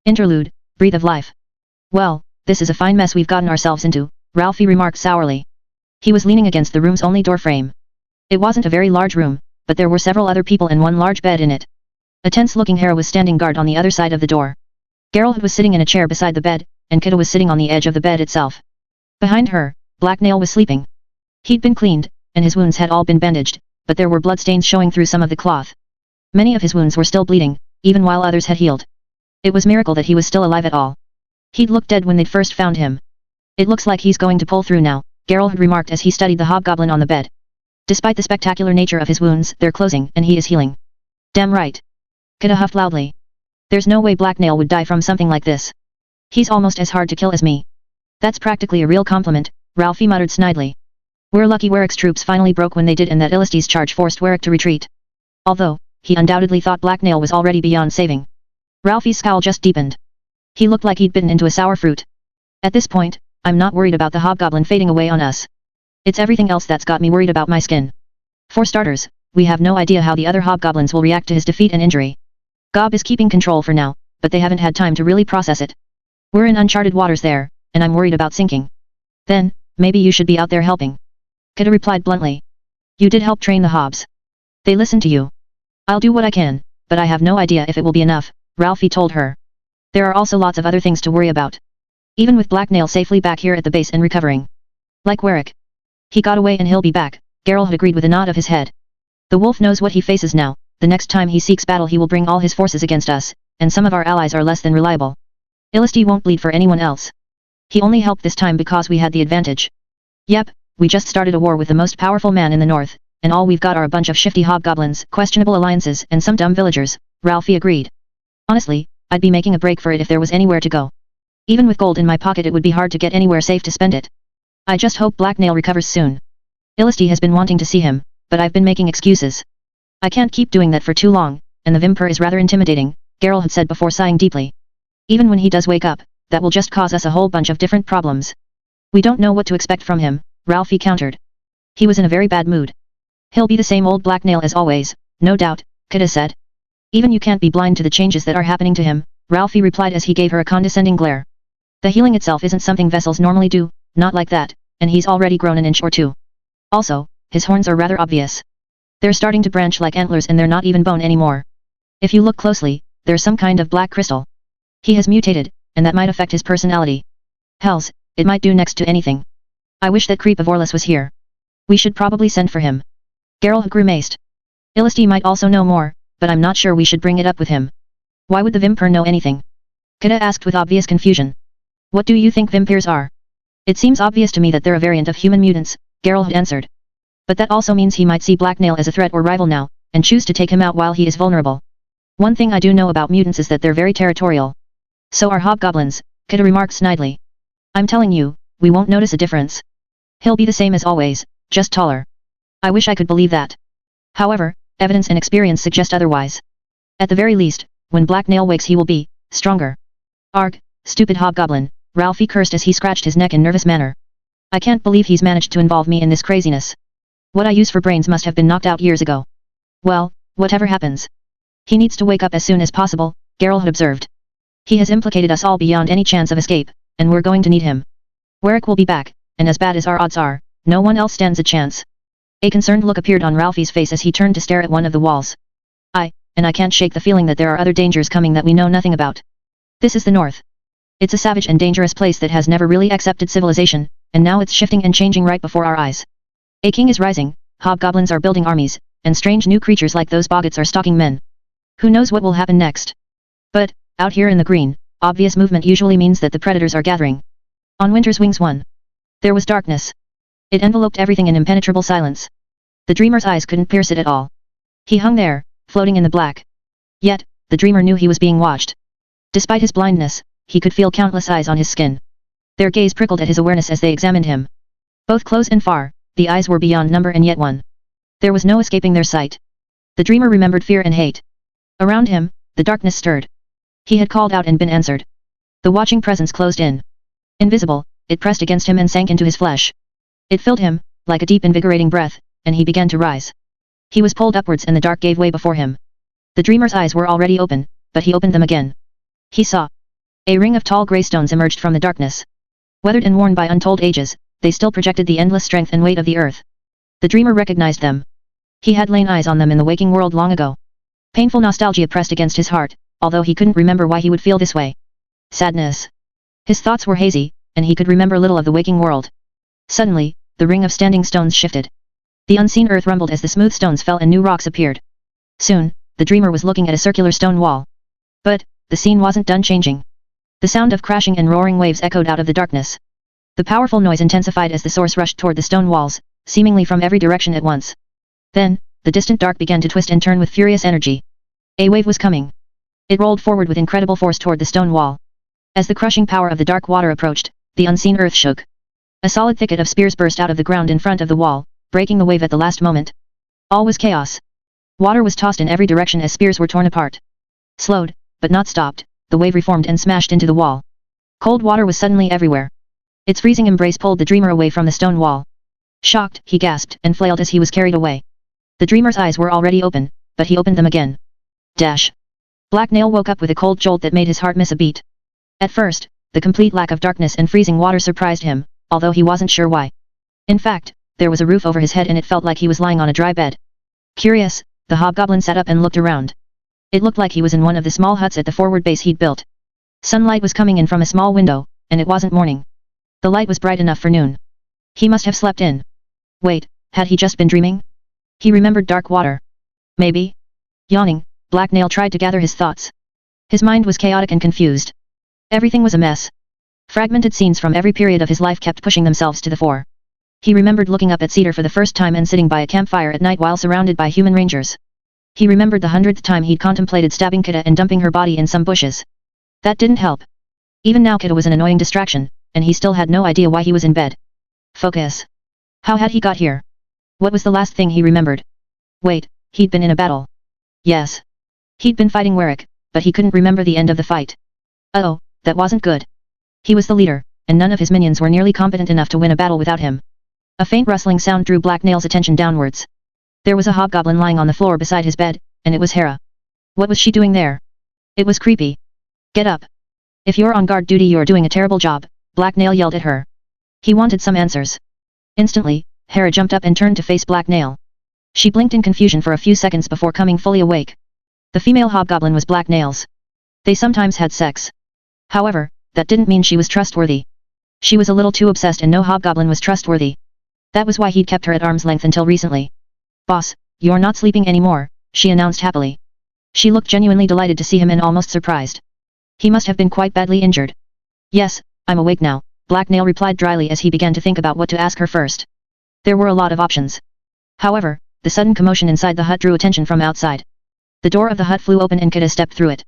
Interlude, Breath of Life. Well, this is a fine mess we've gotten ourselves into, Ralphie remarked sourly. He was leaning against the room's only door frame. It wasn't a very large room, but there were several other people and one large bed in it. A tense-looking Hera was standing guard on the other side of the door. Geralt was sitting in a chair beside the bed, and Kida was sitting on the edge of the bed itself. Behind her, Black Nail was sleeping. He'd been cleaned, and his wounds had all been bandaged, but there were bloodstains showing through some of the cloth. Many of his wounds were still bleeding, even while others had healed. It was a miracle that he was still alive at all. He'd looked dead when they'd first found him. It looks like he's going to pull through now, Geralt had remarked as he studied the hobgoblin on the bed. Despite the spectacular nature of his wounds, they're closing, and he is healing. Damn right. Kida huffed loudly. There's no way Black Nail would die from something like this. He's almost as hard to kill as me. That's practically a real compliment, Ralphie muttered snidely. We're lucky Warwick's troops finally broke when they did and that Illisty's charge forced Warwick to retreat. Although, he undoubtedly thought Black Nail was already beyond saving. Ralphie's scowl just deepened. He looked like he'd bitten into a sour fruit. At this point, I'm not worried about the hobgoblin fading away on us. It's everything else that's got me worried about my skin. For starters, we have no idea how the other hobgoblins will react to his defeat and injury. Gob is keeping control for now, but they haven't had time to really process it. We're in uncharted waters there, and I'm worried about sinking. Then, maybe you should be out there helping. Kida replied bluntly. You did help train the hobs. They listened to you. I'll do what I can, but I have no idea if it will be enough, Ralphie told her. There are also lots of other things to worry about. Even with Black Nail safely back here at the base and recovering. Like Warwick. He got away and he'll be back, Geralt had agreed with a nod of his head. The wolf knows what he faces now, the next time he seeks battle he will bring all his forces against us, and some of our allies are less than reliable. Illisty won't bleed for anyone else. He only helped this time because we had the advantage. Yep, we just started a war with the most powerful man in the north, and all we've got are a bunch of shifty hobgoblins, questionable alliances, and some dumb villagers, Ralphie agreed. Honestly, I'd be making a break for it if there was anywhere to go. Even with gold in my pocket it would be hard to get anywhere safe to spend it. I just hope Black Nail recovers soon. Illisty has been wanting to see him, but I've been making excuses. I can't keep doing that for too long, and the Vimper is rather intimidating, Geralt had said before sighing deeply. Even when he does wake up, that will just cause us a whole bunch of different problems. We don't know what to expect from him, Ralphie countered. He was in a very bad mood. He'll be the same old Black Nail as always, no doubt, Kida said. Even you can't be blind to the changes that are happening to him, Ralphie replied as he gave her a condescending glare. The healing itself isn't something vessels normally do, not like that, and he's already grown an inch or two. Also, his horns are rather obvious. They're starting to branch like antlers and they're not even bone anymore. If you look closely, there's some kind of black crystal. He has mutated, and that might affect his personality. Hells, it might do next to anything. I wish that creep of Orlus was here. We should probably send for him. Geralt grimaced. Illisty might also know more, but I'm not sure we should bring it up with him. Why would the Vimper know anything? Kida asked with obvious confusion. What do you think Vimpirs are? It seems obvious to me that they're a variant of human mutants, Geralt had answered. But that also means he might see Black Nail as a threat or rival now, and choose to take him out while he is vulnerable. One thing I do know about mutants is that they're very territorial. So are hobgoblins, Kida remarked snidely. I'm telling you, we won't notice a difference. He'll be the same as always, just taller. I wish I could believe that. However, evidence and experience suggest otherwise. At the very least, when Black Nail wakes he will be stronger. Arg, stupid hobgoblin, Ralphie cursed as he scratched his neck in nervous manner. I can't believe he's managed to involve me in this craziness. What I use for brains must have been knocked out years ago. Well, whatever happens. He needs to wake up as soon as possible, Geralt had observed. He has implicated us all beyond any chance of escape, and we're going to need him. Warwick will be back, and as bad as our odds are, no one else stands a chance. A concerned look appeared on Ralphie's face as he turned to stare at one of the walls. I can't shake the feeling that there are other dangers coming that we know nothing about. This is the North. It's a savage and dangerous place that has never really accepted civilization, and now it's shifting and changing right before our eyes. A king is rising, hobgoblins are building armies, and strange new creatures like those boggots are stalking men. Who knows what will happen next? But, out here in the green, obvious movement usually means that the predators are gathering. On Winter's Wings 1. There was darkness. It enveloped everything in impenetrable silence. The dreamer's eyes couldn't pierce it at all. He hung there, floating in the black. Yet, the dreamer knew he was being watched. Despite his blindness, he could feel countless eyes on his skin. Their gaze prickled at his awareness as they examined him. Both close and far, the eyes were beyond number and yet one. There was no escaping their sight. The dreamer remembered fear and hate. Around him, the darkness stirred. He had called out and been answered. The watching presence closed in. Invisible, it pressed against him and sank into his flesh. It filled him, like a deep invigorating breath, and he began to rise. He was pulled upwards and the dark gave way before him. The dreamer's eyes were already open, but he opened them again. He saw. A ring of tall grey stones emerged from the darkness. Weathered and worn by untold ages, they still projected the endless strength and weight of the earth. The dreamer recognized them. He had laid eyes on them in the waking world long ago. Painful nostalgia pressed against his heart, although he couldn't remember why he would feel this way. Sadness. His thoughts were hazy, and he could remember little of the waking world. Suddenly, the ring of standing stones shifted. The unseen earth rumbled as the smooth stones fell and new rocks appeared. Soon, the dreamer was looking at a circular stone wall. But, the scene wasn't done changing. The sound of crashing and roaring waves echoed out of the darkness. The powerful noise intensified as the source rushed toward the stone walls, seemingly from every direction at once. Then, the distant dark began to twist and turn with furious energy. A wave was coming. It rolled forward with incredible force toward the stone wall. As the crushing power of the dark water approached, the unseen earth shook. A solid thicket of spears burst out of the ground in front of the wall, breaking the wave at the last moment. All was chaos. Water was tossed in every direction as spears were torn apart. Slowed, but not stopped, the wave reformed and smashed into the wall. Cold water was suddenly everywhere. Its freezing embrace pulled the dreamer away from the stone wall. Shocked, he gasped and flailed as he was carried away. The dreamer's eyes were already open, but he opened them again. Dash. Black Nail woke up with a cold jolt that made his heart miss a beat. At first, the complete lack of darkness and freezing water surprised him, although he wasn't sure why. In fact, there was a roof over his head and it felt like he was lying on a dry bed. Curious, the hobgoblin sat up and looked around. It looked like he was in one of the small huts at the forward base he'd built. Sunlight was coming in from a small window, and it wasn't morning. The light was bright enough for noon. He must have slept in. Wait, had he just been dreaming? He remembered dark water. Maybe. Yawning, Black Nail tried to gather his thoughts. His mind was chaotic and confused. Everything was a mess. Fragmented scenes from every period of his life kept pushing themselves to the fore. He remembered looking up at Cedar for the first time and sitting by a campfire at night while surrounded by human rangers. He remembered the 100th time he'd contemplated stabbing Kida and dumping her body in some bushes. That didn't help. Even now Kida was an annoying distraction, and he still had no idea why he was in bed. Focus. How had he got here? What was the last thing he remembered? Wait, he'd been in a battle. Yes. He'd been fighting Warwick, but he couldn't remember the end of the fight. Uh-oh, that wasn't good. He was the leader, and none of his minions were nearly competent enough to win a battle without him. A faint rustling sound drew Black Nail's attention downwards. There was a hobgoblin lying on the floor beside his bed, and it was Hera. What was she doing there? It was creepy. Get up. If you're on guard duty you're doing a terrible job, Black Nail yelled at her. He wanted some answers. Instantly, Hera jumped up and turned to face Black Nail. She blinked in confusion for a few seconds before coming fully awake. The female hobgoblin was Black Nail's. They sometimes had sex. However, that didn't mean she was trustworthy. She was a little too obsessed and no hobgoblin was trustworthy. That was why he'd kept her at arm's length until recently. Boss, you're not sleeping anymore, she announced happily. She looked genuinely delighted to see him and almost surprised. He must have been quite badly injured. Yes, I'm awake now, Black Nail replied dryly as he began to think about what to ask her first. There were a lot of options. However, the sudden commotion inside the hut drew attention from outside. The door of the hut flew open and Kida stepped through it.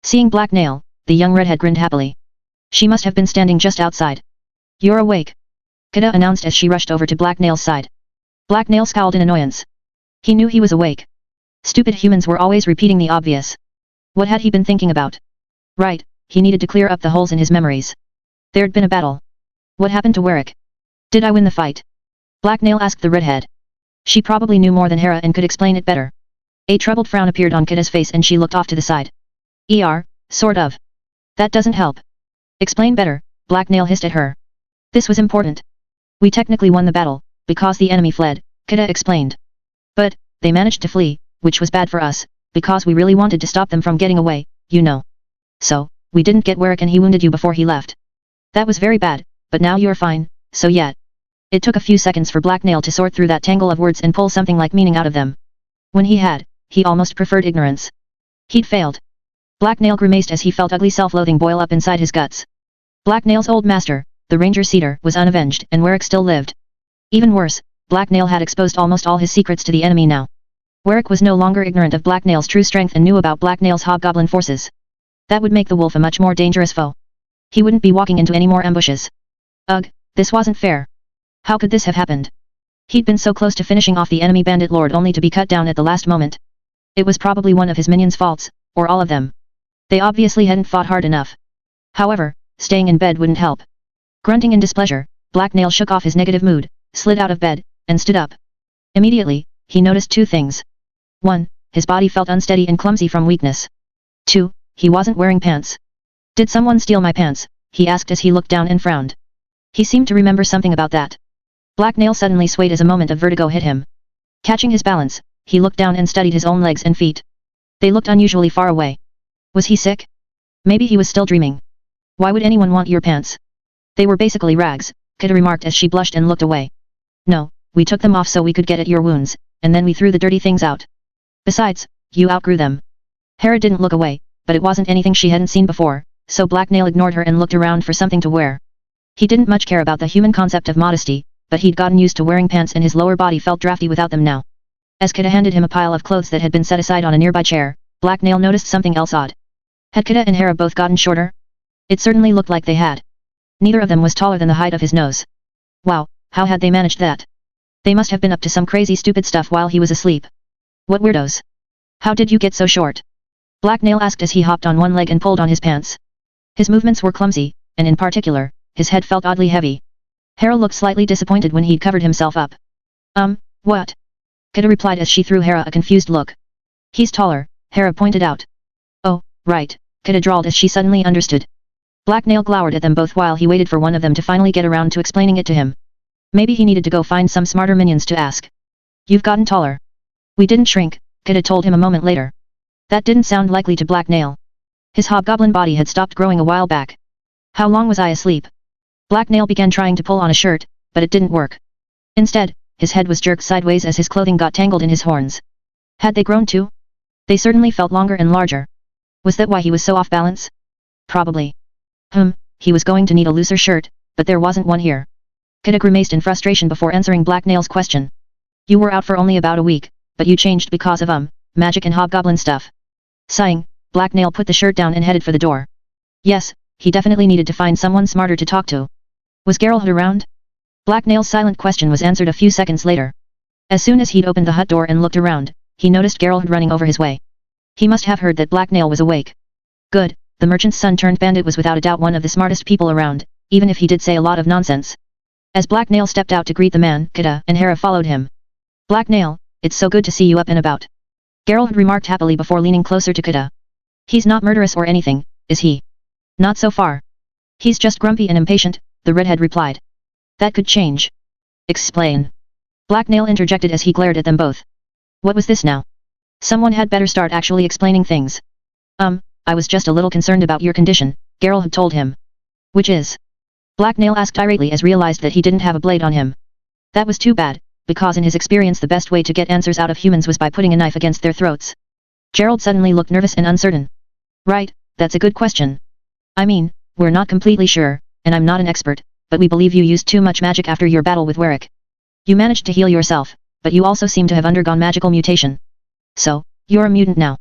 Seeing Black Nail, the young redhead grinned happily. She must have been standing just outside. You're awake, Kida announced as she rushed over to Black Nail's side. Black Nail scowled in annoyance. He knew he was awake. Stupid humans were always repeating the obvious. What had he been thinking about? Right, he needed to clear up the holes in his memories. There'd been a battle. What happened to Warwick? Did I win the fight? Black Nail asked the redhead. She probably knew more than Hera and could explain it better. A troubled frown appeared on Kida's face and she looked off to the side. Sort of. That doesn't help. Explain better, Black Nail hissed at her. This was important. We technically won the battle, because the enemy fled, Kida explained. But, they managed to flee, which was bad for us, because we really wanted to stop them from getting away, you know. So, we didn't get Warwick and he wounded you before he left. That was very bad, but now you're fine, so yeah. It took a few seconds for Black Nail to sort through that tangle of words and pull something like meaning out of them. When he had, he almost preferred ignorance. He'd failed. Black Nail grimaced as he felt ugly self-loathing boil up inside his guts. Black Nail's old master, the Ranger Cedar, was unavenged and Warwick still lived. Even worse, Black Nail had exposed almost all his secrets to the enemy now. Warwick was no longer ignorant of Black Nail's true strength and knew about Black Nail's hobgoblin forces. That would make the wolf a much more dangerous foe. He wouldn't be walking into any more ambushes. Ugh, this wasn't fair. How could this have happened? He'd been so close to finishing off the enemy bandit lord only to be cut down at the last moment. It was probably one of his minions' faults, or all of them. They obviously hadn't fought hard enough. However, staying in bed wouldn't help. Grunting in displeasure, Black Nail shook off his negative mood, slid out of bed, and stood up. Immediately, he noticed two things. 1. His body felt unsteady and clumsy from weakness. 2. He wasn't wearing pants. Did someone steal my pants? He asked as he looked down and frowned. He seemed to remember something about that. Black Nail suddenly swayed as a moment of vertigo hit him. Catching his balance, he looked down and studied his own legs and feet. They looked unusually far away. Was he sick? Maybe he was still dreaming. Why would anyone want your pants? They were basically rags, Kida remarked as she blushed and looked away. No, we took them off so we could get at your wounds, and then we threw the dirty things out. Besides, you outgrew them. Hera didn't look away, but it wasn't anything she hadn't seen before, so Black Nail ignored her and looked around for something to wear. He didn't much care about the human concept of modesty, but he'd gotten used to wearing pants and his lower body felt drafty without them now. As Kida handed him a pile of clothes that had been set aside on a nearby chair, Black Nail noticed something else odd. Had Kida and Hera both gotten shorter? It certainly looked like they had. Neither of them was taller than the height of his nose. Wow, how had they managed that? They must have been up to some crazy stupid stuff while he was asleep. What weirdos? How did you get so short? Black Nail asked as he hopped on one leg and pulled on his pants. His movements were clumsy, and in particular, his head felt oddly heavy. Hera looked slightly disappointed when he'd covered himself up. What? Kida replied as she threw Hera a confused look. He's taller, Hera pointed out. Oh, right, Kida drawled as she suddenly understood. Black Nail glowered at them both while he waited for one of them to finally get around to explaining it to him. Maybe he needed to go find some smarter minions to ask. You've gotten taller. We didn't shrink, Kida told him a moment later. That didn't sound likely to Black Nail. His hobgoblin body had stopped growing a while back. How long was I asleep? Black Nail began trying to pull on a shirt, but it didn't work. Instead, his head was jerked sideways as his clothing got tangled in his horns. Had they grown too? They certainly felt longer and larger. Was that why he was so off balance? Probably. He was going to need a looser shirt, but there wasn't one here. Kida grimaced in frustration before answering Black Nail's question. You were out for only about a week, but you changed because of magic and hobgoblin stuff. Sighing, Black Nail put the shirt down and headed for the door. Yes, he definitely needed to find someone smarter to talk to. Was Geralt around? Black Nail's silent question was answered a few seconds later. As soon as he'd opened the hut door and looked around, he noticed Geralt running over his way. He must have heard that Black Nail was awake. Good, the merchant's son turned bandit was without a doubt one of the smartest people around, even if he did say a lot of nonsense. As Black Nail stepped out to greet the man, Kida and Hera followed him. Black Nail, it's so good to see you up and about. Geralt remarked happily before leaning closer to Kida. He's not murderous or anything, is he? Not so far. He's just grumpy and impatient, the redhead replied. That could change. Explain. Black Nail interjected as he glared at them both. What was this now? Someone had better start actually explaining things. I was just a little concerned about your condition, Geralt had told him. Which is? Black Nail asked irately as realized that he didn't have a blade on him. That was too bad, because in his experience the best way to get answers out of humans was by putting a knife against their throats. Gerald suddenly looked nervous and uncertain. Right, that's a good question. I mean, we're not completely sure, and I'm not an expert, but we believe you used too much magic after your battle with Warwick. You managed to heal yourself, but you also seem to have undergone magical mutation. So, you're a mutant now.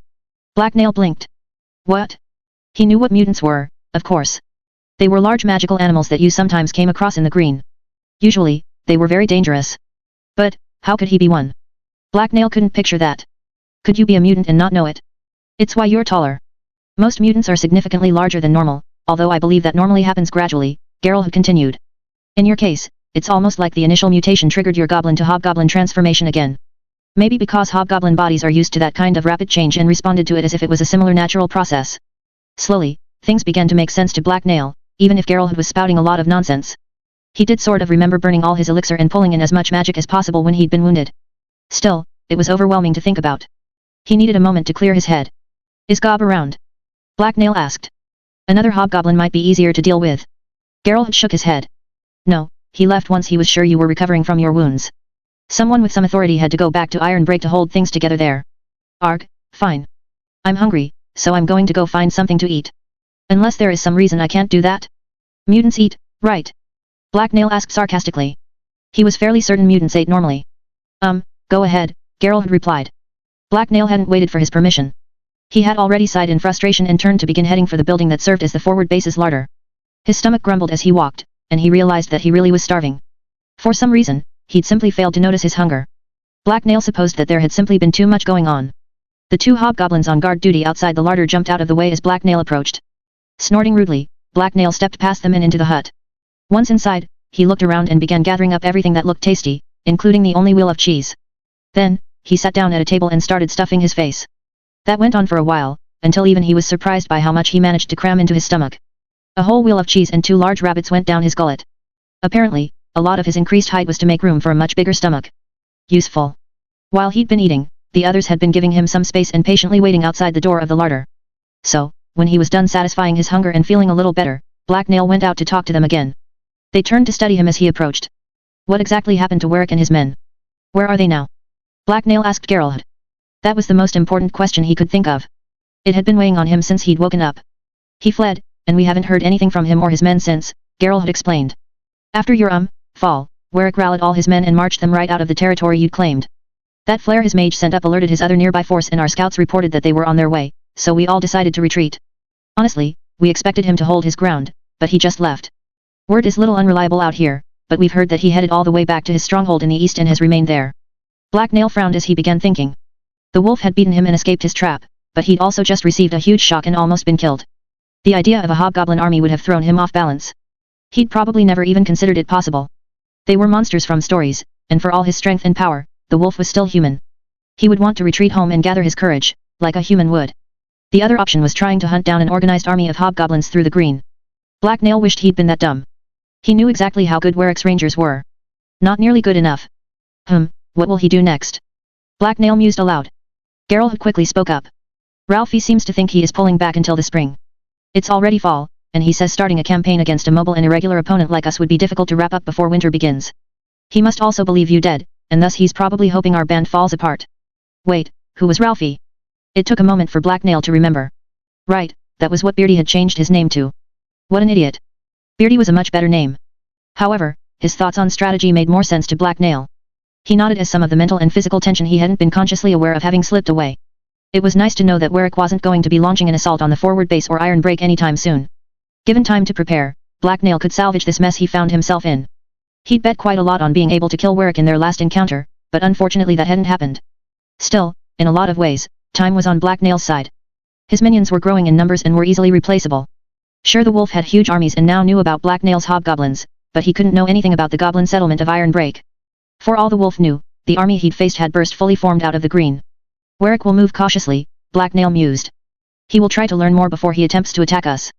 Black Nail blinked. What? He knew what mutants were, of course. They were large magical animals that you sometimes came across in the green. Usually, they were very dangerous. But, how could he be one? Black Nail couldn't picture that. Could you be a mutant and not know it? It's why you're taller. Most mutants are significantly larger than normal, although I believe that normally happens gradually, Geralt had continued. In your case, it's almost like the initial mutation triggered your goblin to hobgoblin transformation again. Maybe because hobgoblin bodies are used to that kind of rapid change and responded to it as if it was a similar natural process. Slowly, things began to make sense to Black Nail, even if Geralt was spouting a lot of nonsense. He did sort of remember burning all his elixir and pulling in as much magic as possible when he'd been wounded. Still, it was overwhelming to think about. He needed a moment to clear his head. Is Gob around? Black Nail asked. Another hobgoblin might be easier to deal with. Geralt shook his head. No, he left once he was sure you were recovering from your wounds. Someone with some authority had to go back to Ironbreak to hold things together there. Arg, fine. I'm hungry, so I'm going to go find something to eat. Unless there is some reason I can't do that? Mutants eat, right? Black Nail asked sarcastically. He was fairly certain mutants ate normally. Go ahead, Geralt replied. Black Nail hadn't waited for his permission. He had already sighed in frustration and turned to begin heading for the building that served as the forward base's larder. His stomach grumbled as he walked, and he realized that he really was starving. For some reason, he'd simply failed to notice his hunger. Black Nail supposed that there had simply been too much going on. The two hobgoblins on guard duty outside the larder jumped out of the way as Black Nail approached. Snorting rudely, Black Nail stepped past them and into the hut. Once inside, he looked around and began gathering up everything that looked tasty, including the only wheel of cheese. Then, he sat down at a table and started stuffing his face. That went on for a while, until even he was surprised by how much he managed to cram into his stomach. A whole wheel of cheese and 2 large rabbits went down his gullet. Apparently, a lot of his increased height was to make room for a much bigger stomach. Useful. While he'd been eating, the others had been giving him some space and patiently waiting outside the door of the larder. So, when he was done satisfying his hunger and feeling a little better, Black Nail went out to talk to them again. They turned to study him as he approached. What exactly happened to Warwick and his men? Where are they now? Black Nail asked Geralt. That was the most important question he could think of. It had been weighing on him since he'd woken up. He fled, and we haven't heard anything from him or his men since, Geralt had explained. After your fall, Warwick rallied all his men and marched them right out of the territory you'd claimed. That flare his mage sent up alerted his other nearby force and our scouts reported that they were on their way, so we all decided to retreat. Honestly, we expected him to hold his ground, but he just left. Word is little unreliable out here, but we've heard that he headed all the way back to his stronghold in the east and has remained there. Black Nail frowned as he began thinking. The wolf had beaten him and escaped his trap, but he'd also just received a huge shock and almost been killed. The idea of a hobgoblin army would have thrown him off balance. He'd probably never even considered it possible. They were monsters from stories, and for all his strength and power, the wolf was still human. He would want to retreat home and gather his courage, like a human would. The other option was trying to hunt down an organized army of hobgoblins through the green. Black Nail wished he'd been that dumb. He knew exactly how good Warwick's rangers were. Not nearly good enough. What will he do next? Black Nail mused aloud. Geralt quickly spoke up. Ralphie seems to think he is pulling back until the spring. It's already fall, and he says starting a campaign against a mobile and irregular opponent like us would be difficult to wrap up before winter begins. He must also believe you dead, and thus he's probably hoping our band falls apart. Wait, who was Ralphie? It took a moment for Black Nail to remember. Right, that was what Beardy had changed his name to. What an idiot. Beardy was a much better name. However, his thoughts on strategy made more sense to Black Nail. He nodded as some of the mental and physical tension he hadn't been consciously aware of having slipped away. It was nice to know that Warwick wasn't going to be launching an assault on the forward base or Iron Break anytime soon. Given time to prepare, Black Nail could salvage this mess he found himself in. He'd bet quite a lot on being able to kill Warwick in their last encounter, but unfortunately that hadn't happened. Still, in a lot of ways, time was on Black Nail's side. His minions were growing in numbers and were easily replaceable. Sure, the wolf had huge armies and now knew about Black Nail's hobgoblins, but he couldn't know anything about the goblin settlement of Iron Break. For all the wolf knew, the army he'd faced had burst fully formed out of the green. Warwick will move cautiously, Black Nail mused. He will try to learn more before he attempts to attack us.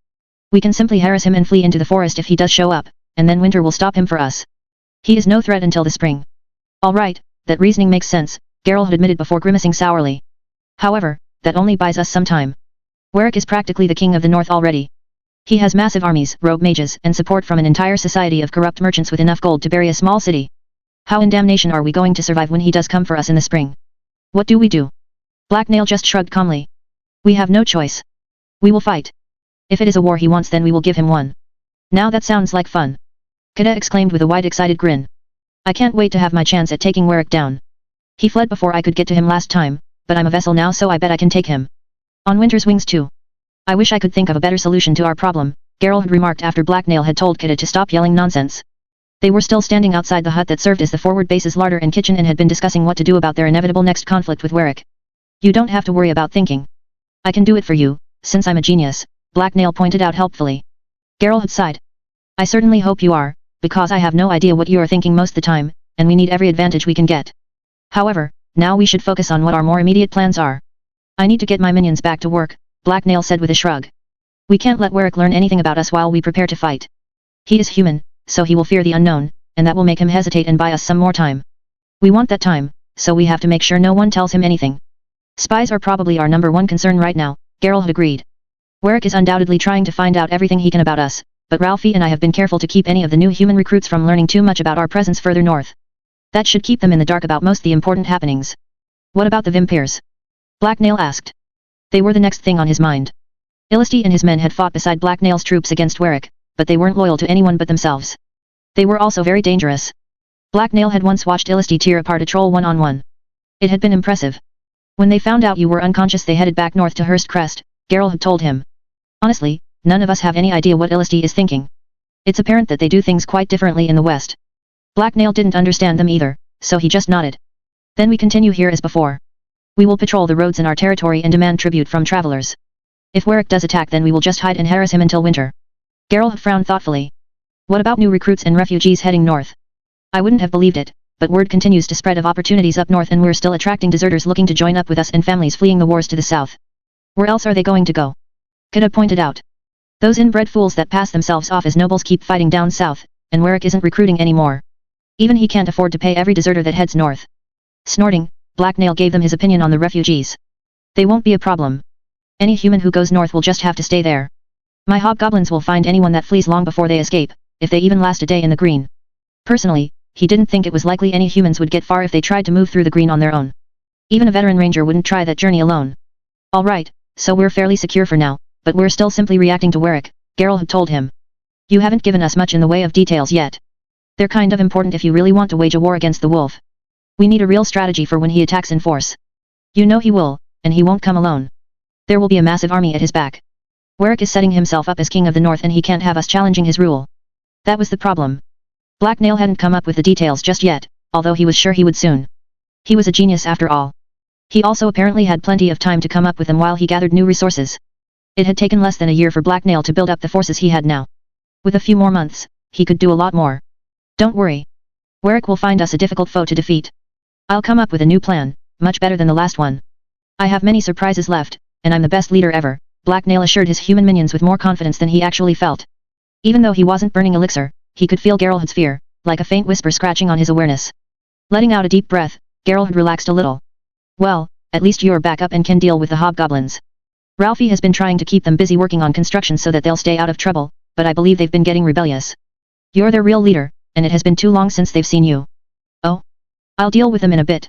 We can simply harass him and flee into the forest if he does show up, and then winter will stop him for us. He is no threat until the spring. Alright, that reasoning makes sense, Geralt had admitted before grimacing sourly. However, that only buys us some time. Warwick is practically the king of the north already. He has massive armies, rogue mages, and support from an entire society of corrupt merchants with enough gold to bury a small city. How in damnation are we going to survive when he does come for us in the spring? What do we do? Black Nail just shrugged calmly. We have no choice. We will fight. If it is a war he wants, then we will give him one. Now that sounds like fun. Kada exclaimed with a wide excited grin. I can't wait to have my chance at taking Warwick down. He fled before I could get to him last time, but I'm a vessel now, so I bet I can take him. On Winter's wings too. I wish I could think of a better solution to our problem, Geralt had remarked after Black Nail had told Kada to stop yelling nonsense. They were still standing outside the hut that served as the forward base's larder and kitchen and had been discussing what to do about their inevitable next conflict with Warwick. You don't have to worry about thinking. I can do it for you, since I'm a genius, Black Nail pointed out helpfully. Geralt had sighed. I certainly hope you are, because I have no idea what you are thinking most the time, and we need every advantage we can get. However, now we should focus on what our more immediate plans are. I need to get my minions back to work, Black Nail said with a shrug. We can't let Warwick learn anything about us while we prepare to fight. He is human, so he will fear the unknown, and that will make him hesitate and buy us some more time. We want that time, so we have to make sure no one tells him anything. Spies are probably our number one concern right now, Geralt had agreed. Warwick is undoubtedly trying to find out everything he can about us, but Ralphie and I have been careful to keep any of the new human recruits from learning too much about our presence further north. That should keep them in the dark about most the important happenings. What about the vampires? Black Nail asked. They were the next thing on his mind. Illisti and his men had fought beside Black Nail's troops against Warwick, but they weren't loyal to anyone but themselves. They were also very dangerous. Black Nail had once watched Illisti tear apart a troll one-on-one. It had been impressive. When they found out you were unconscious, they headed back north to Hurst Crest, Geralt had told him. Honestly, none of us have any idea what Illisti is thinking. It's apparent that they do things quite differently in the west. Black Nail didn't understand them either, so he just nodded. Then we continue here as before. We will patrol the roads in our territory and demand tribute from travelers. If Warwick does attack, then we will just hide and harass him until winter. Geralt frowned thoughtfully. What about new recruits and refugees heading north? I wouldn't have believed it, but word continues to spread of opportunities up north, and we're still attracting deserters looking to join up with us and families fleeing the wars to the south. Where else are they going to go? Kada pointed out. Those inbred fools that pass themselves off as nobles keep fighting down south, and Warwick isn't recruiting anymore. Even he can't afford to pay every deserter that heads north. Snorting, Black Nail gave them his opinion on the refugees. They won't be a problem. Any human who goes north will just have to stay there. My hobgoblins will find anyone that flees long before they escape, if they even last a day in the green. Personally, he didn't think it was likely any humans would get far if they tried to move through the green on their own. Even a veteran ranger wouldn't try that journey alone. Alright, so we're fairly secure for now, but we're still simply reacting to Warwick, Geralt had told him. You haven't given us much in the way of details yet. They're kind of important if you really want to wage a war against the wolf. We need a real strategy for when he attacks in force. You know he will, and he won't come alone. There will be a massive army at his back. Warwick is setting himself up as king of the north and he can't have us challenging his rule. That was the problem. Black Nail hadn't come up with the details just yet, although he was sure he would soon. He was a genius after all. He also apparently had plenty of time to come up with them while he gathered new resources. It had taken less than a year for Black Nail to build up the forces he had now. With a few more months, he could do a lot more. Don't worry. Warwick will find us a difficult foe to defeat. I'll come up with a new plan, much better than the last one. I have many surprises left, and I'm the best leader ever, Black Nail assured his human minions with more confidence than he actually felt. Even though he wasn't burning elixir, he could feel Geralt's fear, like a faint whisper scratching on his awareness. Letting out a deep breath, Geralt relaxed a little. Well, at least you're back up and can deal with the hobgoblins. Ralphie has been trying to keep them busy working on construction so that they'll stay out of trouble, but I believe they've been getting rebellious. You're their real leader, and it has been too long since they've seen you. Oh? I'll deal with them in a bit.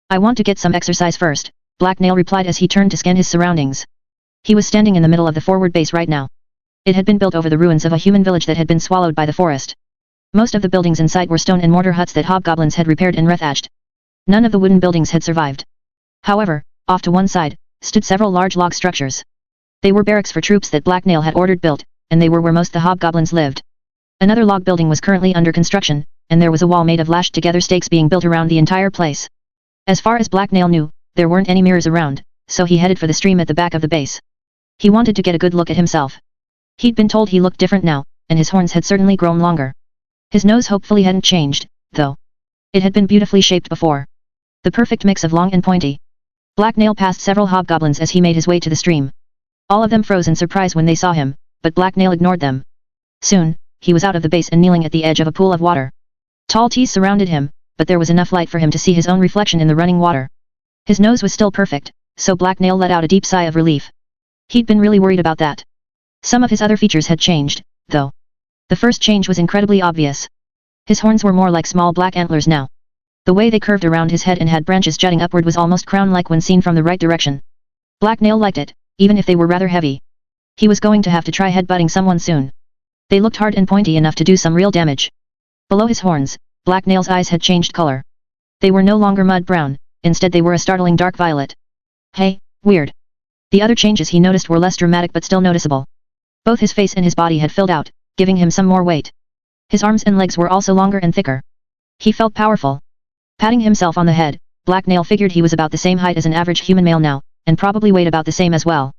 I want to get some exercise first, Black Nail replied as he turned to scan his surroundings. He was standing in the middle of the forward base right now. It had been built over the ruins of a human village that had been swallowed by the forest. Most of the buildings in sight were stone and mortar huts that hobgoblins had repaired and rethatched. None of the wooden buildings had survived. However, off to one side, stood several large log structures. They were barracks for troops that Black Nail had ordered built, and they were where most the hobgoblins lived. Another log building was currently under construction, and there was a wall made of lashed-together stakes being built around the entire place. As far as Black Nail knew, there weren't any mirrors around, so he headed for the stream at the back of the base. He wanted to get a good look at himself. He'd been told he looked different now, and his horns had certainly grown longer. His nose hopefully hadn't changed, though. It had been beautifully shaped before. The perfect mix of long and pointy. Black Nail passed several hobgoblins as he made his way to the stream. All of them froze in surprise when they saw him, but Black Nail ignored them. Soon, he was out of the base and kneeling at the edge of a pool of water. Tall trees surrounded him, but there was enough light for him to see his own reflection in the running water. His nose was still perfect, so Black Nail let out a deep sigh of relief. He'd been really worried about that. Some of his other features had changed, though. The first change was incredibly obvious. His horns were more like small black antlers now. The way they curved around his head and had branches jutting upward was almost crown-like when seen from the right direction. Black Nail liked it, even if they were rather heavy. He was going to have to try headbutting someone soon. They looked hard and pointy enough to do some real damage. Below his horns, Black Nail's eyes had changed color. They were no longer mud brown, instead they were a startling dark violet. Hey, weird. The other changes he noticed were less dramatic but still noticeable. Both his face and his body had filled out, giving him some more weight. His arms and legs were also longer and thicker. He felt powerful. Patting himself on the head, Black Nail figured he was about the same height as an average human male now, and probably weighed about the same as well.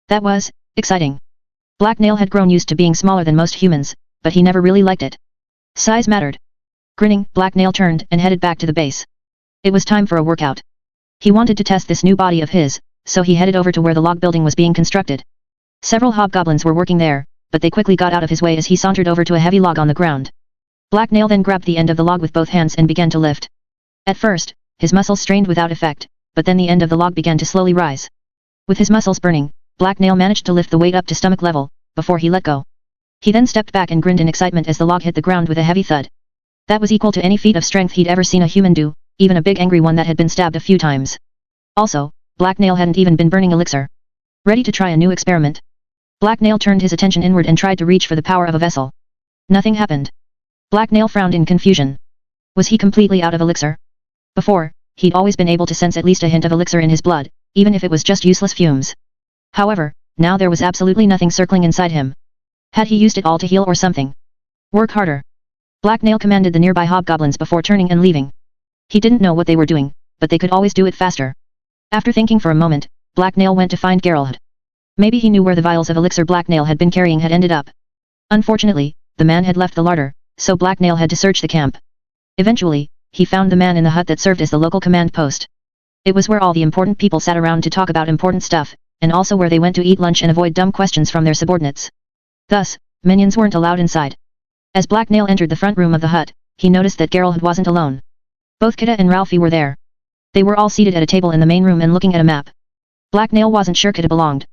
That was exciting. Black Nail had grown used to being smaller than most humans, but he never really liked it. Size mattered. Grinning, Black Nail turned and headed back to the base. It was time for a workout. He wanted to test this new body of his, so he headed over to where the log building was being constructed. Several hobgoblins were working there, but they quickly got out of his way as he sauntered over to a heavy log on the ground. Black Nail then grabbed the end of the log with both hands and began to lift. At first, his muscles strained without effect, but then the end of the log began to slowly rise. With his muscles burning, Black Nail managed to lift the weight up to stomach level, before he let go. He then stepped back and grinned in excitement as the log hit the ground with a heavy thud. That was equal to any feat of strength he'd ever seen a human do, even a big angry one that had been stabbed a few times. Also, Black Nail hadn't even been burning elixir. Ready to try a new experiment? Black Nail turned his attention inward and tried to reach for the power of a vessel. Nothing happened. Black Nail frowned in confusion. Was he completely out of elixir? Before, he'd always been able to sense at least a hint of elixir in his blood, even if it was just useless fumes. However, now there was absolutely nothing circling inside him. Had he used it all to heal or something? Work harder. Black Nail commanded the nearby hobgoblins before turning and leaving. He didn't know what they were doing, but they could always do it faster. After thinking for a moment, Black Nail went to find Geralt. Maybe he knew where the vials of elixir Black Nail had been carrying had ended up. Unfortunately, the man had left the larder, so Black Nail had to search the camp. Eventually, he found the man in the hut that served as the local command post. It was where all the important people sat around to talk about important stuff, and also where they went to eat lunch and avoid dumb questions from their subordinates. Thus, minions weren't allowed inside. As Black Nail entered the front room of the hut, he noticed that Geralt wasn't alone. Both Kida and Ralphie were there. They were all seated at a table in the main room and looking at a map. Black Nail wasn't sure Kida belonged.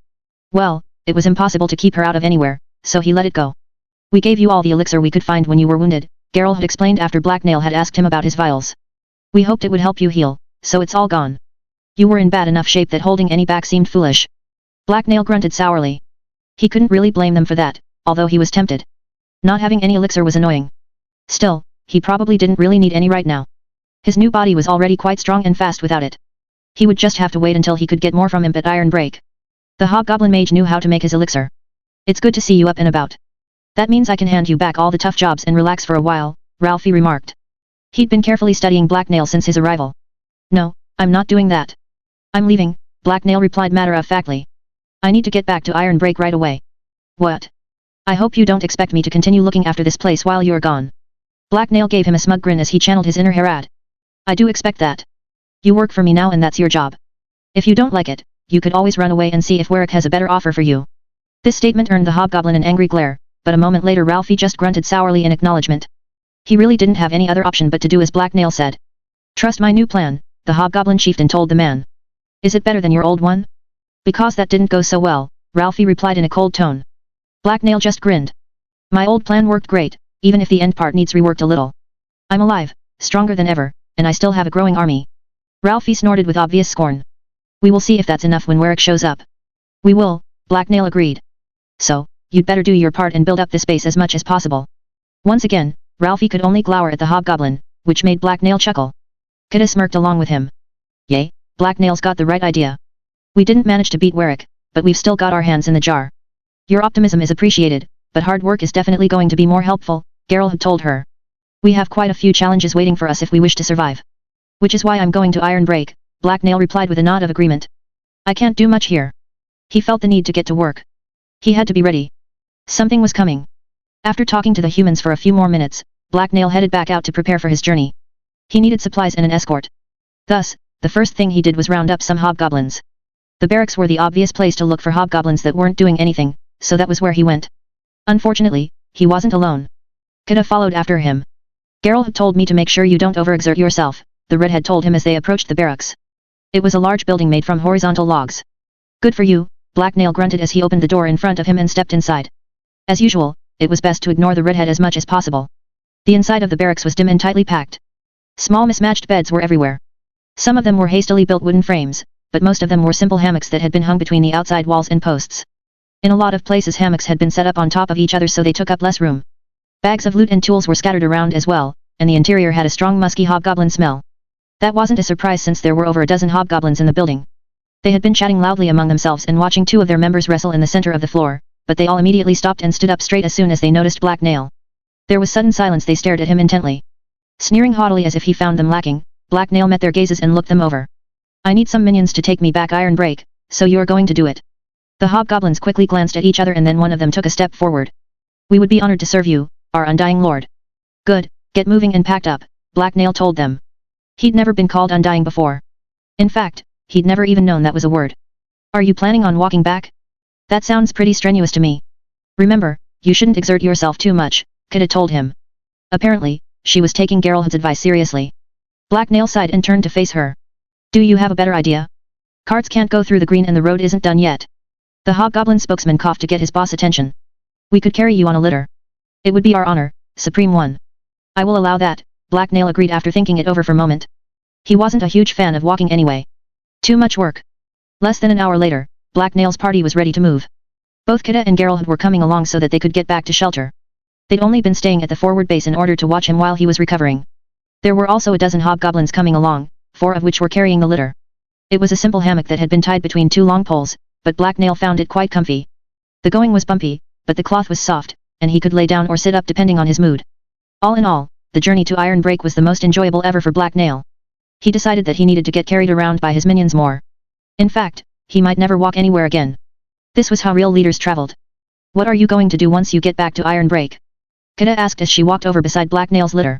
Well, it was impossible to keep her out of anywhere, so he let it go. We gave you all the elixir we could find when you were wounded, Geralt had explained after Black Nail had asked him about his vials. We hoped it would help you heal, so it's all gone. You were in bad enough shape that holding any back seemed foolish. Black Nail grunted sourly. He couldn't really blame them for that, although he was tempted. Not having any elixir was annoying. Still, he probably didn't really need any right now. His new body was already quite strong and fast without it. He would just have to wait until he could get more from him at Iron Break. The Hobgoblin mage knew how to make his elixir. It's good to see you up and about. That means I can hand you back all the tough jobs and relax for a while, Ralphie remarked. He'd been carefully studying Black Nail since his arrival. No, I'm not doing that. I'm leaving, Black Nail replied matter-of-factly. I need to get back to Iron Break right away. What? I hope you don't expect me to continue looking after this place while you're gone. Black Nail gave him a smug grin as he channeled his inner Herad. I do expect that. You work for me now and that's your job. If you don't like it, you could always run away and see if Warwick has a better offer for you. This statement earned the Hobgoblin an angry glare, but a moment later Ralphie just grunted sourly in acknowledgement. He really didn't have any other option but to do as Black Nail said. Trust my new plan, the Hobgoblin chieftain told the man. Is it better than your old one? Because that didn't go so well, Ralphie replied in a cold tone. Black Nail just grinned. My old plan worked great, even if the end part needs reworked a little. I'm alive, stronger than ever, and I still have a growing army. Ralphie snorted with obvious scorn. We will see if that's enough when Warwick shows up. We will, Black Nail agreed. So, you'd better do your part and build up this base as much as possible. Once again, Ralphie could only glower at the Hobgoblin, which made Black Nail chuckle. Kida smirked along with him. Yay, Black Nail's got the right idea. We didn't manage to beat Warwick, but we've still got our hands in the jar. Your optimism is appreciated, but hard work is definitely going to be more helpful, Geralt had told her. We have quite a few challenges waiting for us if we wish to survive. Which is why I'm going to Iron Break, Black Nail replied with a nod of agreement. I can't do much here. He felt the need to get to work. He had to be ready. Something was coming. After talking to the humans for a few more minutes, Black Nail headed back out to prepare for his journey. He needed supplies and an escort. Thus, the first thing he did was round up some hobgoblins. The barracks were the obvious place to look for hobgoblins that weren't doing anything, so that was where he went. Unfortunately, he wasn't alone. Kida followed after him. Geralt had told me to make sure you don't overexert yourself, the redhead told him as they approached the barracks. It was a large building made from horizontal logs. Good for you, Black Nail grunted as he opened the door in front of him and stepped inside. As usual, it was best to ignore the redhead as much as possible. The inside of the barracks was dim and tightly packed. Small mismatched beds were everywhere. Some of them were hastily built wooden frames, but most of them were simple hammocks that had been hung between the outside walls and posts. In a lot of places hammocks had been set up on top of each other so they took up less room. Bags of loot and tools were scattered around as well, and the interior had a strong musky hobgoblin smell. That wasn't a surprise since there were over a dozen hobgoblins in the building. They had been chatting loudly among themselves and watching two of their members wrestle in the center of the floor, but they all immediately stopped and stood up straight as soon as they noticed Black Nail. There was sudden silence. They stared at him intently. Sneering haughtily as if he found them lacking, Black Nail met their gazes and looked them over. I need some minions to take me back Iron Break, so you're going to do it. The hobgoblins quickly glanced at each other and then one of them took a step forward. We would be honored to serve you, our undying lord. Good, get moving and packed up, Black Nail told them. He'd never been called undying before. In fact, he'd never even known that was a word. Are you planning on walking back? That sounds pretty strenuous to me. Remember, you shouldn't exert yourself too much, Kida told him. Apparently, she was taking Geralt's advice seriously. Black Nail sighed and turned to face her. Do you have a better idea? Carts can't go through the green and the road isn't done yet. The hobgoblin spokesman coughed to get his boss' attention. We could carry you on a litter. It would be our honor, Supreme One. I will allow that, Black Nail agreed after thinking it over for a moment. He wasn't a huge fan of walking anyway. Too much work. Less than an hour later, Black Nail's party was ready to move. Both Kida and Geralt were coming along so that they could get back to shelter. They'd only been staying at the forward base in order to watch him while he was recovering. There were also a dozen hobgoblins coming along, 4 of which were carrying the litter. It was a simple hammock that had been tied between 2 long poles, but Black Nail found it quite comfy. The going was bumpy, but the cloth was soft, and he could lay down or sit up depending on his mood. All in all, the journey to Iron Break was the most enjoyable ever for Black Nail. He decided that he needed to get carried around by his minions more. In fact, he might never walk anywhere again. This was how real leaders traveled. What are you going to do once you get back to Iron Break? Kida asked as she walked over beside Black Nail's litter.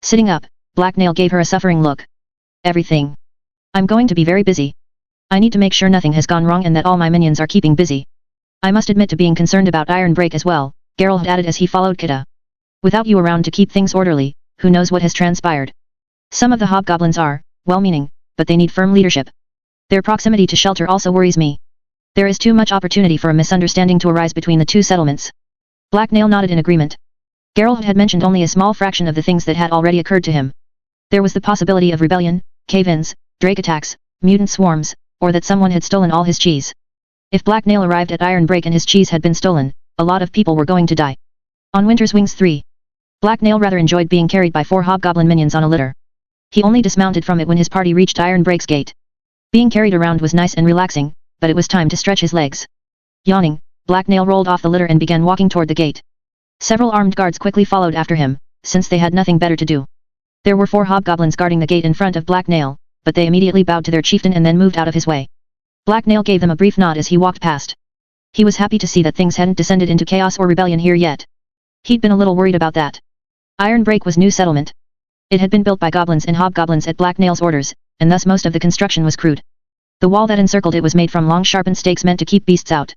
Sitting up, Black Nail gave her a suffering look. Everything. I'm going to be very busy. I need to make sure nothing has gone wrong and that all my minions are keeping busy. I must admit to being concerned about Iron Break as well, Geralt added as he followed Kita. Without you around to keep things orderly, who knows what has transpired. Some of the hobgoblins are, well-meaning, but they need firm leadership. Their proximity to shelter also worries me. There is too much opportunity for a misunderstanding to arise between the two settlements. Blacknail nodded in agreement. Geralt had mentioned only a small fraction of the things that had already occurred to him. There was the possibility of rebellion, cave-ins, drake attacks, mutant swarms, or that someone had stolen all his cheese. If Blacknail arrived at Iron Break and his cheese had been stolen, a lot of people were going to die. On Winter's Wings 3. Blacknail rather enjoyed being carried by 4 hobgoblin minions on a litter. He only dismounted from it when his party reached Iron Break's gate. Being carried around was nice and relaxing, but it was time to stretch his legs. Yawning, Blacknail rolled off the litter and began walking toward the gate. Several armed guards quickly followed after him, since they had nothing better to do. There were 4 hobgoblins guarding the gate in front of Blacknail, but they immediately bowed to their chieftain and then moved out of his way. Blacknail gave them a brief nod as he walked past. He was happy to see that things hadn't descended into chaos or rebellion here yet. He'd been a little worried about that. Iron Break was new settlement. It had been built by goblins and hobgoblins at Blacknail's orders, and thus most of the construction was crude. The wall that encircled it was made from long sharpened stakes meant to keep beasts out.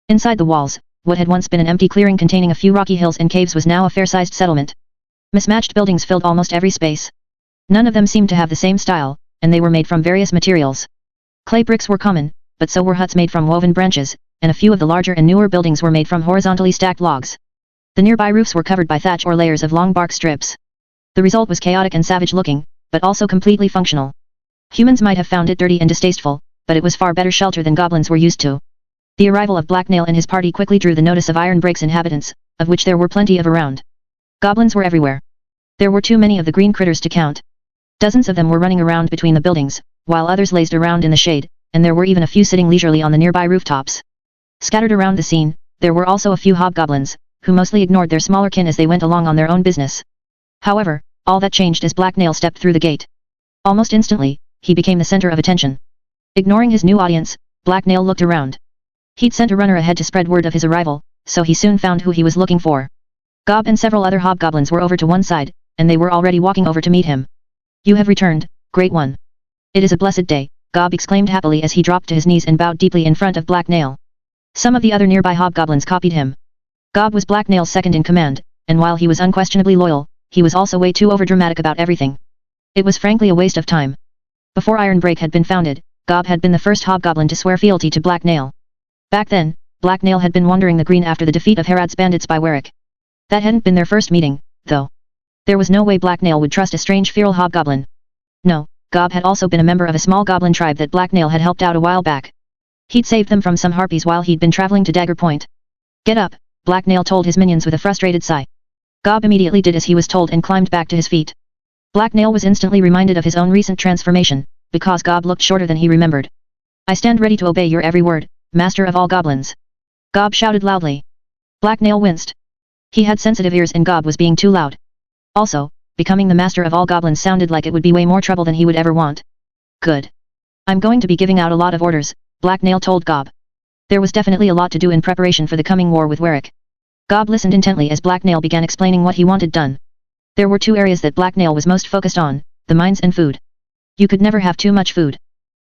Inside the walls, what had once been an empty clearing containing a few rocky hills and caves was now a fair-sized settlement. Mismatched buildings filled almost every space. None of them seemed to have the same style, and they were made from various materials. Clay bricks were common, but so were huts made from woven branches, and a few of the larger and newer buildings were made from horizontally stacked logs. The nearby roofs were covered by thatch or layers of long bark strips. The result was chaotic and savage-looking, but also completely functional. Humans might have found it dirty and distasteful, but it was far better shelter than goblins were used to. The arrival of Blacknail and his party quickly drew the notice of Iron Break's inhabitants, of which there were plenty of around. Goblins were everywhere. There were too many of the green critters to count. Dozens of them were running around between the buildings, while others lazed around in the shade, and there were even a few sitting leisurely on the nearby rooftops. Scattered around the scene, there were also a few hobgoblins, who mostly ignored their smaller kin as they went along on their own business. However, all that changed as Blacknail stepped through the gate. Almost instantly, he became the center of attention. Ignoring his new audience, Blacknail looked around. He'd sent a runner ahead to spread word of his arrival, so he soon found who he was looking for. Gob and several other hobgoblins were over to one side, and they were already walking over to meet him. You have returned, Great One. It is a blessed day, Gob exclaimed happily as he dropped to his knees and bowed deeply in front of Blacknail. Some of the other nearby hobgoblins copied him. Gob was Blacknail's second in command, and while he was unquestionably loyal, he was also way too overdramatic about everything. It was frankly a waste of time. Before Iron Break had been founded, Gob had been the first hobgoblin to swear fealty to Blacknail. Back then, Blacknail had been wandering the green after the defeat of Herod's bandits by Warwick. That hadn't been their first meeting, though. There was no way Blacknail would trust a strange feral hobgoblin. No, Gob had also been a member of a small goblin tribe that Blacknail had helped out a while back. He'd saved them from some harpies while he'd been traveling to Dagger Point. Get up, Blacknail told his minions with a frustrated sigh. Gob immediately did as he was told and climbed back to his feet. Blacknail was instantly reminded of his own recent transformation, because Gob looked shorter than he remembered. I stand ready to obey your every word, Master of all Goblins. Gob shouted loudly. Blacknail winced. He had sensitive ears and Gob was being too loud. Also, becoming the Master of all Goblins sounded like it would be way more trouble than he would ever want. Good. I'm going to be giving out a lot of orders, Blacknail told Gob. There was definitely a lot to do in preparation for the coming war with Warwick. Gob listened intently as Blacknail began explaining what he wanted done. There were 2 areas that Blacknail was most focused on, the mines and food. You could never have too much food.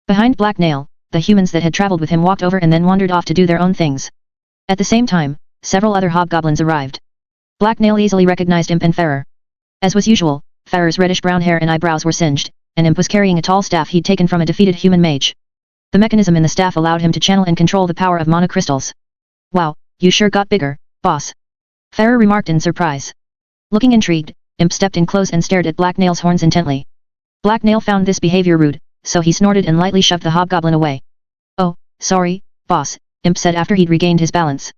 Behind Blacknail, the humans that had traveled with him walked over and then wandered off to do their own things. At the same time, several other hobgoblins arrived. Blacknail easily recognized Imp and Farrer. As was usual, Farrer's reddish-brown hair and eyebrows were singed, and Imp was carrying a tall staff he'd taken from a defeated human mage. The mechanism in the staff allowed him to channel and control the power of mana crystals. Wow, you sure got bigger, boss. Farrer remarked in surprise. Looking intrigued, Imp stepped in close and stared at Blacknail's horns intently. Blacknail found this behavior rude, so he snorted and lightly shoved the hobgoblin away. Oh, sorry, boss, Imp said after he'd regained his balance.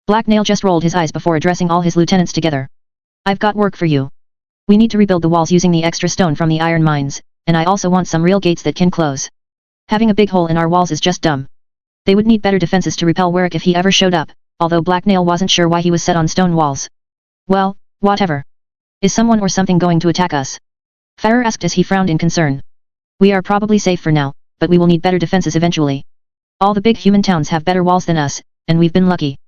Blacknail just rolled his eyes before addressing all his lieutenants together. I've got work for you. We need to rebuild the walls using the extra stone from the iron mines, and I also want some real gates that can close. Having a big hole in our walls is just dumb. They would need better defenses to repel Warwick if he ever showed up, although Blacknail wasn't sure why he was set on stone walls. Well, whatever. Is someone or something going to attack us? Farrer asked as he frowned in concern. We are probably safe for now, but we will need better defenses eventually. All the big human towns have better walls than us, and we've been lucky.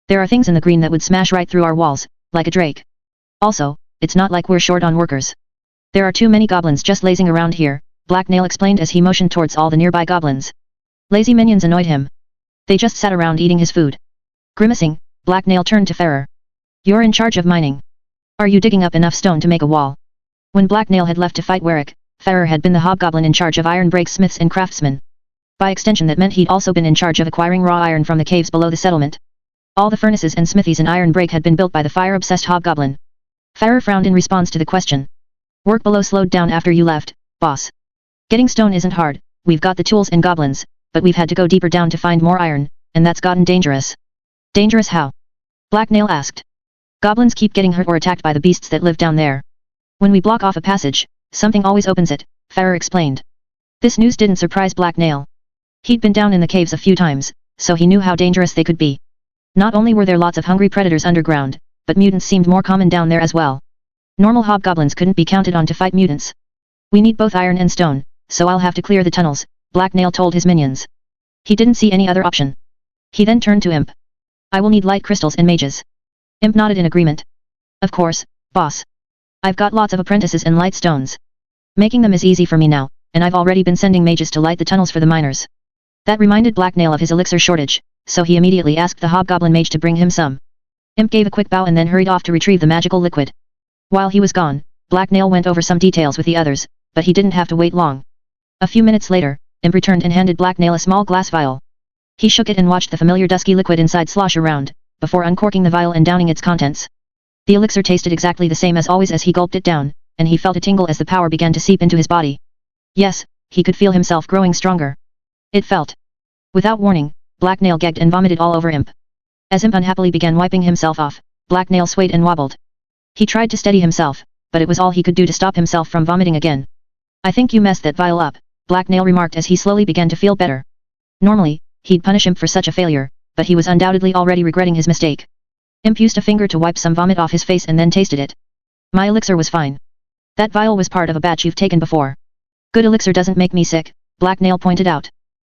There are things in the green that would smash right through our walls, like a drake. Also, it's not like we're short on workers. There are too many goblins just lazing around here, Blacknail explained as he motioned towards all the nearby goblins. Lazy minions annoyed him. They just sat around eating his food. Grimacing, Black Nail turned to Farrer. You're in charge of mining. Are you digging up enough stone to make a wall? When Black Nail had left to fight Warwick, Farrer had been the hobgoblin in charge of iron break smiths and craftsmen. By extension that meant he'd also been in charge of acquiring raw iron from the caves below the settlement. All the furnaces and smithies in iron break had been built by the fire-obsessed hobgoblin. Farrer frowned in response to the question. Work below slowed down after you left, boss. Getting stone isn't hard, we've got the tools and goblins, but we've had to go deeper down to find more iron, and that's gotten dangerous. Dangerous how? Black Nail asked. Goblins keep getting hurt or attacked by the beasts that live down there. When we block off a passage, something always opens it, Farrer explained. This news didn't surprise Black Nail. He'd been down in the caves a few times, so he knew how dangerous they could be. Not only were there lots of hungry predators underground, but mutants seemed more common down there as well. Normal hobgoblins couldn't be counted on to fight mutants. We need both iron and stone, so I'll have to clear the tunnels, Black Nail told his minions. He didn't see any other option. He then turned to Imp. I will need light crystals and mages. Imp nodded in agreement. Of course, boss. I've got lots of apprentices and light stones. Making them is easy for me now, and I've already been sending mages to light the tunnels for the miners. That reminded Black Nail of his elixir shortage, so he immediately asked the hobgoblin mage to bring him some. Imp gave a quick bow and then hurried off to retrieve the magical liquid. While he was gone, Black Nail went over some details with the others, but he didn't have to wait long. A few minutes later, Imp returned and handed Black Nail a small glass vial. He shook it and watched the familiar dusky liquid inside slosh around, before uncorking the vial and downing its contents. The elixir tasted exactly the same as always as he gulped it down, and he felt a tingle as the power began to seep into his body. Yes, he could feel himself growing stronger. It felt. Without warning, Black Nail gagged and vomited all over Imp. As Imp unhappily began wiping himself off, Black Nail swayed and wobbled. He tried to steady himself, but it was all he could do to stop himself from vomiting again. I think you messed that vial up, Black Nail remarked as he slowly began to feel better. Normally, he'd punish Imp for such a failure, but he was undoubtedly already regretting his mistake. Imp used a finger to wipe some vomit off his face and then tasted it. My elixir was fine. That vial was part of a batch you've taken before. Good elixir doesn't make me sick, Black Nail pointed out.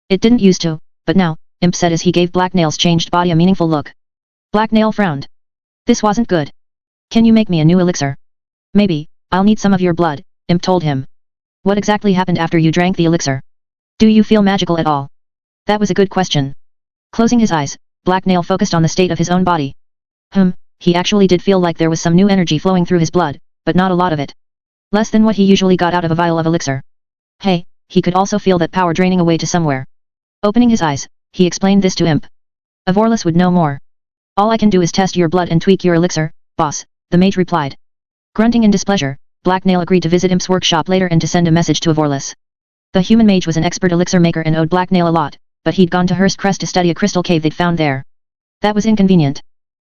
It didn't used to, but now, Imp said as he gave Black Nail's changed body a meaningful look. Black Nail frowned. This wasn't good. Can you make me a new elixir? Maybe, I'll need some of your blood, Imp told him. What exactly happened after you drank the elixir? Do you feel magical at all? That was a good question. Closing his eyes, Black Nail focused on the state of his own body. He actually did feel like there was some new energy flowing through his blood, but not a lot of it. Less than what he usually got out of a vial of elixir. Hey, he could also feel that power draining away to somewhere. Opening his eyes, he explained this to Imp. Avorlus would know more. All I can do is test your blood and tweak your elixir, boss, the mage replied. Grunting in displeasure, Black Nail agreed to visit Imp's workshop later and to send a message to Avorlus. The human mage was an expert elixir maker and owed Black Nail a lot, but he'd gone to Hurst Crest to study a crystal cave they'd found there. That was inconvenient.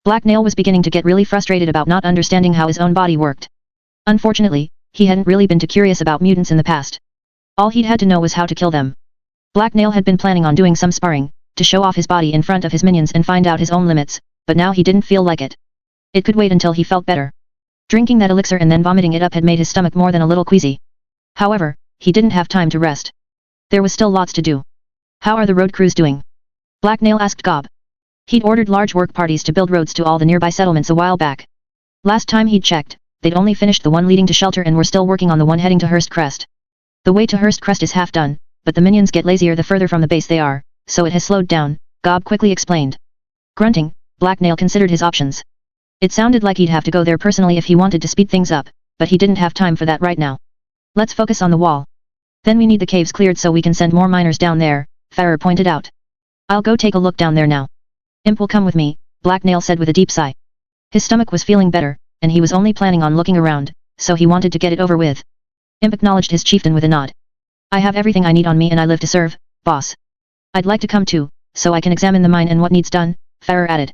Black Nail was beginning to get really frustrated about not understanding how his own body worked. Unfortunately, he hadn't really been too curious about mutants in the past. All he'd had to know was how to kill them. Black Nail had been planning on doing some sparring, to show off his body in front of his minions and find out his own limits, but now he didn't feel like it. It could wait until he felt better. Drinking that elixir and then vomiting it up had made his stomach more than a little queasy. However, he didn't have time to rest. There was still lots to do. How are the road crews doing? Black Nail asked Gob. He'd ordered large work parties to build roads to all the nearby settlements a while back. Last time he'd checked, they'd only finished the one leading to shelter and were still working on the one heading to Hurst Crest. The way to Hurst Crest is half done, but the minions get lazier the further from the base they are, so it has slowed down, Gob quickly explained. Grunting, Black Nail considered his options. It sounded like he'd have to go there personally if he wanted to speed things up, but he didn't have time for that right now. Let's focus on the wall. Then we need the caves cleared so we can send more miners down there, Farrer pointed out. I'll go take a look down there now. Imp will come with me, Black Nail said with a deep sigh. His stomach was feeling better, and he was only planning on looking around, so he wanted to get it over with. Imp acknowledged his chieftain with a nod. I have everything I need on me and I live to serve, boss. I'd like to come too, so I can examine the mine and what needs done, Farrer added.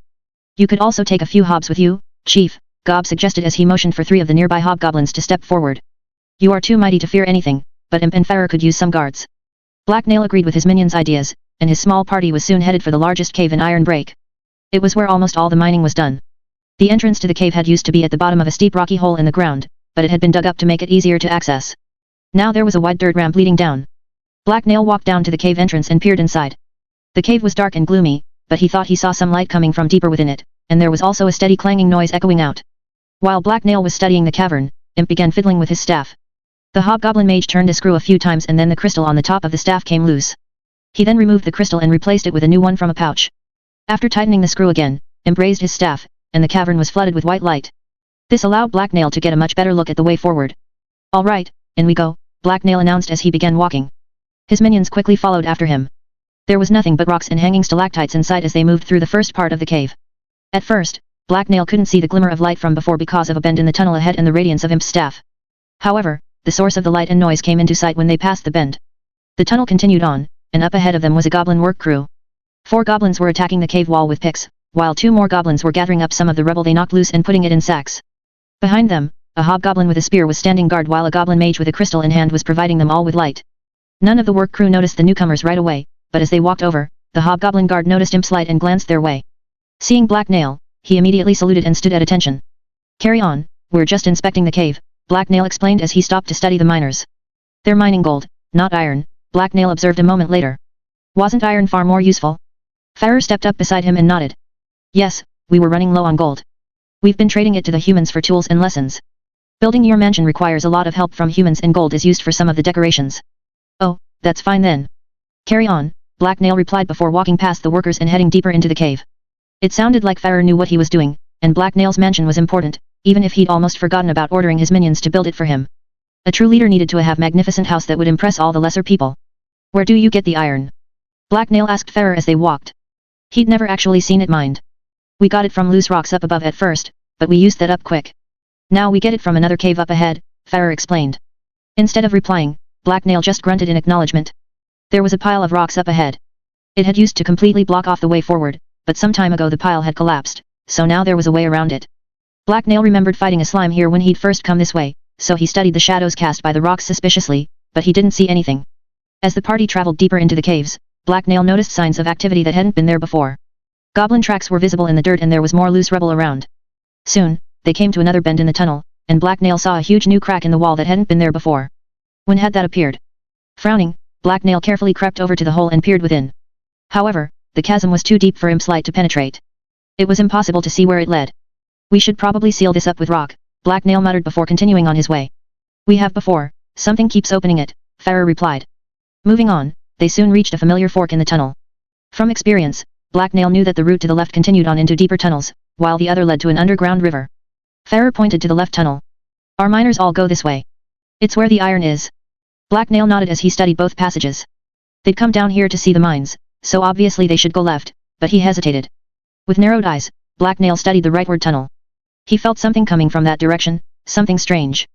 You could also take a few hobs with you, Chief, Gob suggested as he motioned for 3 of the nearby hobgoblins to step forward. You are too mighty to fear anything, but Imp and Farrer could use some guards. Black Nail agreed with his minions' ideas, and his small party was soon headed for the largest cave in Iron Break. It was where almost all the mining was done. The entrance to the cave had used to be at the bottom of a steep rocky hole in the ground, but it had been dug up to make it easier to access. Now there was a wide dirt ramp leading down. Black Nail walked down to the cave entrance and peered inside. The cave was dark and gloomy, but he thought he saw some light coming from deeper within it, and there was also a steady clanging noise echoing out. While Black Nail was studying the cavern, Imp began fiddling with his staff. The hobgoblin mage turned a screw a few times and then the crystal on the top of the staff came loose. He then removed the crystal and replaced it with a new one from a pouch. After tightening the screw again, Imp raised his staff, and the cavern was flooded with white light. This allowed Black Nail to get a much better look at the way forward. "All right, in we go," Black Nail announced as he began walking. His minions quickly followed after him. There was nothing but rocks and hanging stalactites in sight as they moved through the first part of the cave. At first, Black Nail couldn't see the glimmer of light from before because of a bend in the tunnel ahead and the radiance of Imp's staff. However, the source of the light and noise came into sight when they passed the bend. The tunnel continued on, and up ahead of them was a goblin work crew. 4 goblins were attacking the cave wall with picks, while 2 more goblins were gathering up some of the rubble they knocked loose and putting it in sacks. Behind them, a hobgoblin with a spear was standing guard while a goblin mage with a crystal in hand was providing them all with light. None of the work crew noticed the newcomers right away, but as they walked over, the hobgoblin guard noticed Imp's light and glanced their way. Seeing Black Nail, he immediately saluted and stood at attention. "Carry on, we're just inspecting the cave," Black Nail explained as he stopped to study the miners. "They're mining gold, not iron," Black Nail observed a moment later. "Wasn't iron far more useful?" Farrer stepped up beside him and nodded. "Yes, we were running low on gold. We've been trading it to the humans for tools and lessons. Building your mansion requires a lot of help from humans and gold is used for some of the decorations." "Oh, that's fine then. Carry on," Black Nail replied before walking past the workers and heading deeper into the cave. It sounded like Farrer knew what he was doing, and Black Nail's mansion was important, even if he'd almost forgotten about ordering his minions to build it for him. A true leader needed to have a magnificent house that would impress all the lesser people. "Where do you get the iron?" Black Nail asked Farrer as they walked. He'd never actually seen it mined. "We got it from loose rocks up above at first, but we used that up quick. Now we get it from another cave up ahead," Farrer explained. Instead of replying, Black Nail just grunted in acknowledgement. There was a pile of rocks up ahead. It had used to completely block off the way forward, but some time ago the pile had collapsed, so now there was a way around it. Black Nail remembered fighting a slime here when he'd first come this way, so he studied the shadows cast by the rocks suspiciously, but he didn't see anything. As the party traveled deeper into the caves, Black Nail noticed signs of activity that hadn't been there before. Goblin tracks were visible in the dirt and there was more loose rubble around. Soon, they came to another bend in the tunnel, and Black Nail saw a huge new crack in the wall that hadn't been there before. When had that appeared? Frowning, Black Nail carefully crept over to the hole and peered within. However, the chasm was too deep for Imp's light to penetrate. It was impossible to see where it led. "We should probably seal this up with rock," Black Nail muttered before continuing on his way. "We have before, something keeps opening it," Farrer replied. Moving on, they soon reached a familiar fork in the tunnel. From experience, Black Nail knew that the route to the left continued on into deeper tunnels, while the other led to an underground river. Farrer pointed to the left tunnel. "Our miners all go this way. It's where the iron is." Black Nail nodded as he studied both passages. They'd come down here to see the mines, so obviously they should go left, but he hesitated. With narrowed eyes, Black Nail studied the rightward tunnel. He felt something coming from that direction, something strange.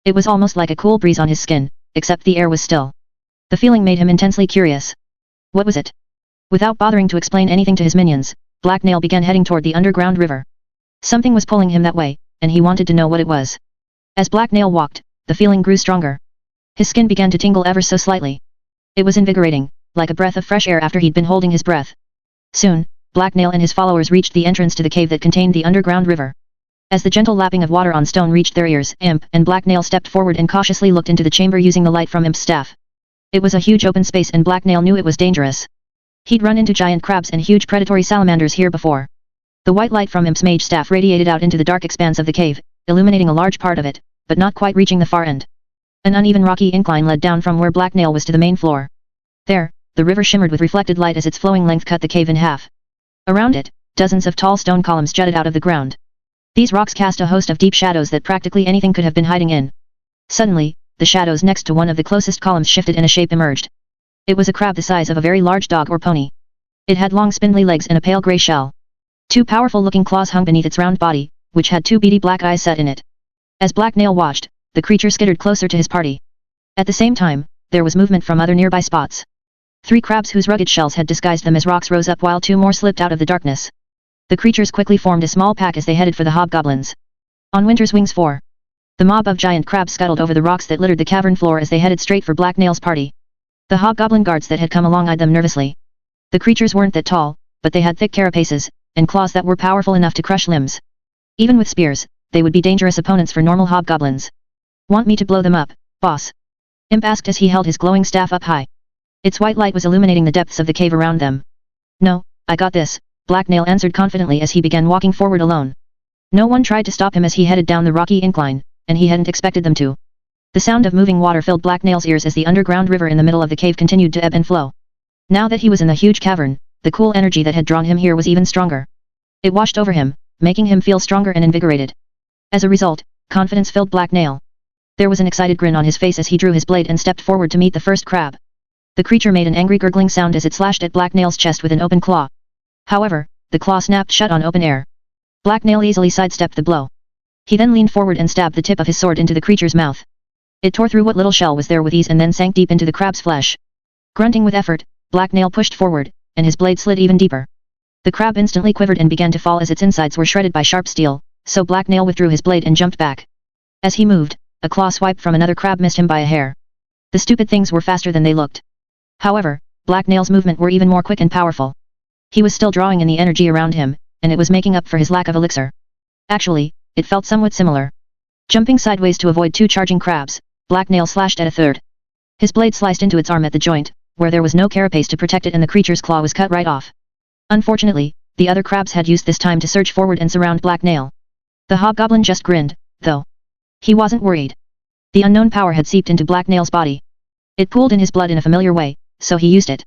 It was almost like a cool breeze on his skin, except the air was still. The feeling made him intensely curious. What was it? Without bothering to explain anything to his minions, Black Nail began heading toward the underground river. Something was pulling him that way, and he wanted to know what it was. As Black Nail walked, the feeling grew stronger. His skin began to tingle ever so slightly. It was invigorating, like a breath of fresh air after he'd been holding his breath. Soon, Black Nail and his followers reached the entrance to the cave that contained the underground river. As the gentle lapping of water on stone reached their ears, Imp and Black Nail stepped forward and cautiously looked into the chamber using the light from Imp's staff. It was a huge open space and Black Nail knew it was dangerous. He'd run into giant crabs and huge predatory salamanders here before. The white light from Imp's mage staff radiated out into the dark expanse of the cave, illuminating a large part of it, but not quite reaching the far end. An uneven rocky incline led down from where Black Nail was to the main floor. There, the river shimmered with reflected light as its flowing length cut the cave in half. Around it, dozens of tall stone columns jutted out of the ground. These rocks cast a host of deep shadows that practically anything could have been hiding in. Suddenly, the shadows next to one of the closest columns shifted and a shape emerged. It was a crab the size of a very large dog or pony. It had long spindly legs and a pale gray shell. Two powerful-looking claws hung beneath its round body, which had two beady black eyes set in it. As Black Nail watched, the creature skittered closer to his party. At the same time, there was movement from other nearby spots. 3 crabs whose rugged shells had disguised them as rocks rose up while 2 more slipped out of the darkness. The creatures quickly formed a small pack as they headed for the hobgoblins. On Winter's Wings 4. The mob of giant crabs scuttled over the rocks that littered the cavern floor as they headed straight for Black Nail's party. The hobgoblin guards that had come along eyed them nervously. The creatures weren't that tall, but they had thick carapaces, and claws that were powerful enough to crush limbs. Even with spears, they would be dangerous opponents for normal hobgoblins. "Want me to blow them up, boss?" Imp asked as he held his glowing staff up high. Its white light was illuminating the depths of the cave around them. "No, I got this," Black Nail answered confidently as he began walking forward alone. No one tried to stop him as he headed down the rocky incline, and he hadn't expected them to. The sound of moving water filled Black Nail's ears as the underground river in the middle of the cave continued to ebb and flow. Now that he was in the huge cavern, the cool energy that had drawn him here was even stronger. It washed over him, making him feel stronger and invigorated. As a result, confidence filled Black Nail. There was an excited grin on his face as he drew his blade and stepped forward to meet the first crab. The creature made an angry gurgling sound as it slashed at Black Nail's chest with an open claw. However, the claw snapped shut on open air. Black Nail easily sidestepped the blow. He then leaned forward and stabbed the tip of his sword into the creature's mouth. It tore through what little shell was there with ease and then sank deep into the crab's flesh. Grunting with effort, Black Nail pushed forward, and his blade slid even deeper. The crab instantly quivered and began to fall as its insides were shredded by sharp steel, so Black Nail withdrew his blade and jumped back. As he moved, a claw swipe from another crab missed him by a hair. The stupid things were faster than they looked. However, Black Nail's movement were even more quick and powerful. He was still drawing in the energy around him, and it was making up for his lack of elixir. Actually, it felt somewhat similar. Jumping sideways to avoid two charging crabs, Black Nail slashed at a third. His blade sliced into its arm at the joint, where there was no carapace to protect it, and the creature's claw was cut right off. Unfortunately, the other crabs had used this time to surge forward and surround Black Nail. The hobgoblin just grinned, though. He wasn't worried. The unknown power had seeped into Black Nail's body. It pooled in his blood in a familiar way, so he used it.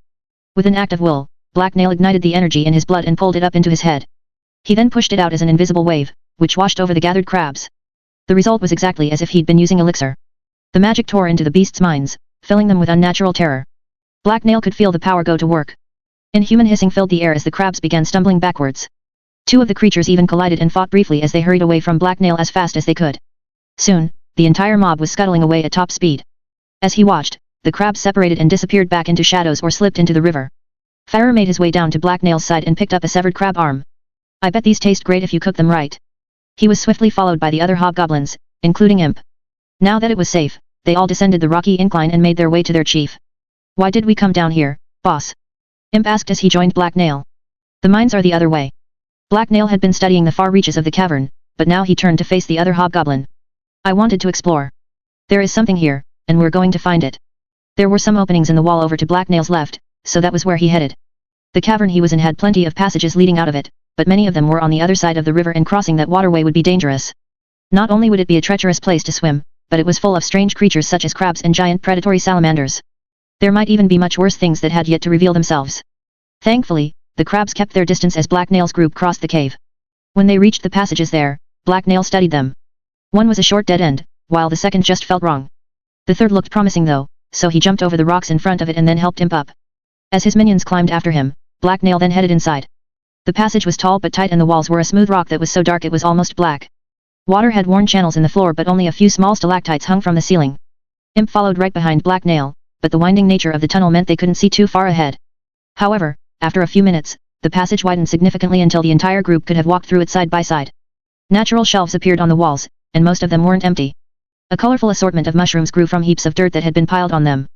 With an act of will, Black Nail ignited the energy in his blood and pulled it up into his head. He then pushed it out as an invisible wave, which washed over the gathered crabs. The result was exactly as if he'd been using elixir. The magic tore into the beasts' minds, filling them with unnatural terror. Black Nail could feel the power go to work. Inhuman hissing filled the air as the crabs began stumbling backwards. Two of the creatures even collided and fought briefly as they hurried away from Black Nail as fast as they could. Soon, the entire mob was scuttling away at top speed. As he watched, the crabs separated and disappeared back into shadows or slipped into the river. Farrer made his way down to Black Nail's side and picked up a severed crab arm. I bet these taste great if you cook them right. He was swiftly followed by the other hobgoblins, including Imp. Now that it was safe, they all descended the rocky incline and made their way to their chief. Why did we come down here, boss? Imp asked as he joined Black Nail. The mines are the other way. Black Nail had been studying the far reaches of the cavern, but now he turned to face the other hobgoblin. I wanted to explore. There is something here, and we're going to find it. There were some openings in the wall over to Black Nail's left, so that was where he headed. The cavern he was in had plenty of passages leading out of it, but many of them were on the other side of the river and crossing that waterway would be dangerous. Not only would it be a treacherous place to swim, but it was full of strange creatures such as crabs and giant predatory salamanders. There might even be much worse things that had yet to reveal themselves. Thankfully, the crabs kept their distance as Black Nail's group crossed the cave. When they reached the passages there, Black Nail studied them. One was a short dead end, while the second just felt wrong. The third looked promising though, so he jumped over the rocks in front of it and then helped Imp up. As his minions climbed after him, Black Nail then headed inside. The passage was tall but tight and the walls were a smooth rock that was so dark it was almost black. Water had worn channels in the floor but only a few small stalactites hung from the ceiling. Imp followed right behind Black Nail, but the winding nature of the tunnel meant they couldn't see too far ahead. However, after a few minutes, the passage widened significantly until the entire group could have walked through it side by side. Natural shelves appeared on the walls, and most of them weren't empty. A colorful assortment of mushrooms grew from heaps of dirt that had been piled on them.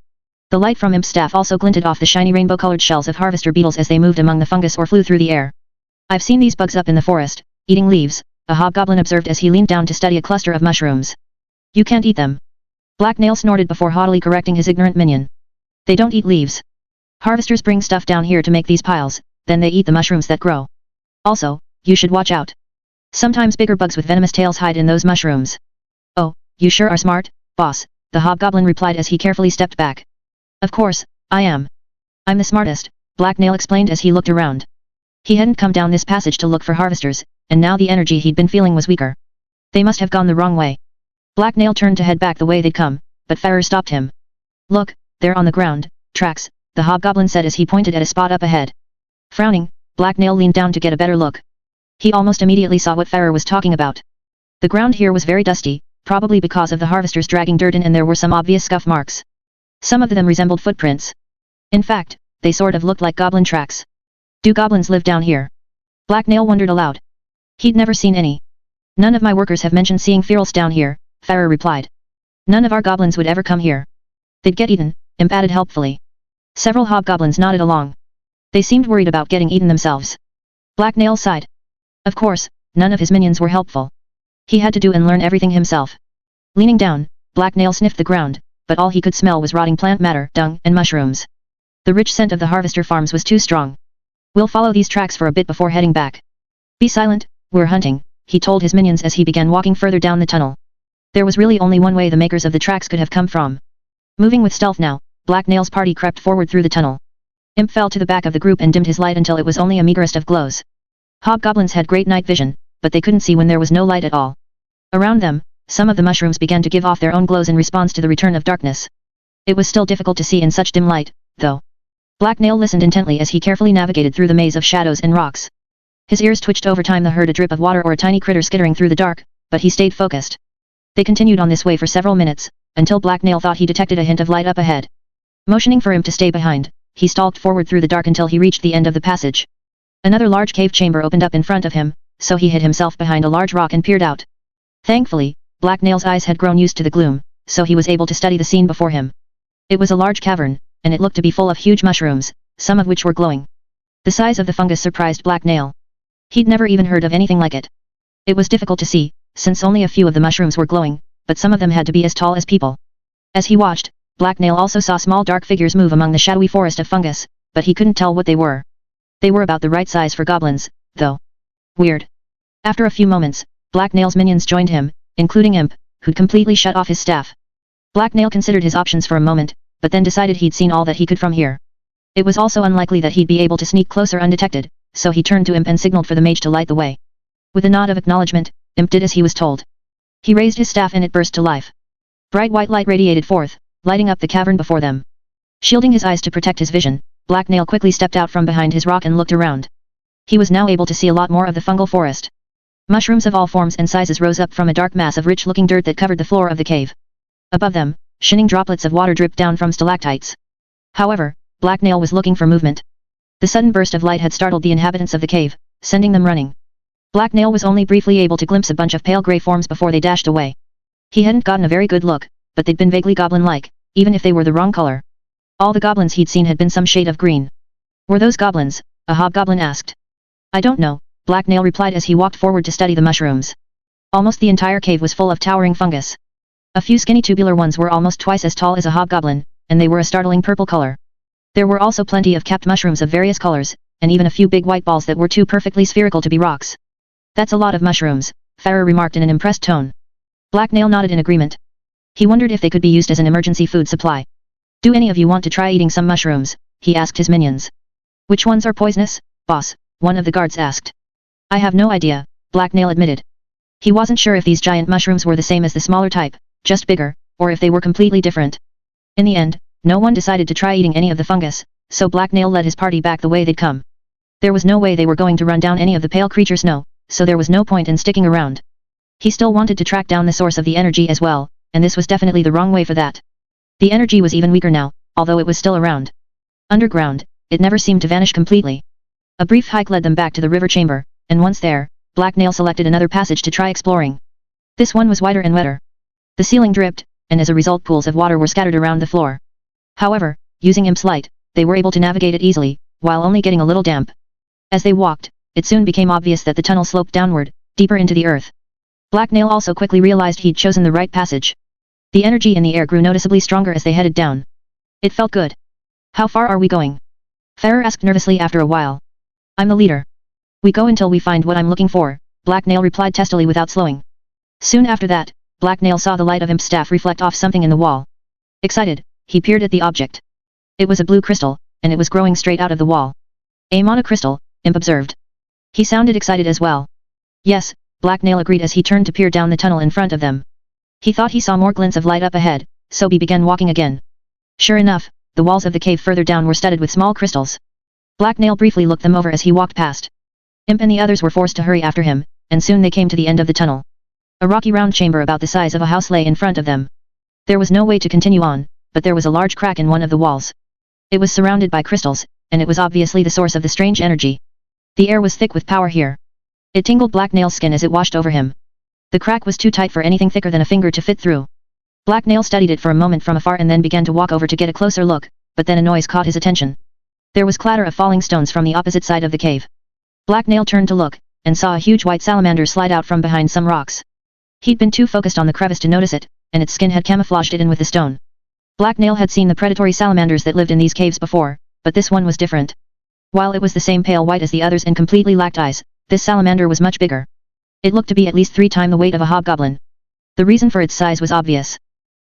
The light from Imp's staff also glinted off the shiny rainbow-colored shells of harvester beetles as they moved among the fungus or flew through the air. I've seen these bugs up in the forest, eating leaves, a hobgoblin observed as he leaned down to study a cluster of mushrooms. You can't eat them. Black Nail snorted before haughtily correcting his ignorant minion. They don't eat leaves. Harvesters bring stuff down here to make these piles, then they eat the mushrooms that grow. Also, you should watch out. Sometimes bigger bugs with venomous tails hide in those mushrooms. Oh, you sure are smart, boss, the hobgoblin replied as he carefully stepped back. Of course, I am. I'm the smartest, Black Nail explained as he looked around. He hadn't come down this passage to look for harvesters, and now the energy he'd been feeling was weaker. They must have gone the wrong way. Black Nail turned to head back the way they'd come, but Farrer stopped him. Look, there on the ground, tracks, the hobgoblin said as he pointed at a spot up ahead. Frowning, Black Nail leaned down to get a better look. He almost immediately saw what Farrer was talking about. The ground here was very dusty, probably because of the harvesters dragging dirt in, and there were some obvious scuff marks. Some of them resembled footprints. In fact, they sort of looked like goblin tracks. Do goblins live down here? Black Nail wondered aloud. He'd never seen any. None of my workers have mentioned seeing ferals down here, Farrer replied. None of our goblins would ever come here. They'd get eaten, Imp added helpfully. Several hobgoblins nodded along. They seemed worried about getting eaten themselves. Black Nail sighed. Of course, none of his minions were helpful. He had to do and learn everything himself. Leaning down, Black Nail sniffed the ground, but all he could smell was rotting plant matter, dung, and mushrooms. The rich scent of the harvester farms was too strong. We'll follow these tracks for a bit before heading back. Be silent, we're hunting, he told his minions as he began walking further down the tunnel. There was really only one way the makers of the tracks could have come from. Moving with stealth now, Black Nail's party crept forward through the tunnel. Imp fell to the back of the group and dimmed his light until it was only a meagerest of glows. Hobgoblins had great night vision, but they couldn't see when there was no light at all. Around them, some of the mushrooms began to give off their own glows in response to the return of darkness. It was still difficult to see in such dim light, though. Black Nail listened intently as he carefully navigated through the maze of shadows and rocks. His ears twitched over time to heard a drip of water or a tiny critter skittering through the dark, but he stayed focused. They continued on this way for several minutes, until Black Nail thought he detected a hint of light up ahead. Motioning for him to stay behind, he stalked forward through the dark until he reached the end of the passage. Another large cave chamber opened up in front of him, so he hid himself behind a large rock and peered out. Thankfully, Black Nail's eyes had grown used to the gloom, so he was able to study the scene before him. It was a large cavern, and it looked to be full of huge mushrooms, some of which were glowing. The size of the fungus surprised Black Nail. He'd never even heard of anything like it. It was difficult to see, since only a few of the mushrooms were glowing, but some of them had to be as tall as people. As he watched, Black Nail also saw small dark figures move among the shadowy forest of fungus, but he couldn't tell what they were. They were about the right size for goblins, though. Weird. After a few moments, Black Nail's minions joined him, including Imp, who'd completely shut off his staff. Black Nail considered his options for a moment, but then decided he'd seen all that he could from here. It was also unlikely that he'd be able to sneak closer undetected, so he turned to Imp and signaled for the mage to light the way. With a nod of acknowledgement, Imp did as he was told. He raised his staff and it burst to life. Bright white light radiated forth, lighting up the cavern before them. Shielding his eyes to protect his vision, Black Nail quickly stepped out from behind his rock and looked around. He was now able to see a lot more of the fungal forest. Mushrooms of all forms and sizes rose up from a dark mass of rich-looking dirt that covered the floor of the cave. Above them, shining droplets of water dripped down from stalactites. However, Black Nail was looking for movement. The sudden burst of light had startled the inhabitants of the cave, sending them running. Black Nail was only briefly able to glimpse a bunch of pale grey forms before they dashed away. He hadn't gotten a very good look, but they'd been vaguely goblin-like, even if they were the wrong color. All the goblins he'd seen had been some shade of green. Were those goblins? A hobgoblin asked. I don't know, Black Nail replied as he walked forward to study the mushrooms. Almost the entire cave was full of towering fungus. A few skinny tubular ones were almost twice as tall as a hobgoblin, and they were a startling purple color. There were also plenty of capped mushrooms of various colors, and even a few big white balls that were too perfectly spherical to be rocks. That's a lot of mushrooms, Farrer remarked in an impressed tone. Black Nail nodded in agreement. He wondered if they could be used as an emergency food supply. Do any of you want to try eating some mushrooms? He asked his minions. Which ones are poisonous, boss? One of the guards asked. I have no idea, Black Nail admitted. He wasn't sure if these giant mushrooms were the same as the smaller type, just bigger, or if they were completely different. In the end, no one decided to try eating any of the fungus, so Black Nail led his party back the way they'd come. There was no way they were going to run down any of the pale creatures, no, so there was no point in sticking around. He still wanted to track down the source of the energy as well, and this was definitely the wrong way for that. The energy was even weaker now, although it was still around. Underground, it never seemed to vanish completely. A brief hike led them back to the river chamber, and once there, Black Nail selected another passage to try exploring. This one was wider and wetter. The ceiling dripped, and as a result pools of water were scattered around the floor. However, using Imp's light, they were able to navigate it easily, while only getting a little damp. As they walked, it soon became obvious that the tunnel sloped downward, deeper into the earth. Black Nail also quickly realized he'd chosen the right passage. The energy in the air grew noticeably stronger as they headed down. It felt good. How far are we going? Farrer asked nervously after a while. I'm the leader. We go until we find what I'm looking for, Black Nail replied testily without slowing. Soon after that, Black Nail saw the light of Imp's staff reflect off something in the wall. Excited, he peered at the object. It was a blue crystal, and it was growing straight out of the wall. A mana crystal, Imp observed. He sounded excited as well. Yes, Black Nail agreed as he turned to peer down the tunnel in front of them. He thought he saw more glints of light up ahead, so he began walking again. Sure enough, the walls of the cave further down were studded with small crystals. Black Nail briefly looked them over as he walked past. Imp and the others were forced to hurry after him, and soon they came to the end of the tunnel. A rocky round chamber about the size of a house lay in front of them. There was no way to continue on, but there was a large crack in one of the walls. It was surrounded by crystals, and it was obviously the source of the strange energy. The air was thick with power here. It tingled Black Nail's skin as it washed over him. The crack was too tight for anything thicker than a finger to fit through. Black Nail studied it for a moment from afar and then began to walk over to get a closer look, but then a noise caught his attention. There was clatter of falling stones from the opposite side of the cave. Black Nail turned to look, and saw a huge white salamander slide out from behind some rocks. He'd been too focused on the crevice to notice it, and its skin had camouflaged it in with the stone. Black Nail had seen the predatory salamanders that lived in these caves before, but this one was different. While it was the same pale white as the others and completely lacked eyes, this salamander was much bigger. It looked to be at least 3 times the weight of a hobgoblin. The reason for its size was obvious.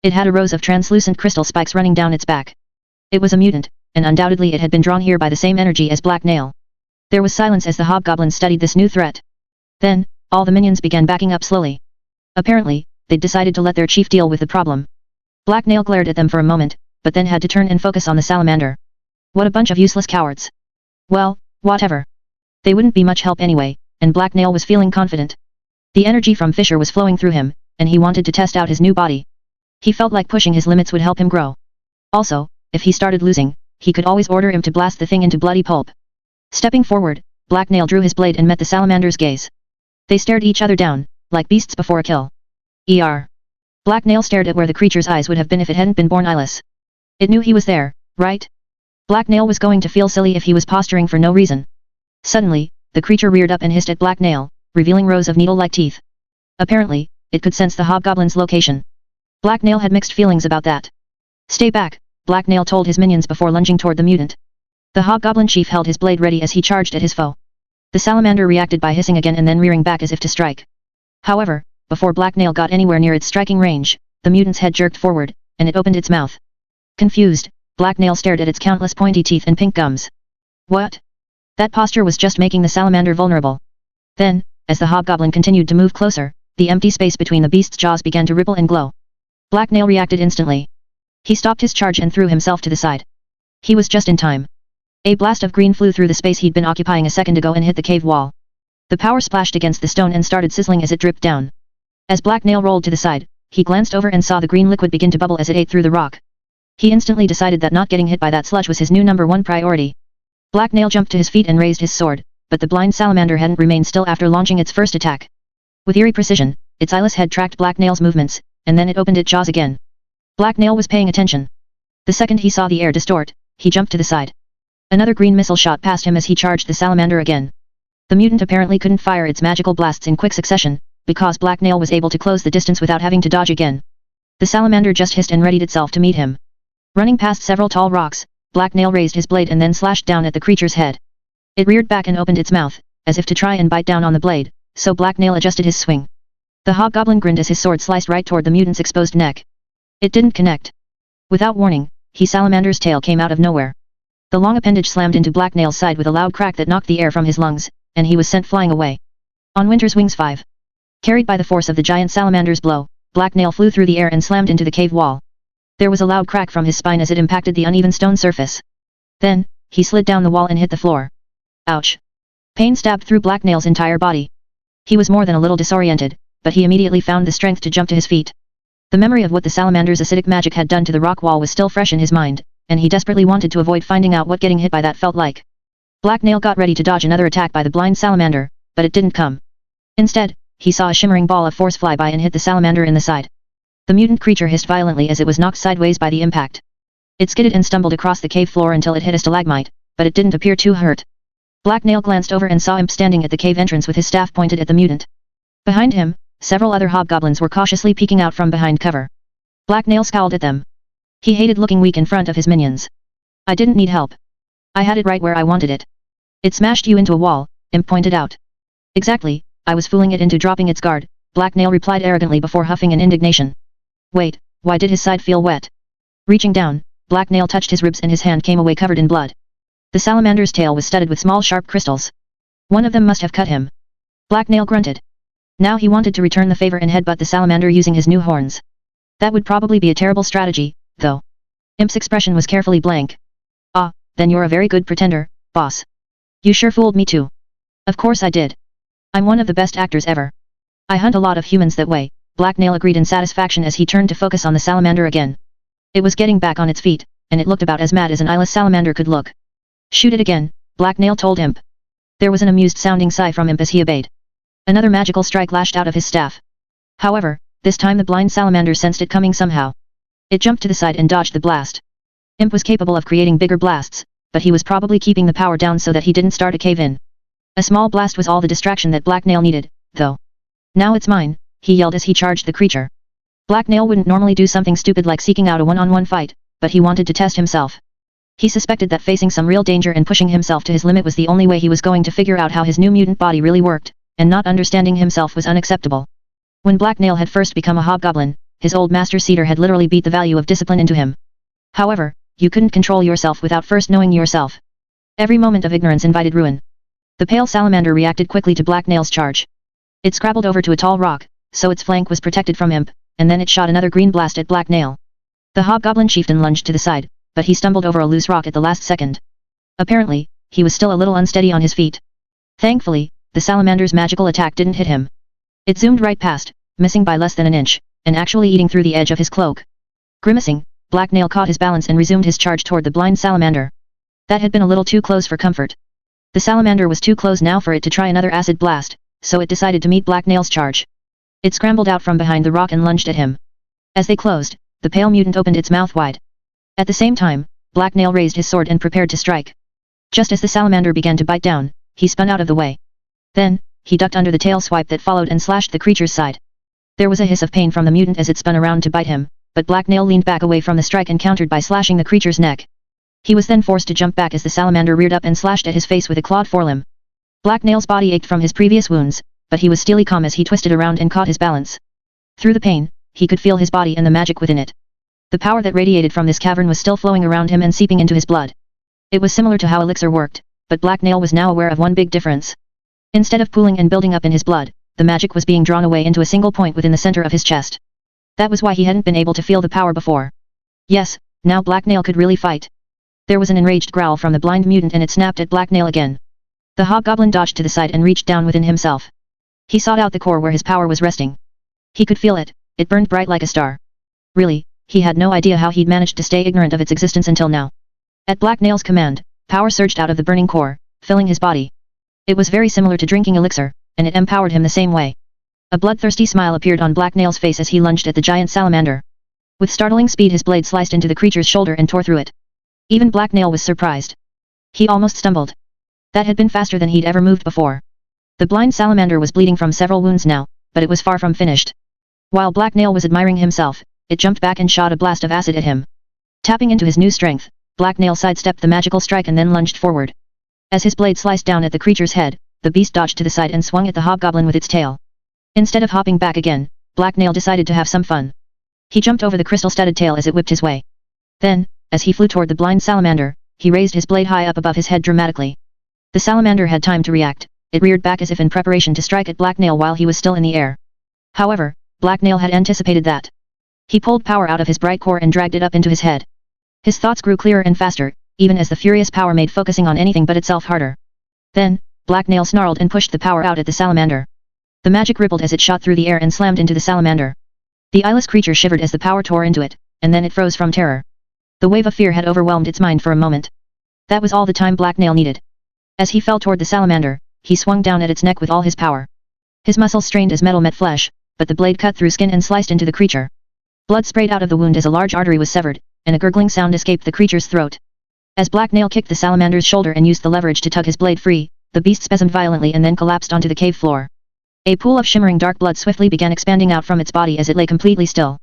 It had a rows of translucent crystal spikes running down its back. It was a mutant, and undoubtedly it had been drawn here by the same energy as Black Nail. There was silence as the hobgoblins studied this new threat. Then, all the minions began backing up slowly. Apparently, they'd decided to let their chief deal with the problem. Black Nail glared at them for a moment, but then had to turn and focus on the salamander. What a bunch of useless cowards. Well, whatever. They wouldn't be much help anyway, and Black Nail was feeling confident. The energy from Fisher was flowing through him, and he wanted to test out his new body. He felt like pushing his limits would help him grow. Also, if he started losing, he could always order him to blast the thing into bloody pulp. Stepping forward, Black Nail drew his blade and met the salamander's gaze. They stared each other down, like beasts before a kill. Black Nail stared at where the creature's eyes would have been if it hadn't been born eyeless. It knew he was there, right? Black Nail was going to feel silly if he was posturing for no reason. Suddenly, the creature reared up and hissed at Black Nail, revealing rows of needle-like teeth. Apparently, it could sense the hobgoblin's location. Black Nail had mixed feelings about that. Stay back, Black Nail told his minions before lunging toward the mutant. The hobgoblin chief held his blade ready as he charged at his foe. The salamander reacted by hissing again and then rearing back as if to strike. However, before Black Nail got anywhere near its striking range, the mutant's head jerked forward, and it opened its mouth. Confused, Black Nail stared at its countless pointy teeth and pink gums. What? That posture was just making the salamander vulnerable. Then, as the hobgoblin continued to move closer, the empty space between the beast's jaws began to ripple and glow. Black Nail reacted instantly. He stopped his charge and threw himself to the side. He was just in time. A blast of green flew through the space he'd been occupying a second ago and hit the cave wall. The power splashed against the stone and started sizzling as it dripped down. As Black Nail rolled to the side, he glanced over and saw the green liquid begin to bubble as it ate through the rock. He instantly decided that not getting hit by that sludge was his new #1 priority. Black Nail jumped to his feet and raised his sword, but the blind salamander hadn't remained still after launching its first attack. With eerie precision, its eyeless head tracked Black Nail's movements, and then it opened its jaws again. Black Nail was paying attention. The second he saw the air distort, he jumped to the side. Another green missile shot past him as he charged the salamander again. The mutant apparently couldn't fire its magical blasts in quick succession, because Black Nail was able to close the distance without having to dodge again. The salamander just hissed and readied itself to meet him. Running past several tall rocks, Black Nail raised his blade and then slashed down at the creature's head. It reared back and opened its mouth, as if to try and bite down on the blade, so Black Nail adjusted his swing. The hobgoblin grinned as his sword sliced right toward the mutant's exposed neck. It didn't connect. Without warning, Salamander's tail came out of nowhere. The long appendage slammed into Black Nail's side with a loud crack that knocked the air from his lungs, and he was sent flying away. On Winter's Wings 5. Carried by the force of the giant salamander's blow, Black Nail flew through the air and slammed into the cave wall. There was a loud crack from his spine as it impacted the uneven stone surface. Then, he slid down the wall and hit the floor. Ouch! Pain stabbed through Black Nail's entire body. He was more than a little disoriented, but he immediately found the strength to jump to his feet. The memory of what the salamander's acidic magic had done to the rock wall was still fresh in his mind, and he desperately wanted to avoid finding out what getting hit by that felt like. Black Nail got ready to dodge another attack by the blind salamander, but it didn't come. Instead, he saw a shimmering ball of force fly by and hit the salamander in the side. The mutant creature hissed violently as it was knocked sideways by the impact. It skidded and stumbled across the cave floor until it hit a stalagmite, but it didn't appear too hurt. Black Nail glanced over and saw Imp standing at the cave entrance with his staff pointed at the mutant. Behind him, several other hobgoblins were cautiously peeking out from behind cover. Black Nail scowled at them. He hated looking weak in front of his minions. I didn't need help. I had it right where I wanted it. It smashed you into a wall, Imp pointed out. Exactly, I was fooling it into dropping its guard, Black Nail replied arrogantly before huffing in indignation. Wait, why did his side feel wet? Reaching down, Black Nail touched his ribs and his hand came away covered in blood. The salamander's tail was studded with small sharp crystals. One of them must have cut him. Black Nail grunted. Now he wanted to return the favor and headbutt the salamander using his new horns. That would probably be a terrible strategy, though. Imp's expression was carefully blank. Ah, then you're a very good pretender, boss. You sure fooled me too. Of course I did. I'm one of the best actors ever. I hunt a lot of humans that way, Black Nail agreed in satisfaction as he turned to focus on the salamander again. It was getting back on its feet, and it looked about as mad as an eyeless salamander could look. Shoot it again, Black Nail told Imp. There was an amused-sounding sigh from Imp as he obeyed. Another magical strike lashed out of his staff. However, this time the blind salamander sensed it coming somehow. It jumped to the side and dodged the blast. Imp was capable of creating bigger blasts, but he was probably keeping the power down so that he didn't start a cave-in. A small blast was all the distraction that Black Nail needed, though. Now it's mine, he yelled as he charged the creature. Black Nail wouldn't normally do something stupid like seeking out a one-on-one fight, but he wanted to test himself. He suspected that facing some real danger and pushing himself to his limit was the only way he was going to figure out how his new mutant body really worked, and not understanding himself was unacceptable. When Black Nail had first become a hobgoblin, his old master Cedar had literally beat the value of discipline into him. However, you couldn't control yourself without first knowing yourself. Every moment of ignorance invited ruin. The pale salamander reacted quickly to Black Nail's charge. It scrabbled over to a tall rock, so its flank was protected from imp, and then it shot another green blast at Black Nail. The hobgoblin chieftain lunged to the side, but he stumbled over a loose rock at the last second. Apparently, he was still a little unsteady on his feet. Thankfully, the salamander's magical attack didn't hit him. It zoomed right past, missing by less than an inch, and actually eating through the edge of his cloak. Grimacing, Black Nail caught his balance and resumed his charge toward the blind salamander. That had been a little too close for comfort. The salamander was too close now for it to try another acid blast, so it decided to meet Black Nail's charge. It scrambled out from behind the rock and lunged at him. As they closed, the pale mutant opened its mouth wide. At the same time, Black Nail raised his sword and prepared to strike. Just as the salamander began to bite down, he spun out of the way. Then, he ducked under the tail swipe that followed and slashed the creature's side. There was a hiss of pain from the mutant as it spun around to bite him, but Black Nail leaned back away from the strike and countered by slashing the creature's neck. He was then forced to jump back as the salamander reared up and slashed at his face with a clawed forelimb. Black Nail's body ached from his previous wounds, but he was steely calm as he twisted around and caught his balance. Through the pain, he could feel his body and the magic within it. The power that radiated from this cavern was still flowing around him and seeping into his blood. It was similar to how elixir worked, but Black Nail was now aware of one big difference. Instead of pooling and building up in his blood, the magic was being drawn away into a single point within the center of his chest. That was why he hadn't been able to feel the power before. Yes, now Black Nail could really fight. There was an enraged growl from the blind mutant and it snapped at Black Nail again. The hobgoblin dodged to the side and reached down within himself. He sought out the core where his power was resting. He could feel it, it burned bright like a star. Really, he had no idea how he'd managed to stay ignorant of its existence until now. At Black Nail's command, power surged out of the burning core, filling his body. It was very similar to drinking elixir, and it empowered him the same way. A bloodthirsty smile appeared on Black Nail's face as he lunged at the giant salamander. With startling speed his blade sliced into the creature's shoulder and tore through it. Even Black Nail was surprised. He almost stumbled. That had been faster than he'd ever moved before. The blind salamander was bleeding from several wounds now, but it was far from finished. While Black Nail was admiring himself, it jumped back and shot a blast of acid at him. Tapping into his new strength, Black Nail sidestepped the magical strike and then lunged forward. As his blade sliced down at the creature's head, the beast dodged to the side and swung at the hobgoblin with its tail. Instead of hopping back again, Black Nail decided to have some fun. He jumped over the crystal-studded tail as it whipped his way. Then, as he flew toward the blind salamander, he raised his blade high up above his head dramatically. The salamander had time to react. It reared back as if in preparation to strike at Black Nail while he was still in the air. However, Black Nail had anticipated that. He pulled power out of his bright core and dragged it up into his head. His thoughts grew clearer and faster, even as the furious power made focusing on anything but itself harder. Then, Black Nail snarled and pushed the power out at the salamander. The magic rippled as it shot through the air and slammed into the salamander. The eyeless creature shivered as the power tore into it, and then it froze from terror. The wave of fear had overwhelmed its mind for a moment. That was all the time Black Nail needed. As he fell toward the salamander, he swung down at its neck with all his power. His muscles strained as metal met flesh, but the blade cut through skin and sliced into the creature. Blood sprayed out of the wound as a large artery was severed, and a gurgling sound escaped the creature's throat. As Black Nail kicked the salamander's shoulder and used the leverage to tug his blade free, the beast spasmed violently and then collapsed onto the cave floor. A pool of shimmering dark blood swiftly began expanding out from its body as it lay completely still.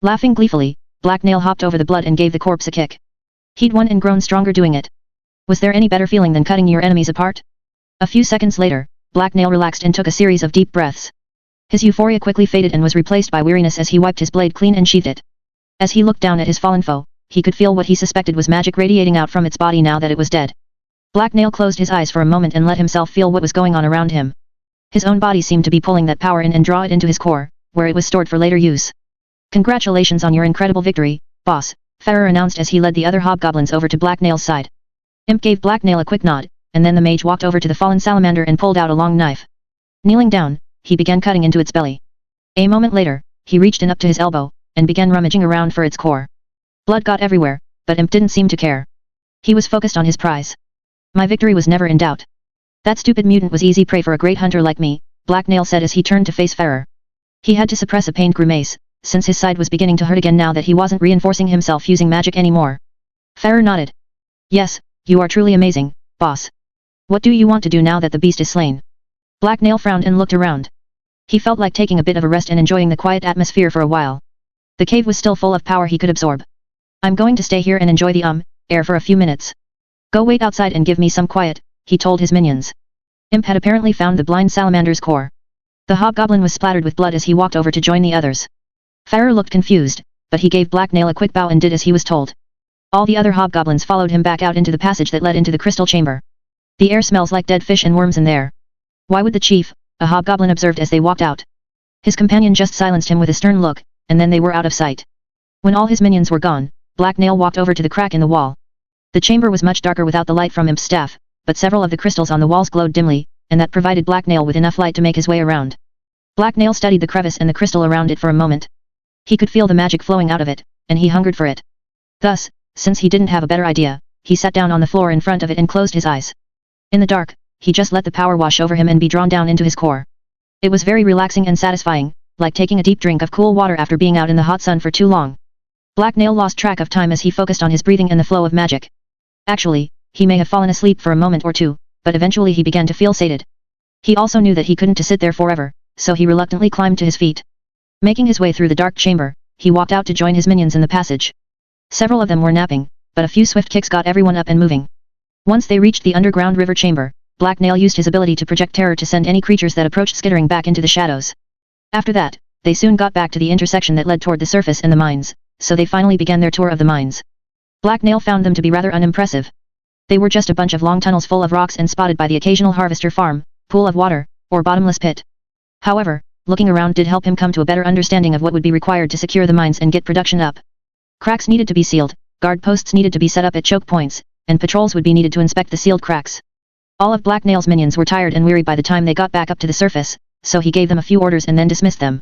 Laughing gleefully, Black Nail hopped over the blood and gave the corpse a kick. He'd won and grown stronger doing it. Was there any better feeling than cutting your enemies apart? A few seconds later, Black Nail relaxed and took a series of deep breaths. His euphoria quickly faded and was replaced by weariness as he wiped his blade clean and sheathed it. As he looked down at his fallen foe, he could feel what he suspected was magic radiating out from its body now that it was dead. Black Nail closed his eyes for a moment and let himself feel what was going on around him. His own body seemed to be pulling that power in and draw it into his core, where it was stored for later use. Congratulations on your incredible victory, boss, Ferrer announced as he led the other hobgoblins over to Black Nail's side. Imp gave Black Nail a quick nod, and then the mage walked over to the fallen salamander and pulled out a long knife. Kneeling down, he began cutting into its belly. A moment later, he reached in up to his elbow, and began rummaging around for its core. Blood got everywhere, but Imp didn't seem to care. He was focused on his prize. My victory was never in doubt. That stupid mutant was easy prey for a great hunter like me, Black Nail said as he turned to face Ferrer. He had to suppress a pained grimace, since his side was beginning to hurt again now that he wasn't reinforcing himself using magic anymore. Ferrer nodded. Yes, you are truly amazing, boss. What do you want to do now that the beast is slain? Black Nail frowned and looked around. He felt like taking a bit of a rest and enjoying the quiet atmosphere for a while. The cave was still full of power he could absorb. I'm going to stay here and enjoy the air for a few minutes. Go wait outside and give me some quiet, he told his minions. Imp had apparently found the blind salamander's core. The hobgoblin was splattered with blood as he walked over to join the others. Ferrer looked confused, but he gave Black Nail a quick bow and did as he was told. All the other hobgoblins followed him back out into the passage that led into the crystal chamber. The air smells like dead fish and worms in there. Why would the chief? A hobgoblin observed as they walked out. His companion just silenced him with a stern look, and then they were out of sight. When all his minions were gone, Black Nail walked over to the crack in the wall. The chamber was much darker without the light from Imp's staff, but several of the crystals on the walls glowed dimly, and that provided Black Nail with enough light to make his way around. Black Nail studied the crevice and the crystal around it for a moment. He could feel the magic flowing out of it, and he hungered for it. Thus, since he didn't have a better idea, he sat down on the floor in front of it and closed his eyes. In the dark, he just let the power wash over him and be drawn down into his core. It was very relaxing and satisfying, like taking a deep drink of cool water after being out in the hot sun for too long. Black Nail lost track of time as he focused on his breathing and the flow of magic. Actually, he may have fallen asleep for a moment or two, but eventually he began to feel sated. He also knew that he couldn't sit there forever, so he reluctantly climbed to his feet. Making his way through the dark chamber, he walked out to join his minions in the passage. Several of them were napping, but a few swift kicks got everyone up and moving. Once they reached the underground river chamber, Black Nail used his ability to project terror to send any creatures that approached skittering back into the shadows. After that, they soon got back to the intersection that led toward the surface and the mines, so they finally began their tour of the mines. Black Nail found them to be rather unimpressive. They were just a bunch of long tunnels full of rocks and spotted by the occasional harvester farm, pool of water, or bottomless pit. However, looking around did help him come to a better understanding of what would be required to secure the mines and get production up. Cracks needed to be sealed, guard posts needed to be set up at choke points, and patrols would be needed to inspect the sealed cracks. All of Black Nail's minions were tired and weary by the time they got back up to the surface, so he gave them a few orders and then dismissed them.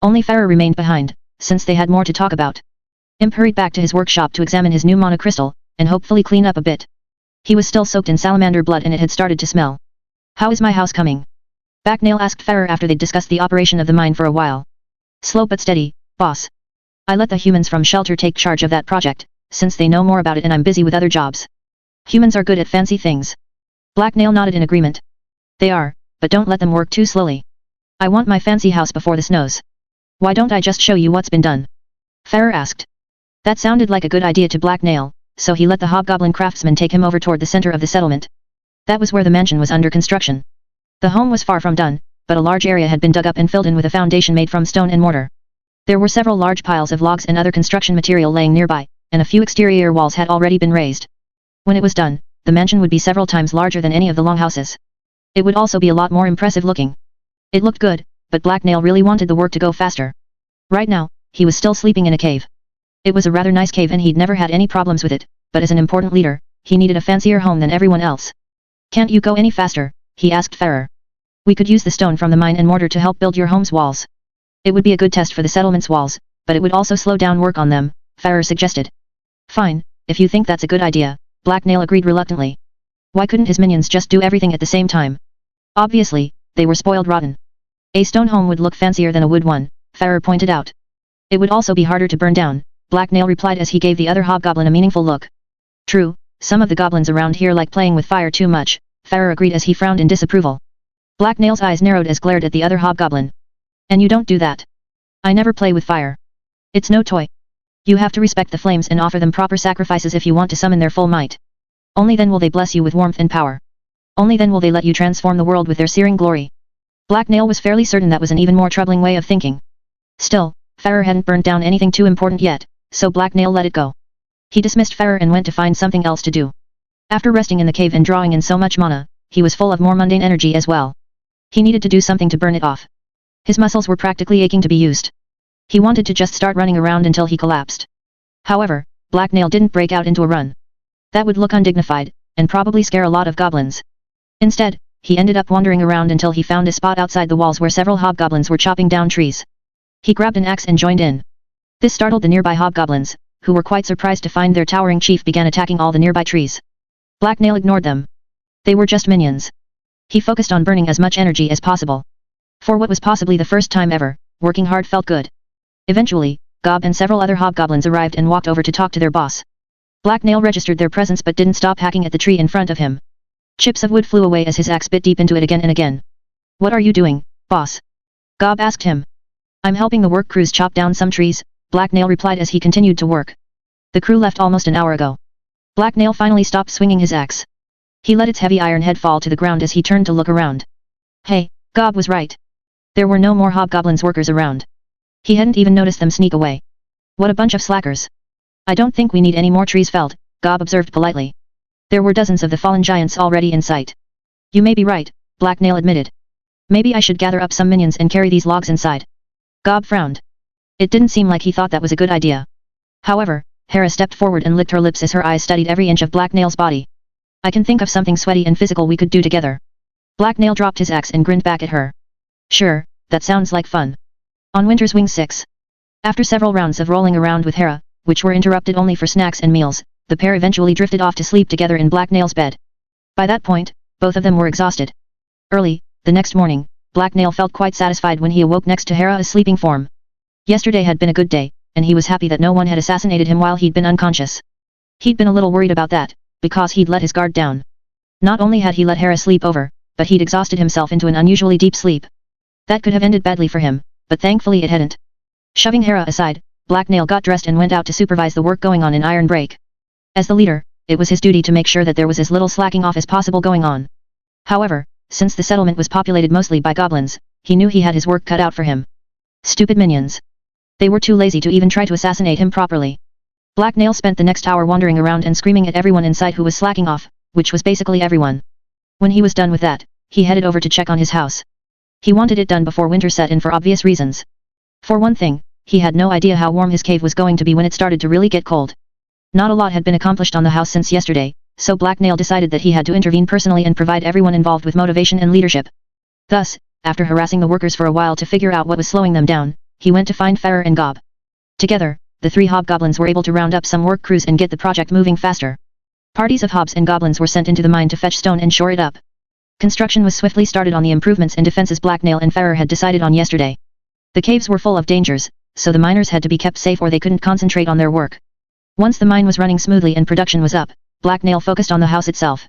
Only Farrer remained behind, since they had more to talk about. Imp hurried back to his workshop to examine his new mana crystal, and hopefully clean up a bit. He was still soaked in salamander blood and it had started to smell. "How is my house coming?" Black Nail asked Farrer after they'd discussed the operation of the mine for a while. "Slow but steady, boss. I let the humans from shelter take charge of that project, since they know more about it and I'm busy with other jobs. Humans are good at fancy things." Black Nail nodded in agreement. "They are, but don't let them work too slowly. I want my fancy house before the snows. Why don't I just show you what's been done?" Farrer asked. That sounded like a good idea to Black Nail, so he let the hobgoblin craftsman take him over toward the center of the settlement. That was where the mansion was under construction. The home was far from done, but a large area had been dug up and filled in with a foundation made from stone and mortar. There were several large piles of logs and other construction material laying nearby, and a few exterior walls had already been raised. When it was done, the mansion would be several times larger than any of the longhouses. It would also be a lot more impressive looking. It looked good, but Black Nail really wanted the work to go faster. Right now, he was still sleeping in a cave. It was a rather nice cave and he'd never had any problems with it, but as an important leader, he needed a fancier home than everyone else. "Can't you go any faster?" he asked Farrer. "We could use the stone from the mine and mortar to help build your home's walls. It would be a good test for the settlement's walls, but it would also slow down work on them," Farrer suggested. "Fine, if you think that's a good idea," Black Nail agreed reluctantly. Why couldn't his minions just do everything at the same time? Obviously, they were spoiled rotten. A stone home would look fancier than a wood one, Farrer pointed out. It would also be harder to burn down, Black Nail replied as he gave the other hobgoblin a meaningful look. "True, some of the goblins around here like playing with fire too much," Farrer agreed as he frowned in disapproval. Black Nail's eyes narrowed as glared at the other hobgoblin. "And you don't do that. I never play with fire. It's no toy. You have to respect the flames and offer them proper sacrifices if you want to summon their full might. Only then will they bless you with warmth and power. Only then will they let you transform the world with their searing glory." Black Nail was fairly certain that was an even more troubling way of thinking. Still, Farrer hadn't burnt down anything too important yet, so Black Nail let it go. He dismissed Farrer and went to find something else to do. After resting in the cave and drawing in so much mana, he was full of more mundane energy as well. He needed to do something to burn it off. His muscles were practically aching to be used. He wanted to just start running around until he collapsed. However, Black Nail didn't break out into a run. That would look undignified, and probably scare a lot of goblins. Instead, he ended up wandering around until he found a spot outside the walls where several hobgoblins were chopping down trees. He grabbed an axe and joined in. This startled the nearby hobgoblins, who were quite surprised to find their towering chief began attacking all the nearby trees. Black Nail ignored them. They were just minions. He focused on burning as much energy as possible. For what was possibly the first time ever, working hard felt good. Eventually, Gob and several other hobgoblins arrived and walked over to talk to their boss. Black Nail registered their presence but didn't stop hacking at the tree in front of him. Chips of wood flew away as his axe bit deep into it again and again. "What are you doing, boss?" Gob asked him. "I'm helping the work crews chop down some trees," Black Nail replied as he continued to work. The crew left almost an hour ago. Black Nail finally stopped swinging his axe. He let its heavy iron head fall to the ground as he turned to look around. Hey, Gob was right. There were no more hobgoblins workers around. He hadn't even noticed them sneak away. What a bunch of slackers. I don't think we need any more trees felled, Gob observed politely. There were dozens of the fallen giants already in sight. You may be right, Black Nail admitted. Maybe I should gather up some minions and carry these logs inside. Gob frowned. It didn't seem like he thought that was a good idea. However, Hera stepped forward and licked her lips as her eyes studied every inch of Black Nail's body. I can think of something sweaty and physical we could do together. Black Nail dropped his axe and grinned back at her. Sure, that sounds like fun. On Winter's Wing 6. After several rounds of rolling around with Hera, which were interrupted only for snacks and meals, the pair eventually drifted off to sleep together in Black Nail's bed. By that point, both of them were exhausted. Early, the next morning, Black Nail felt quite satisfied when he awoke next to Hera's sleeping form. Yesterday had been a good day, and he was happy that no one had assassinated him while he'd been unconscious. He'd been a little worried about that, because he'd let his guard down. Not only had he let Hera sleep over, but he'd exhausted himself into an unusually deep sleep. That could have ended badly for him, but thankfully it hadn't. Shoving Hera aside, Black Nail got dressed and went out to supervise the work going on in Iron Break. As the leader, it was his duty to make sure that there was as little slacking off as possible going on. However, since the settlement was populated mostly by goblins, he knew he had his work cut out for him. Stupid minions. They were too lazy to even try to assassinate him properly. Black Nail spent the next hour wandering around and screaming at everyone in sight who was slacking off, which was basically everyone. When he was done with that, he headed over to check on his house. He wanted it done before winter set in for obvious reasons. For one thing, he had no idea how warm his cave was going to be when it started to really get cold. Not a lot had been accomplished on the house since yesterday, so Black Nail decided that he had to intervene personally and provide everyone involved with motivation and leadership. Thus, after harassing the workers for a while to figure out what was slowing them down, he went to find Farrer and Gob. Together, the three hobgoblins were able to round up some work crews and get the project moving faster. Parties of hobs and goblins were sent into the mine to fetch stone and shore it up. Construction was swiftly started on the improvements and defenses Black Nail and Farrer had decided on yesterday. The caves were full of dangers, so the miners had to be kept safe or they couldn't concentrate on their work. Once the mine was running smoothly and production was up, Black Nail focused on the house itself.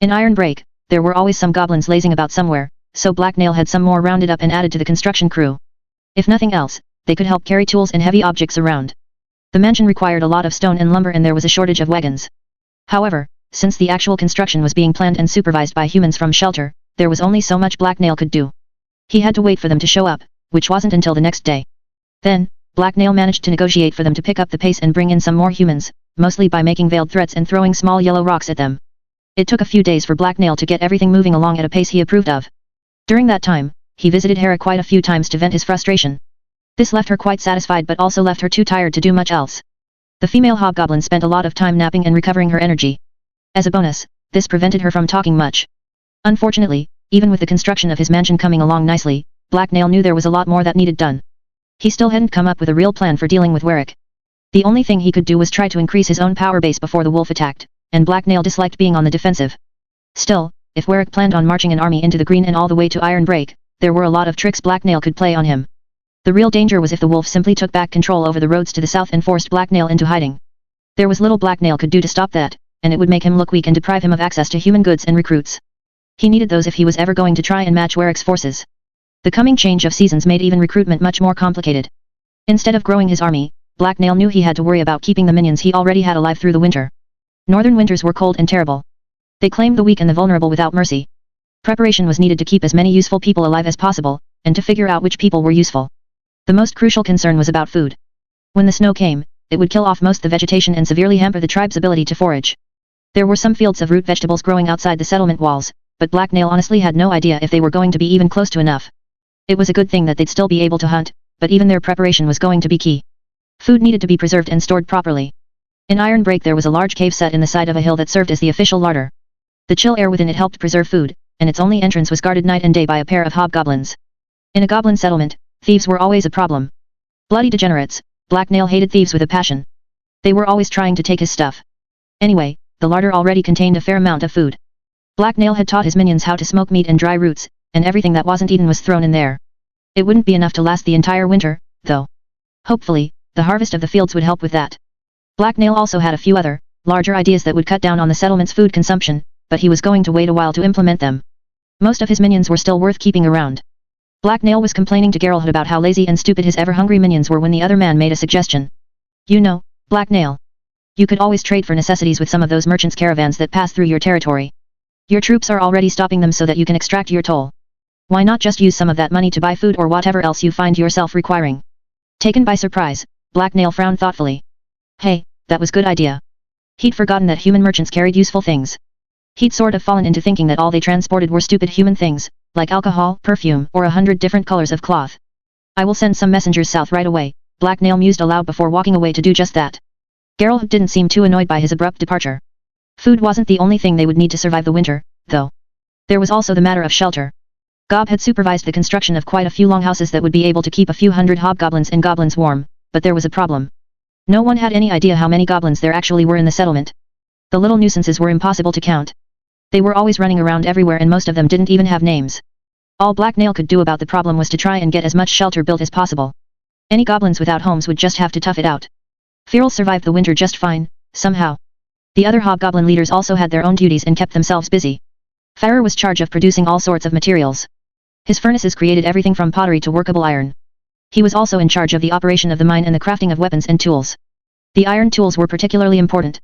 In Iron Break, there were always some goblins lazing about somewhere, so Black Nail had some more rounded up and added to the construction crew. If nothing else, they could help carry tools and heavy objects around. The mansion required a lot of stone and lumber and there was a shortage of wagons. However, since the actual construction was being planned and supervised by humans from shelter, there was only so much Black Nail could do. He had to wait for them to show up, which wasn't until the next day. Then, Black Nail managed to negotiate for them to pick up the pace and bring in some more humans, mostly by making veiled threats and throwing small yellow rocks at them. It took a few days for Black Nail to get everything moving along at a pace he approved of. During that time, he visited Hera quite a few times to vent his frustration. This left her quite satisfied but also left her too tired to do much else. The female hobgoblin spent a lot of time napping and recovering her energy. As a bonus, this prevented her from talking much. Unfortunately, even with the construction of his mansion coming along nicely, Black Nail knew there was a lot more that needed done. He still hadn't come up with a real plan for dealing with Warwick. The only thing he could do was try to increase his own power base before the wolf attacked, and Black Nail disliked being on the defensive. Still, if Warwick planned on marching an army into the green and all the way to Iron Break, there were a lot of tricks Black Nail could play on him. The real danger was if the wolf simply took back control over the roads to the south and forced Black Nail into hiding. There was little Black Nail could do to stop that, and it would make him look weak and deprive him of access to human goods and recruits. He needed those if he was ever going to try and match Warwick's forces. The coming change of seasons made even recruitment much more complicated. Instead of growing his army, Black Nail knew he had to worry about keeping the minions he already had alive through the winter. Northern winters were cold and terrible. They claimed the weak and the vulnerable without mercy. Preparation was needed to keep as many useful people alive as possible, and to figure out which people were useful. The most crucial concern was about food. When the snow came, it would kill off most of the vegetation and severely hamper the tribe's ability to forage. There were some fields of root vegetables growing outside the settlement walls, but Black Nail honestly had no idea if they were going to be even close to enough. It was a good thing that they'd still be able to hunt, but even their preparation was going to be key. Food needed to be preserved and stored properly. In Iron Break there was a large cave set in the side of a hill that served as the official larder. The chill air within it helped preserve food, and its only entrance was guarded night and day by a pair of hobgoblins. In a goblin settlement, thieves were always a problem. Bloody degenerates, Black Nail hated thieves with a passion. They were always trying to take his stuff. Anyway, the larder already contained a fair amount of food. Black Nail had taught his minions how to smoke meat and dry roots, and everything that wasn't eaten was thrown in there. It wouldn't be enough to last the entire winter, though. Hopefully, the harvest of the fields would help with that. Black Nail also had a few other, larger ideas that would cut down on the settlement's food consumption, but he was going to wait a while to implement them. Most of his minions were still worth keeping around. Black Nail was complaining to Geralt about how lazy and stupid his ever-hungry minions were when the other man made a suggestion. You know, Black Nail. You could always trade for necessities with some of those merchants' caravans that pass through your territory. Your troops are already stopping them so that you can extract your toll. Why not just use some of that money to buy food or whatever else you find yourself requiring? Taken by surprise, Black Nail frowned thoughtfully. Hey, that was good idea. He'd forgotten that human merchants carried useful things. He'd sort of fallen into thinking that all they transported were stupid human things, like alcohol, perfume, or 100 different colors of cloth. I will send some messengers south right away, Black Nail mused aloud before walking away to do just that. Geralt didn't seem too annoyed by his abrupt departure. Food wasn't the only thing they would need to survive the winter, though. There was also the matter of shelter. Gob had supervised the construction of quite a few longhouses that would be able to keep a few hundred hobgoblins and goblins warm, but there was a problem. No one had any idea how many goblins there actually were in the settlement. The little nuisances were impossible to count. They were always running around everywhere and most of them didn't even have names. All Black Nail could do about the problem was to try and get as much shelter built as possible. Any goblins without homes would just have to tough it out. Feral survived the winter just fine, somehow. The other hobgoblin leaders also had their own duties and kept themselves busy. Farrer was charged of producing all sorts of materials. His furnaces created everything from pottery to workable iron. He was also in charge of the operation of the mine and the crafting of weapons and tools. The iron tools were particularly important.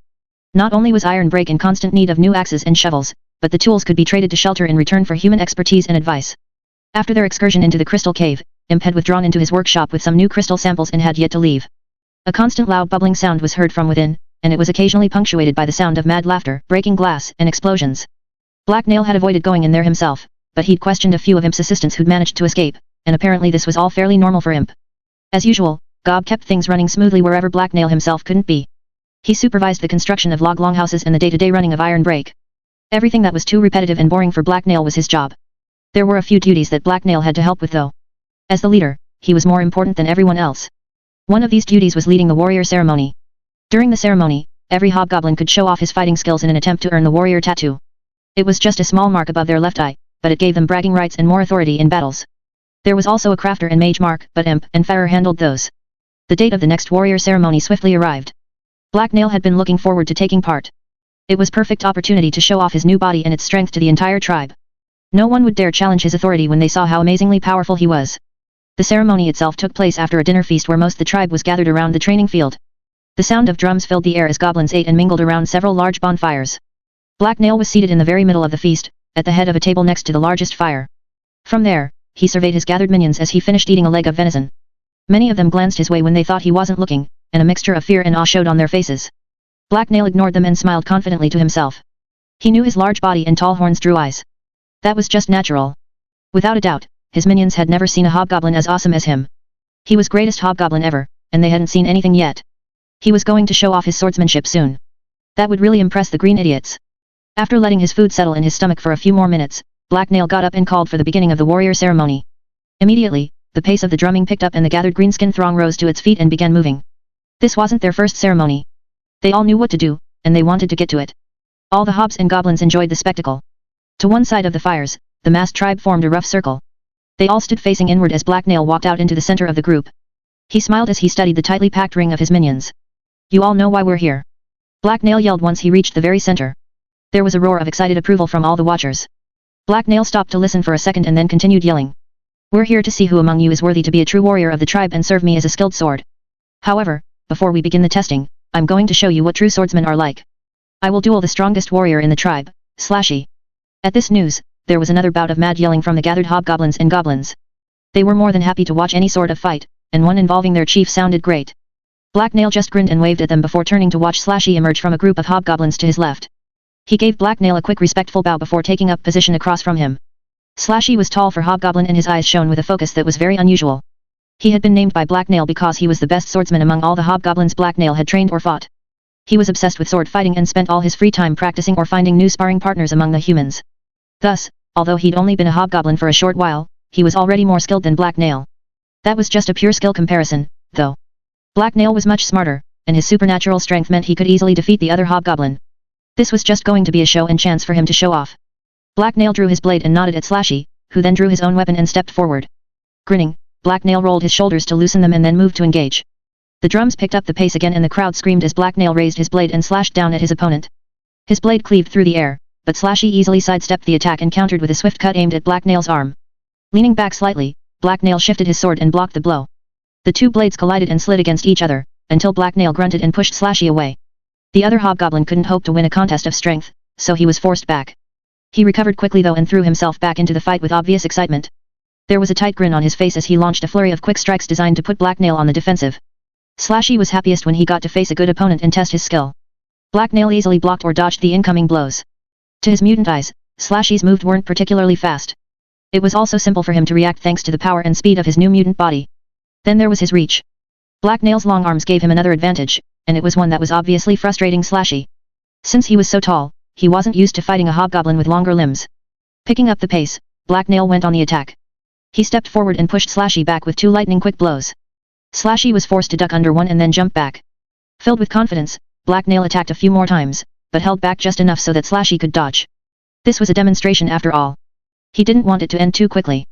Not only was Iron Break in constant need of new axes and shovels, but the tools could be traded to Shelter in return for human expertise and advice. After their excursion into the crystal cave, Imp had withdrawn into his workshop with some new crystal samples and had yet to leave. A constant loud bubbling sound was heard from within, and it was occasionally punctuated by the sound of mad laughter, breaking glass, and explosions. Black Nail had avoided going in there himself, but he'd questioned a few of Imp's assistants who'd managed to escape, and apparently this was all fairly normal for Imp. As usual, Gob kept things running smoothly wherever Black Nail himself couldn't be. He supervised the construction of log longhouses and the day-to-day running of Iron Break. Everything that was too repetitive and boring for Black Nail was his job. There were a few duties that Black Nail had to help with though. As the leader, he was more important than everyone else. One of these duties was leading the warrior ceremony. During the ceremony, every hobgoblin could show off his fighting skills in an attempt to earn the warrior tattoo. It was just a small mark above their left eye, but it gave them bragging rights and more authority in battles. There was also a crafter and mage mark, but Imp and Farrer handled those. The date of the next warrior ceremony swiftly arrived. Black Nail had been looking forward to taking part. It was perfect opportunity to show off his new body and its strength to the entire tribe. No one would dare challenge his authority when they saw how amazingly powerful he was. The ceremony itself took place after a dinner feast where most the tribe was gathered around the training field. The sound of drums filled the air as goblins ate and mingled around several large bonfires. Black Nail was seated in the very middle of the feast, at the head of a table next to the largest fire. From there, he surveyed his gathered minions as he finished eating a leg of venison. Many of them glanced his way when they thought he wasn't looking, and a mixture of fear and awe showed on their faces. Black Nail ignored them and smiled confidently to himself. He knew his large body and tall horns drew eyes. That was just natural. Without a doubt, his minions had never seen a hobgoblin as awesome as him. He was greatest hobgoblin ever, and they hadn't seen anything yet. He was going to show off his swordsmanship soon. That would really impress the green idiots. After letting his food settle in his stomach for a few more minutes, Black Nail got up and called for the beginning of the warrior ceremony. Immediately, the pace of the drumming picked up and the gathered greenskin throng rose to its feet and began moving. This wasn't their first ceremony. They all knew what to do, and they wanted to get to it. All the hobs and goblins enjoyed the spectacle. To one side of the fires, the massed tribe formed a rough circle. They all stood facing inward as Black Nail walked out into the center of the group. He smiled as he studied the tightly packed ring of his minions. You all know why we're here. Black Nail yelled once he reached the very center. There was a roar of excited approval from all the watchers. Black Nail stopped to listen for a second and then continued yelling. We're here to see who among you is worthy to be a true warrior of the tribe and serve me as a skilled sword. However, before we begin the testing, I'm going to show you what true swordsmen are like. I will duel the strongest warrior in the tribe, Slashy. At this news, there was another bout of mad yelling from the gathered hobgoblins and goblins. They were more than happy to watch any sort of fight, and one involving their chief sounded great. Black Nail just grinned and waved at them before turning to watch Slashy emerge from a group of hobgoblins to his left. He gave Black Nail a quick respectful bow before taking up position across from him. Slashy was tall for hobgoblin and his eyes shone with a focus that was very unusual. He had been named by Black Nail because he was the best swordsman among all the hobgoblins Black Nail had trained or fought. He was obsessed with sword fighting and spent all his free time practicing or finding new sparring partners among the humans. Thus, although he'd only been a hobgoblin for a short while, he was already more skilled than Black Nail. That was just a pure skill comparison, though. Black Nail was much smarter, and his supernatural strength meant he could easily defeat the other hobgoblin. This was just going to be a show and chance for him to show off. Black Nail drew his blade and nodded at Slashy, who then drew his own weapon and stepped forward. Grinning, Black Nail rolled his shoulders to loosen them and then moved to engage. The drums picked up the pace again and the crowd screamed as Black Nail raised his blade and slashed down at his opponent. His blade cleaved through the air, but Slashy easily sidestepped the attack and countered with a swift cut aimed at Black Nail's arm. Leaning back slightly, Black Nail shifted his sword and blocked the blow. The two blades collided and slid against each other, until Black Nail grunted and pushed Slashy away. The other hobgoblin couldn't hope to win a contest of strength, so he was forced back. He recovered quickly though and threw himself back into the fight with obvious excitement. There was a tight grin on his face as he launched a flurry of quick strikes designed to put Black Nail on the defensive. Slashy was happiest when he got to face a good opponent and test his skill. Black Nail easily blocked or dodged the incoming blows. To his mutant eyes, Slashy's moves weren't particularly fast. It was also simple for him to react thanks to the power and speed of his new mutant body. Then there was his reach. Black Nail's long arms gave him another advantage, and it was one that was obviously frustrating Slashy. Since he was so tall, he wasn't used to fighting a hobgoblin with longer limbs. Picking up the pace, Black Nail went on the attack. He stepped forward and pushed Slashy back with 2 lightning-quick blows. Slashy was forced to duck under one and then jump back. Filled with confidence, Black Nail attacked a few more times, but held back just enough so that Slashy could dodge. This was a demonstration after all. He didn't want it to end too quickly.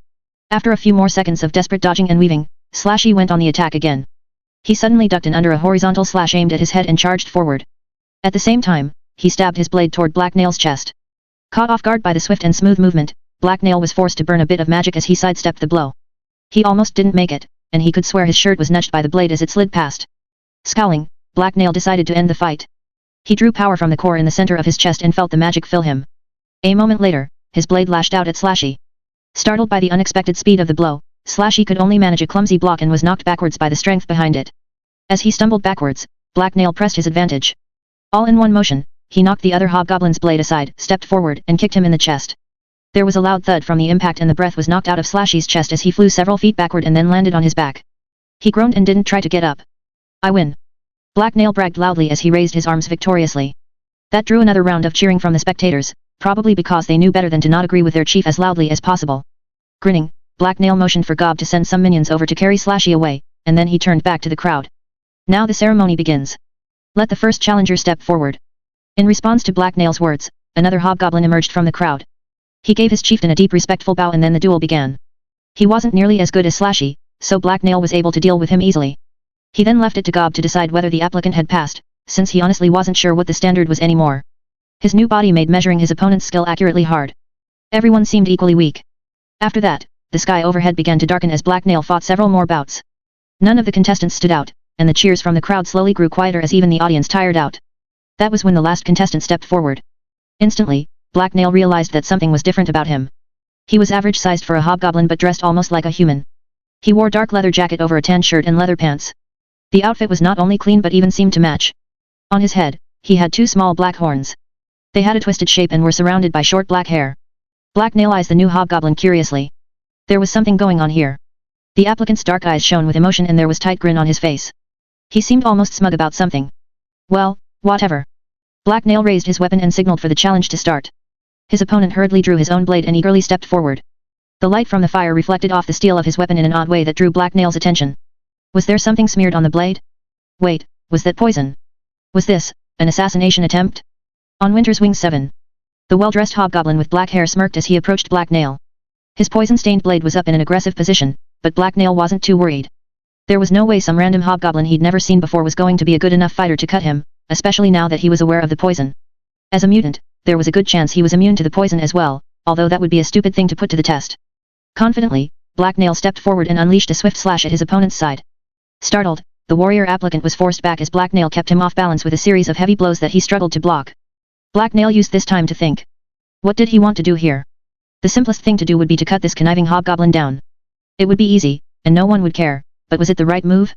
After a few more seconds of desperate dodging and weaving, Slashy went on the attack again. He suddenly ducked in under a horizontal slash aimed at his head and charged forward. At the same time, he stabbed his blade toward Black Nail's chest. Caught off guard by the swift and smooth movement, Black Nail was forced to burn a bit of magic as he sidestepped the blow. He almost didn't make it, and he could swear his shirt was nudged by the blade as it slid past. Scowling, Black Nail decided to end the fight. He drew power from the core in the center of his chest and felt the magic fill him. A moment later, his blade lashed out at Slashy. Startled by the unexpected speed of the blow, Slashy could only manage a clumsy block and was knocked backwards by the strength behind it. As he stumbled backwards, Black Nail pressed his advantage. All in one motion, he knocked the other hobgoblin's blade aside, stepped forward, and kicked him in the chest. There was a loud thud from the impact and the breath was knocked out of Slashy's chest as he flew several feet backward and then landed on his back. He groaned and didn't try to get up. "I win!" Black Nail bragged loudly as he raised his arms victoriously. That drew another round of cheering from the spectators, probably because they knew better than to not agree with their chief as loudly as possible. Grinning, Black Nail motioned for Gob to send some minions over to carry Slashy away, and then he turned back to the crowd. "Now the ceremony begins. Let the first challenger step forward." In response to Black Nail's words, another hobgoblin emerged from the crowd. He gave his chieftain a deep respectful bow and then the duel began. He wasn't nearly as good as Slashy, so Black Nail was able to deal with him easily. He then left it to Gob to decide whether the applicant had passed, since he honestly wasn't sure what the standard was anymore. His new body made measuring his opponent's skill accurately hard. Everyone seemed equally weak. After that, the sky overhead began to darken as Black Nail fought several more bouts. None of the contestants stood out, and the cheers from the crowd slowly grew quieter as even the audience tired out. That was when the last contestant stepped forward. Instantly, Black Nail realized that something was different about him. He was average-sized for a hobgoblin but dressed almost like a human. He wore dark leather jacket over a tan shirt and leather pants. The outfit was not only clean but even seemed to match. On his head, he had 2 small black horns. They had a twisted shape and were surrounded by short black hair. Black Nail eyed the new hobgoblin curiously. There was something going on here. The applicant's dark eyes shone with emotion and there was a tight grin on his face. He seemed almost smug about something. "Well, whatever." Black Nail raised his weapon and signaled for the challenge to start. His opponent hurriedly drew his own blade and eagerly stepped forward. The light from the fire reflected off the steel of his weapon in an odd way that drew Black Nail's attention. Was there something smeared on the blade? Wait, was that poison? Was this an assassination attempt? On Winter's Wing 7. The well-dressed hobgoblin with black hair smirked as he approached Black Nail. His poison-stained blade was up in an aggressive position, but Black Nail wasn't too worried. There was no way some random hobgoblin he'd never seen before was going to be a good enough fighter to cut him, especially now that he was aware of the poison. As a mutant, there was a good chance he was immune to the poison as well, although that would be a stupid thing to put to the test. Confidently, Black Nail stepped forward and unleashed a swift slash at his opponent's side. Startled, the warrior applicant was forced back as Black Nail kept him off balance with a series of heavy blows that he struggled to block. Black Nail used this time to think. What did he want to do here? The simplest thing to do would be to cut this conniving hobgoblin down. It would be easy, and no one would care, but was it the right move?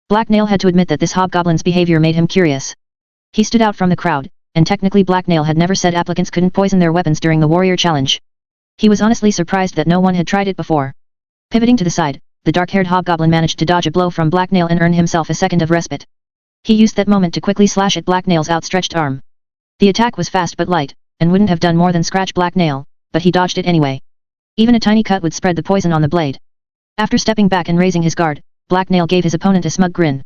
Black Nail had to admit that this hobgoblin's behavior made him curious. He stood out from the crowd, and technically Black Nail had never said applicants couldn't poison their weapons during the warrior challenge. He was honestly surprised that no one had tried it before. Pivoting to the side, the dark-haired hobgoblin managed to dodge a blow from Black Nail and earn himself a second of respite. He used that moment to quickly slash at Black Nail's outstretched arm. The attack was fast but light, and wouldn't have done more than scratch Black Nail, but he dodged it anyway. Even a tiny cut would spread the poison on the blade. After stepping back and raising his guard, Black Nail gave his opponent a smug grin.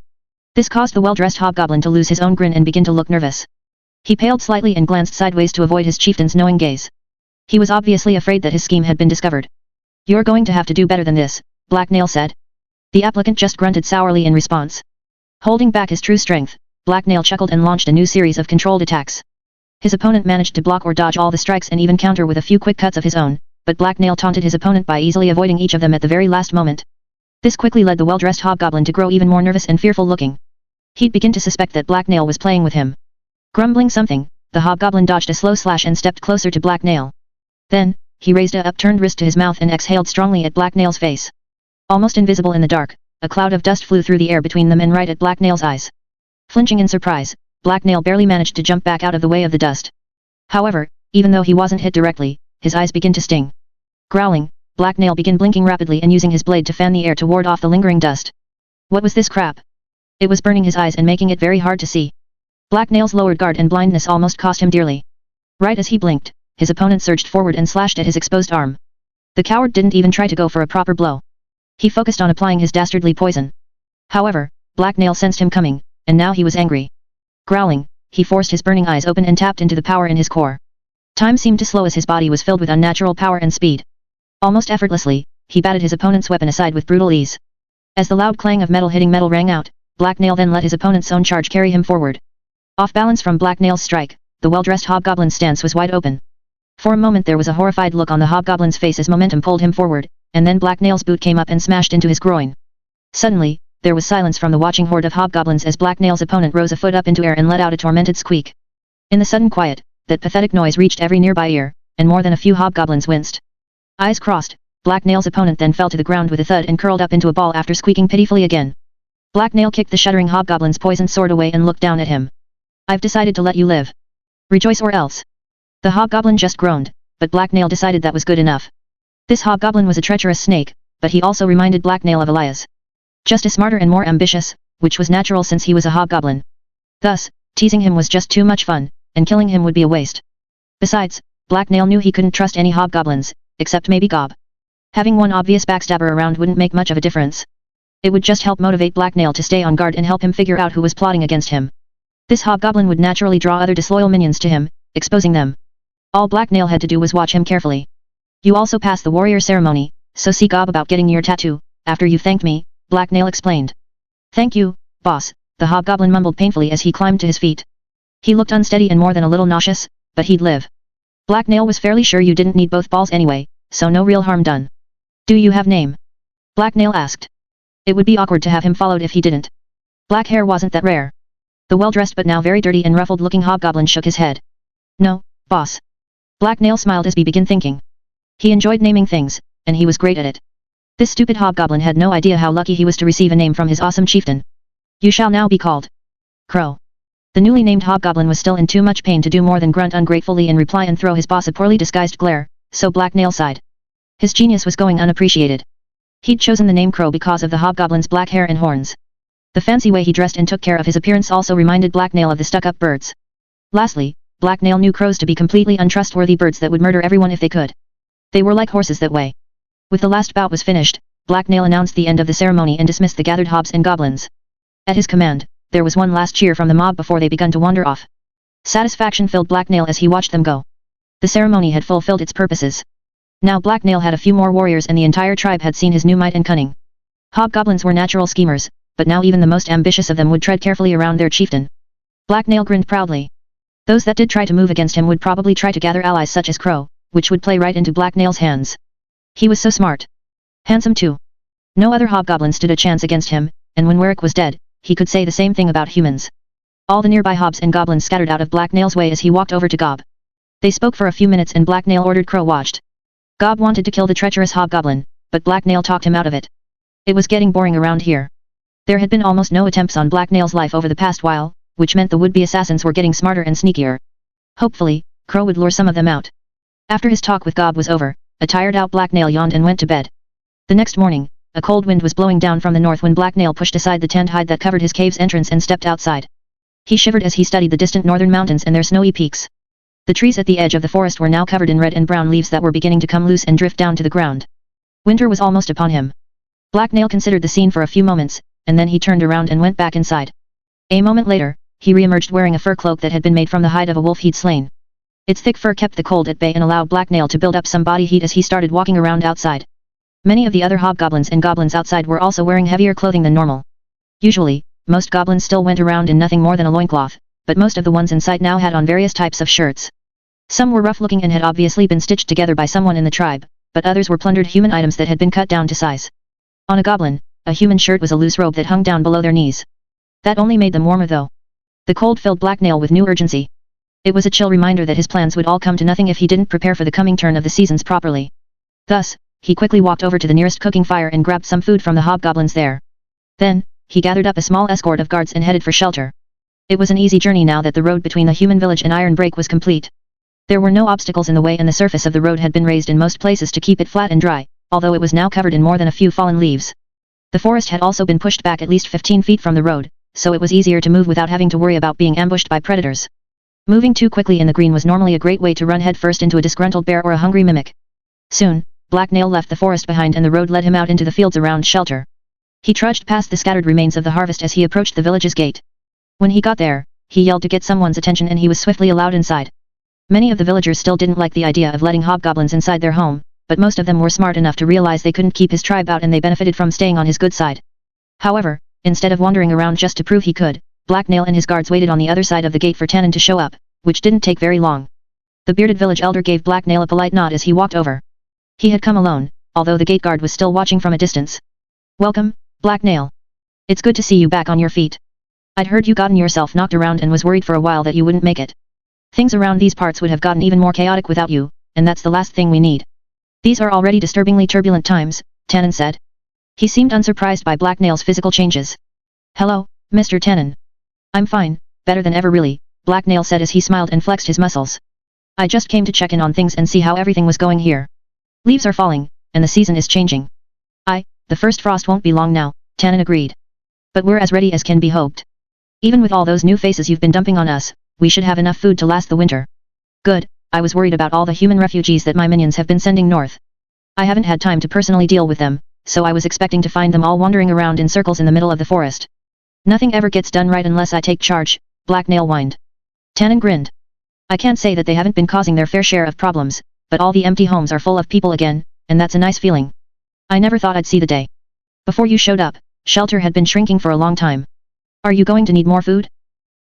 This caused the well-dressed hobgoblin to lose his own grin and begin to look nervous. He paled slightly and glanced sideways to avoid his chieftain's knowing gaze. He was obviously afraid that his scheme had been discovered. "You're going to have to do better than this," Black Nail said. The applicant just grunted sourly in response. Holding back his true strength, Black Nail chuckled and launched a new series of controlled attacks. His opponent managed to block or dodge all the strikes and even counter with a few quick cuts of his own, but Black Nail taunted his opponent by easily avoiding each of them at the very last moment. This quickly led the well-dressed hobgoblin to grow even more nervous and fearful looking. He'd begin to suspect that Black Nail was playing with him. Grumbling something, the hobgoblin dodged a slow slash and stepped closer to Black Nail. Then, he raised a upturned wrist to his mouth and exhaled strongly at Black Nail's face. Almost invisible in the dark, a cloud of dust flew through the air between them and right at Black Nail's eyes. Flinching in surprise, Black Nail barely managed to jump back out of the way of the dust. However, even though he wasn't hit directly, his eyes began to sting. Growling, Black Nail began blinking rapidly and using his blade to fan the air to ward off the lingering dust. What was this crap? It was burning his eyes and making it very hard to see. Black Nail's lowered guard and blindness almost cost him dearly. Right as he blinked, his opponent surged forward and slashed at his exposed arm. The coward didn't even try to go for a proper blow. He focused on applying his dastardly poison. However, Black Nail sensed him coming, and now he was angry. Growling, he forced his burning eyes open and tapped into the power in his core. Time seemed to slow as his body was filled with unnatural power and speed. Almost effortlessly, he batted his opponent's weapon aside with brutal ease. As the loud clang of metal hitting metal rang out, Black Nail then let his opponent's own charge carry him forward. Off balance from Black Nail's strike, the well-dressed hobgoblin's stance was wide open. For a moment there was a horrified look on the hobgoblin's face as momentum pulled him forward, and then Black Nail's boot came up and smashed into his groin. Suddenly, there was silence from the watching horde of hobgoblins as Black Nail's opponent rose a foot up into air and let out a tormented squeak. In the sudden quiet, that pathetic noise reached every nearby ear, and more than a few hobgoblins winced. Eyes crossed, Black Nail's opponent then fell to the ground with a thud and curled up into a ball after squeaking pitifully again. Black Nail kicked the shuddering hobgoblin's poisoned sword away and looked down at him. I've decided to let you live. Rejoice or else. The hobgoblin just groaned, but Black Nail decided that was good enough. This hobgoblin was a treacherous snake, but he also reminded Black Nail of Elias. Just a smarter and more ambitious, which was natural since he was a hobgoblin. Thus, teasing him was just too much fun, and killing him would be a waste. Besides, Black Nail knew he couldn't trust any hobgoblins, except maybe Gob. Having one obvious backstabber around wouldn't make much of a difference. It would just help motivate Black Nail to stay on guard and help him figure out who was plotting against him. This hobgoblin would naturally draw other disloyal minions to him, exposing them. All Black Nail had to do was watch him carefully. You also passed the warrior ceremony, so see Gob about getting your tattoo, after you thanked me, Black Nail explained. Thank you, boss, the hobgoblin mumbled painfully as he climbed to his feet. He looked unsteady and more than a little nauseous, but he'd live. Black Nail was fairly sure you didn't need both balls anyway, so no real harm done. Do you have name? Black Nail asked. It would be awkward to have him followed if he didn't. Black hair wasn't that rare. The well-dressed but now very dirty and ruffled-looking hobgoblin shook his head. No, boss. Black Nail smiled as he began thinking. He enjoyed naming things, and he was great at it. This stupid hobgoblin had no idea how lucky he was to receive a name from his awesome chieftain. You shall now be called Crow. The newly named hobgoblin was still in too much pain to do more than grunt ungratefully in reply and throw his boss a poorly disguised glare, so Black Nail sighed. His genius was going unappreciated. He'd chosen the name Crow because of the hobgoblin's black hair and horns. The fancy way he dressed and took care of his appearance also reminded Black Nail of the stuck-up birds. Lastly, Black Nail knew crows to be completely untrustworthy birds that would murder everyone if they could. They were like horses that way. With the last bout was finished, Black Nail announced the end of the ceremony and dismissed the gathered hobs and goblins. At his command, there was one last cheer from the mob before they began to wander off. Satisfaction filled Black Nail as he watched them go. The ceremony had fulfilled its purposes. Now Black Nail had a few more warriors and the entire tribe had seen his new might and cunning. Hobgoblins were natural schemers, but now even the most ambitious of them would tread carefully around their chieftain. Black Nail grinned proudly. Those that did try to move against him would probably try to gather allies such as Crow, which would play right into Black Nail's hands. He was so smart. Handsome too. No other hobgoblin stood a chance against him, and when Warwick was dead, he could say the same thing about humans. All the nearby hobs and goblins scattered out of Black Nail's way as he walked over to Gob. They spoke for a few minutes and Black Nail ordered Crow watched. Gob wanted to kill the treacherous hobgoblin, but Black Nail talked him out of it. It was getting boring around here. There had been almost no attempts on Black Nail's life over the past while, which meant the would-be assassins were getting smarter and sneakier. Hopefully, Crow would lure some of them out. After his talk with Gob was over, a tired-out Black Nail yawned and went to bed. The next morning, a cold wind was blowing down from the north when Black Nail pushed aside the tanned hide that covered his cave's entrance and stepped outside. He shivered as he studied the distant northern mountains and their snowy peaks. The trees at the edge of the forest were now covered in red and brown leaves that were beginning to come loose and drift down to the ground. Winter was almost upon him. Black Nail considered the scene for a few moments, and then he turned around and went back inside. A moment later, he re-emerged wearing a fur cloak that had been made from the hide of a wolf he'd slain. Its thick fur kept the cold at bay and allowed Black Nail to build up some body heat as he started walking around outside. Many of the other hobgoblins and goblins outside were also wearing heavier clothing than normal. Usually, most goblins still went around in nothing more than a loincloth, but most of the ones in sight now had on various types of shirts. Some were rough-looking and had obviously been stitched together by someone in the tribe, but others were plundered human items that had been cut down to size. On a goblin, a human shirt was a loose robe that hung down below their knees. That only made them warmer though. The cold filled Black Nail with new urgency. It was a chill reminder that his plans would all come to nothing if he didn't prepare for the coming turn of the seasons properly. Thus, he quickly walked over to the nearest cooking fire and grabbed some food from the hobgoblins there. Then, he gathered up a small escort of guards and headed for shelter. It was an easy journey now that the road between the human village and Iron Break was complete. There were no obstacles in the way and the surface of the road had been raised in most places to keep it flat and dry, although it was now covered in more than a few fallen leaves. The forest had also been pushed back at least 15 feet from the road, so it was easier to move without having to worry about being ambushed by predators. Moving too quickly in the green was normally a great way to run headfirst into a disgruntled bear or a hungry mimic. Soon, Black Nail left the forest behind and the road led him out into the fields around shelter. He trudged past the scattered remains of the harvest as he approached the village's gate. When he got there, he yelled to get someone's attention and he was swiftly allowed inside. Many of the villagers still didn't like the idea of letting hobgoblins inside their home, but most of them were smart enough to realize they couldn't keep his tribe out and they benefited from staying on his good side. However, instead of wandering around just to prove he could, Black Nail and his guards waited on the other side of the gate for Tannen to show up, which didn't take very long. The bearded village elder gave Black Nail a polite nod as he walked over. He had come alone, although the gate guard was still watching from a distance. Welcome, Black Nail. It's good to see you back on your feet. I'd heard you gotten yourself knocked around and was worried for a while that you wouldn't make it. Things around these parts would have gotten even more chaotic without you, and that's the last thing we need. These are already disturbingly turbulent times, Tannen said. He seemed unsurprised by Black Nail's physical changes. Hello, Mr. Tannen. I'm fine, better than ever really, Black Nail said as he smiled and flexed his muscles. I just came to check in on things and see how everything was going here. Leaves are falling, and the season is changing. The first frost won't be long now, Tannen agreed. But we're as ready as can be hoped. Even with all those new faces you've been dumping on us, we should have enough food to last the winter. Good, I was worried about all the human refugees that my minions have been sending north. I haven't had time to personally deal with them, so I was expecting to find them all wandering around in circles in the middle of the forest. Nothing ever gets done right unless I take charge, Black Nail whined. Tannen grinned. I can't say that they haven't been causing their fair share of problems, but all the empty homes are full of people again, and that's a nice feeling. I never thought I'd see the day. Before you showed up, shelter had been shrinking for a long time. Are you going to need more food?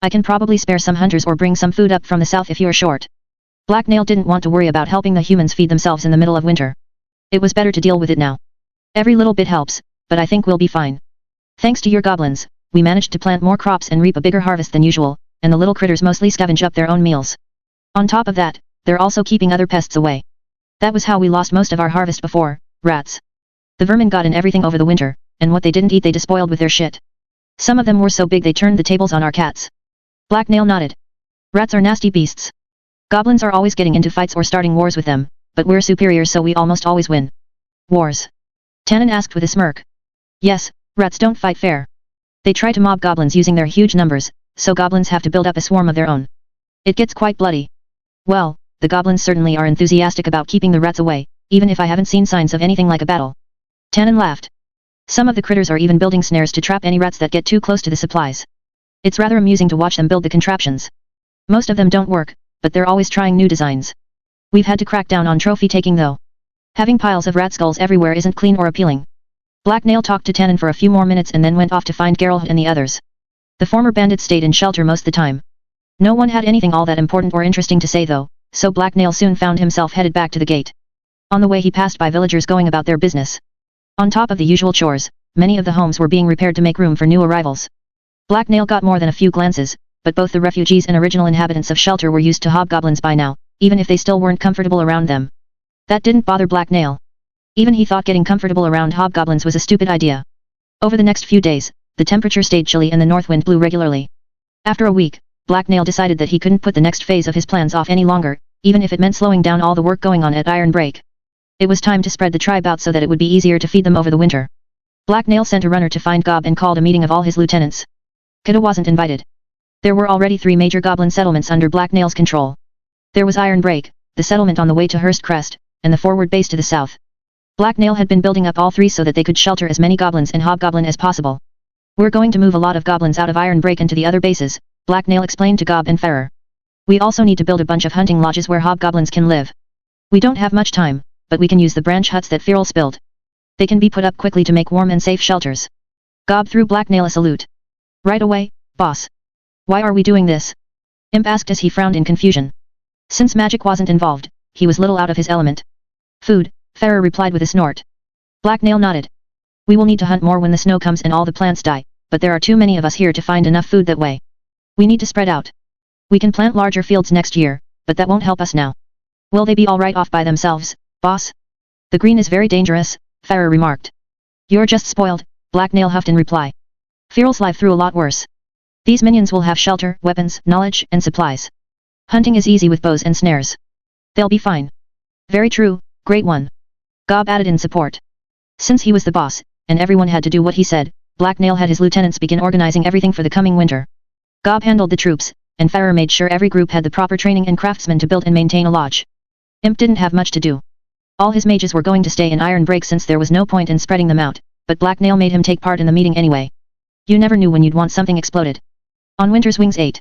I can probably spare some hunters or bring some food up from the south if you're short. Black Nail didn't want to worry about helping the humans feed themselves in the middle of winter. It was better to deal with it now. Every little bit helps, but I think we'll be fine. Thanks to your goblins, we managed to plant more crops and reap a bigger harvest than usual, and the little critters mostly scavenge up their own meals. On top of that, they're also keeping other pests away. That was how we lost most of our harvest before, rats. The vermin got in everything over the winter, and what they didn't eat they despoiled with their shit. Some of them were so big they turned the tables on our cats. Black Nail nodded. Rats are nasty beasts. Goblins are always getting into fights or starting wars with them, but we're superior so we almost always win. Wars? Tannen asked with a smirk. Yes, rats don't fight fair. They try to mob goblins using their huge numbers, so goblins have to build up a swarm of their own. It gets quite bloody. Well, the goblins certainly are enthusiastic about keeping the rats away, even if I haven't seen signs of anything like a battle. Tannen laughed. Some of the critters are even building snares to trap any rats that get too close to the supplies. It's rather amusing to watch them build the contraptions. Most of them don't work, but they're always trying new designs. We've had to crack down on trophy taking though. Having piles of rat skulls everywhere isn't clean or appealing. Black Nail talked to Tannen for a few more minutes and then went off to find Geralt and the others. The former bandits stayed in shelter most the time. No one had anything all that important or interesting to say though, so Black Nail soon found himself headed back to the gate. On the way he passed by villagers going about their business. On top of the usual chores, many of the homes were being repaired to make room for new arrivals. Black Nail got more than a few glances, but both the refugees and original inhabitants of shelter were used to hobgoblins by now, even if they still weren't comfortable around them. That didn't bother Black Nail. Even he thought getting comfortable around hobgoblins was a stupid idea. Over the next few days, the temperature stayed chilly and the north wind blew regularly. After a week, Black Nail decided that he couldn't put the next phase of his plans off any longer, even if it meant slowing down all the work going on at Iron Break. It was time to spread the tribe out so that it would be easier to feed them over the winter. Black Nail sent a runner to find Gob and called a meeting of all his lieutenants. Kida wasn't invited. There were already 3 major goblin settlements under Black Nail's control. There was Iron Break, the settlement on the way to Hurst Crest, and the forward base to the south. Black Nail had been building up all 3 so that they could shelter as many goblins and hobgoblin as possible. We're going to move a lot of goblins out of Iron Break into the other bases, Black Nail explained to Gob and Ferrer. We also need to build a bunch of hunting lodges where hobgoblins can live. We don't have much time, but we can use the branch huts that Feral built. They can be put up quickly to make warm and safe shelters. Gob threw Black Nail a salute. Right away, boss. Why are we doing this? Imp asked as he frowned in confusion. Since magic wasn't involved, he was little out of his element. Food, Ferrer replied with a snort. Black Nail nodded. We will need to hunt more when the snow comes and all the plants die, but there are too many of us here to find enough food that way. We need to spread out. We can plant larger fields next year, but that won't help us now. Will they be all right off by themselves, boss? The green is very dangerous, Ferrer remarked. You're just spoiled, Black Nail huffed in reply. Feral's life through a lot worse. These minions will have shelter, weapons, knowledge, and supplies. Hunting is easy with bows and snares. They'll be fine. Very true, Great One. Gob added in support. Since he was the boss, and everyone had to do what he said, Black Nail had his lieutenants begin organizing everything for the coming winter. Gob handled the troops, and Farrer made sure every group had the proper training and craftsmen to build and maintain a lodge. Imp didn't have much to do. All his mages were going to stay in Iron Break since there was no point in spreading them out, but Black Nail made him take part in the meeting anyway. You never knew when you'd want something exploded. On Winter's Wings 8.